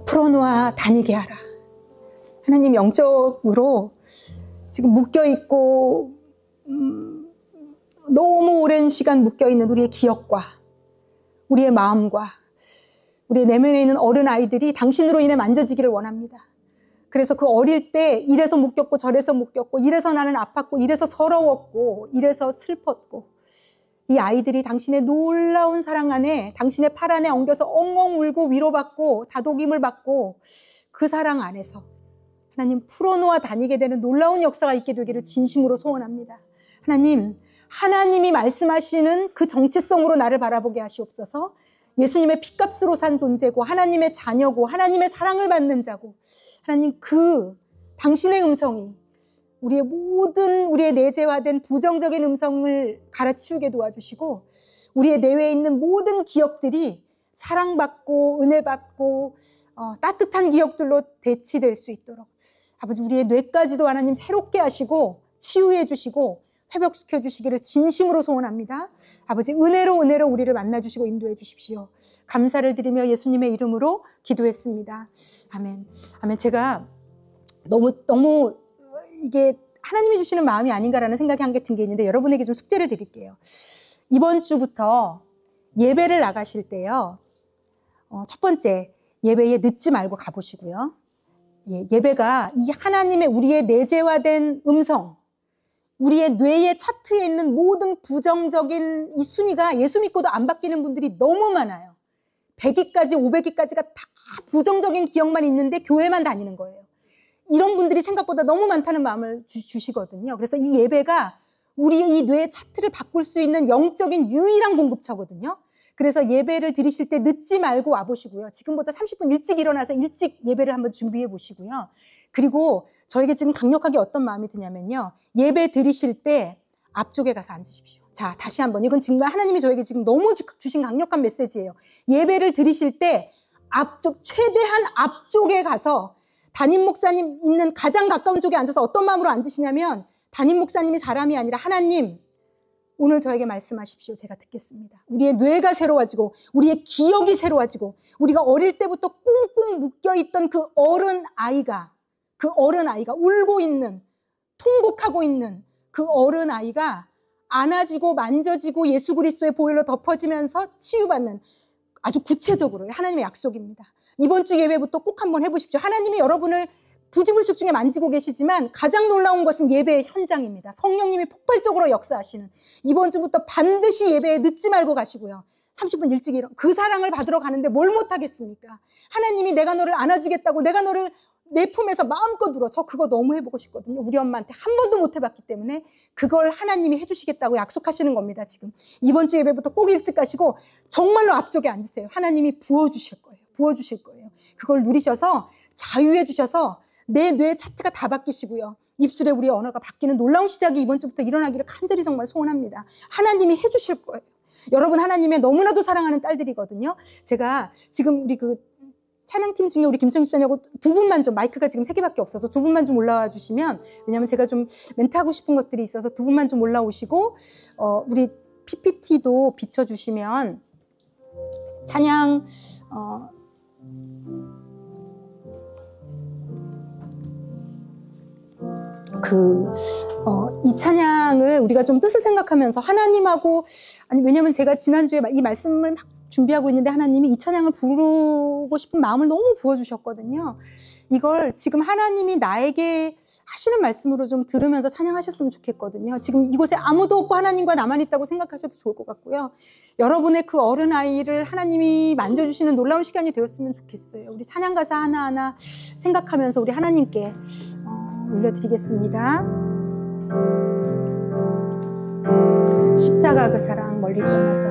[SPEAKER 1] 풀어놓아 다니게 하라. 하나님 영적으로 지금 묶여있고 너무 오랜 시간 묶여있는 우리의 기억과 우리의 마음과 우리의 내면에 있는 어른 아이들이 당신으로 인해 만져지기를 원합니다. 그래서 그 어릴 때 이래서 묶였고 저래서 묶였고 이래서 나는 아팠고 이래서 서러웠고 이래서 슬펐고 이 아이들이 당신의 놀라운 사랑 안에 당신의 팔 안에 엉겨서 엉엉 울고 위로받고 다독임을 받고 그 사랑 안에서 하나님 풀어놓아 다니게 되는 놀라운 역사가 있게 되기를 진심으로 소원합니다. 하나님, 하나님이 말씀하시는 그 정체성으로 나를 바라보게 하시옵소서. 예수님의 핏값으로 산 존재고 하나님의 자녀고 하나님의 사랑을 받는 자고 하나님 그 당신의 음성이 우리의 내재화된 부정적인 음성을 갈아치우게 도와주시고 우리의 내외에 있는 모든 기억들이 사랑받고 은혜받고 따뜻한 기억들로 대치될 수 있도록 아버지 우리의 뇌까지도 하나님 새롭게 하시고 치유해 주시고 회복시켜 주시기를 진심으로 소원합니다. 아버지 은혜로 우리를 만나주시고 인도해 주십시오. 감사를 드리며 예수님의 이름으로 기도했습니다. 아멘. 아멘. 제가 너무 이게 하나님이 주시는 마음이 아닌가라는 생각이 한 개 든 게 있는데 여러분에게 좀 숙제를 드릴게요. 이번 주부터 예배를 나가실 때요. 첫 번째 예배에 늦지 말고 가보시고요. 예배가 이 하나님의 우리의 내재화된 음성 우리의 뇌의 차트에 있는 모든 부정적인 이 순위가 예수 믿고도 안 바뀌는 분들이 너무 많아요. 100위까지 500위까지가 다 부정적인 기억만 있는데 교회만 다니는 거예요. 이런 분들이 생각보다 너무 많다는 마음을 주시거든요. 그래서 이 예배가 우리의 이 뇌의 차트를 바꿀 수 있는 영적인 유일한 공급처거든요. 그래서 예배를 드리실 때 늦지 말고 와보시고요. 지금보다 30분 일찍 일어나서 일찍 예배를 한번 준비해 보시고요. 그리고 저에게 지금 강력하게 어떤 마음이 드냐면요. 예배 드리실 때 앞쪽에 가서 앉으십시오. 자, 다시 한번. 이건 정말 하나님이 저에게 지금 너무 주신 강력한 메시지예요. 예배를 드리실 때 최대한 앞쪽에 가서 담임 목사님 있는 가장 가까운 쪽에 앉아서 어떤 마음으로 앉으시냐면 담임 목사님이 사람이 아니라 하나님, 오늘 저에게 말씀하십시오. 제가 듣겠습니다. 우리의 뇌가 새로워지고 우리의 기억이 새로워지고 우리가 어릴 때부터 꽁꽁 묶여있던 그 어른 아이가 울고 있는 통곡하고 있는 그 어른 아이가 안아지고 만져지고 예수 그리스도의 보혈로 덮어지면서 치유받는 아주 구체적으로 하나님의 약속입니다. 이번 주 예배부터 꼭 한번 해보십시오. 하나님이 여러분을 부지불식 중에 만지고 계시지만 가장 놀라운 것은 예배의 현장입니다. 성령님이 폭발적으로 역사하시는 이번 주부터 반드시 예배에 늦지 말고 가시고요. 30분 일찍 그 사랑을 받으러 가는데 뭘 못하겠습니까? 하나님이 내가 너를 안아주겠다고 내가 너를 내 품에서 마음껏 울어. 저 그거 너무 해보고 싶거든요. 우리 엄마한테 한 번도 못 해봤기 때문에 그걸 하나님이 해주시겠다고 약속하시는 겁니다. 지금 이번 주 예배부터 꼭 일찍 가시고 정말로 앞쪽에 앉으세요. 하나님이 부어주실 거예요. 그걸 누리셔서 자유해 주셔서 내 뇌 차트가 다 바뀌시고요. 입술에 우리 언어가 바뀌는 놀라운 시작이 이번 주부터 일어나기를 간절히 정말 소원합니다. 하나님이 해주실 거예요. 여러분 하나님의 너무나도 사랑하는 딸들이거든요. 제가 지금 우리 찬양팀 중에 우리 김승희 집사님하고 두 분만 좀 마이크가 지금 3개밖에 없어서 두 분만 좀 올라와 주시면 왜냐면 제가 좀 멘트하고 싶은 것들이 있어서 두 분만 좀 올라오시고 우리 PPT도 비춰주시면 찬양 이 찬양을 우리가 좀 뜻을 생각하면서 하나님하고 왜냐면 제가 지난주에 이 말씀을 막 준비하고 있는데 하나님이 이 찬양을 부르고 싶은 마음을 너무 부어주셨거든요. 이걸 지금 하나님이 나에게 하시는 말씀으로 좀 들으면서 찬양하셨으면 좋겠거든요. 지금 이곳에 아무도 없고 하나님과 나만 있다고 생각하셔도 좋을 것 같고요. 여러분의 그 어른아이를 하나님이 만져주시는 놀라운 시간이 되었으면 좋겠어요. 우리 찬양 가사 하나하나 생각하면서 우리 하나님께 올려드리겠습니다. 십자가 그 사랑 멀리 떠나서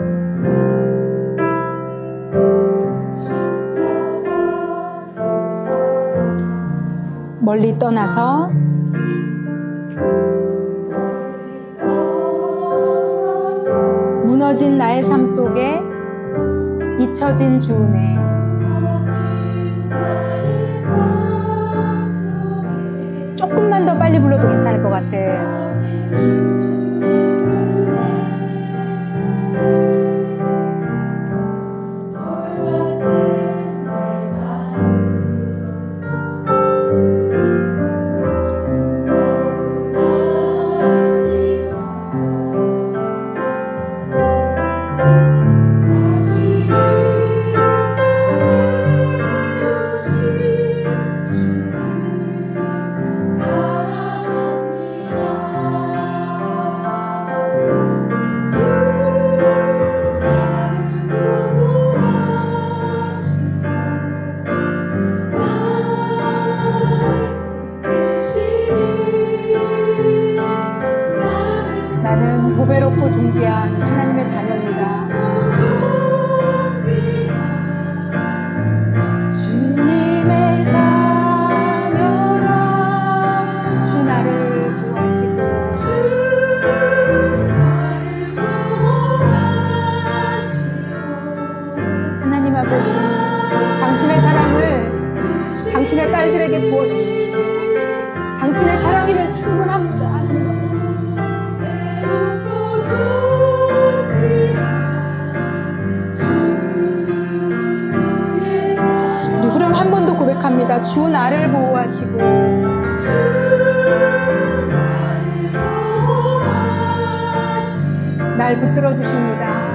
[SPEAKER 1] 멀리 떠나서 무너진 나의 삶 속에 잊혀진 주 은혜 조금만 더 빨리 불러도 괜찮을 것 같아. 보배롭고 존귀한 하나님의 자녀입니다. 주님의 자녀라 딸들에게 부어주십시오. 당신의 사랑이면 충분합니다. 하나님 아버지. 우리 후렴 한 번 더 고백합니다. 주 나를 보호하시고 날 붙들어 주십니다.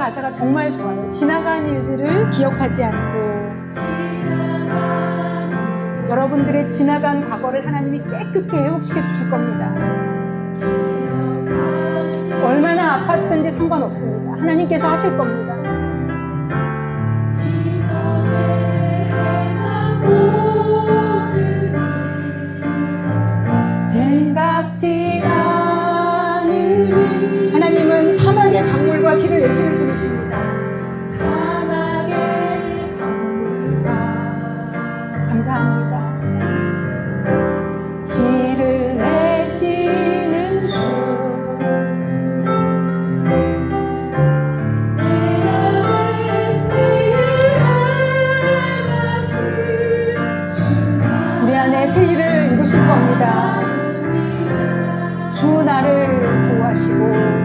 [SPEAKER 1] 가사가 정말 좋아요. 지나간 일들을 기억하지 않고 여러분들의 지나간 과거를 하나님이 깨끗게 회복시켜 주실 겁니다. 얼마나 아팠든지 상관없습니다. 하나님께서 하실 겁니다. 생각지 않으니 하나님은 사막의 강물과 길을 내시는 분이십니다. 사막의 강물과 감사합니다. 길을 내시는 주 우리 안에 새 일을 이루실 겁니다. 주 나를 보호하시고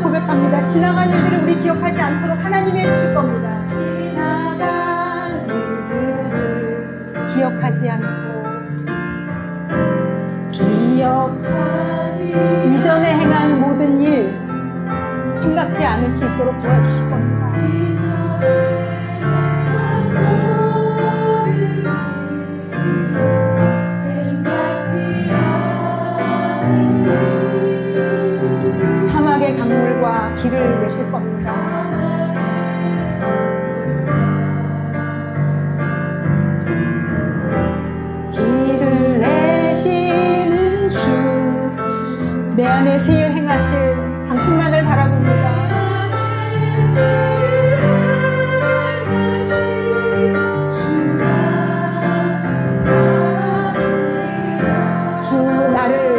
[SPEAKER 1] 고백합니다. 지나간 일들을 우리 기억하지 않도록 하나님이 해주실 겁니다. 지나간 일들을 기억하지 않고 이전에 행한 모든 일 생각지 않을 수 있도록 도와주실 겁니다. 사막의 강물과 길을 내실 겁니다. 길을 내시는 주 내 안에 새 일 행하실 당신만을 바라봅니다. 주 나를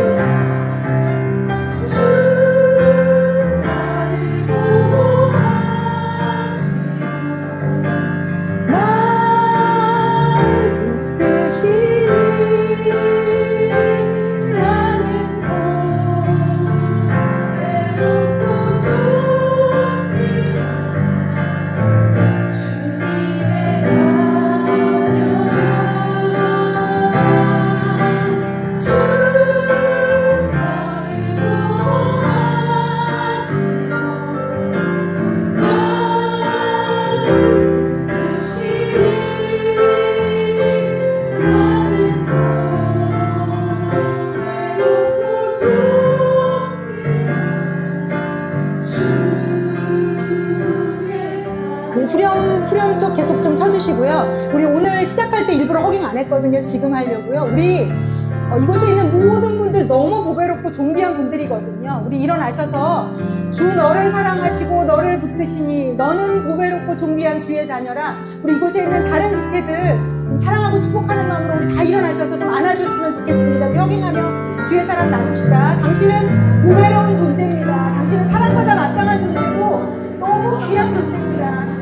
[SPEAKER 1] 후렴 쪽 계속 좀 쳐주시고요. 우리 오늘 시작할 때 일부러 허깅 안 했거든요. 지금 하려고요. 우리 이곳에 있는 모든 분들 너무 보배롭고 존귀한 분들이거든요. 우리 일어나셔서 주 너를 사랑하시고 너를 붙드시니 너는 보배롭고 존귀한 주의 자녀라. 우리 이곳에 있는 다른 지체들 좀 사랑하고 축복하는 마음으로 우리 다 일어나셔서 좀 안아줬으면 좋겠습니다. 우리 확인하며 주의 사랑 나눕시다. 당신은 보배로운 존재입니다. 당신은 사랑받아 마땅한 존재고 너무 귀한 존재입니다.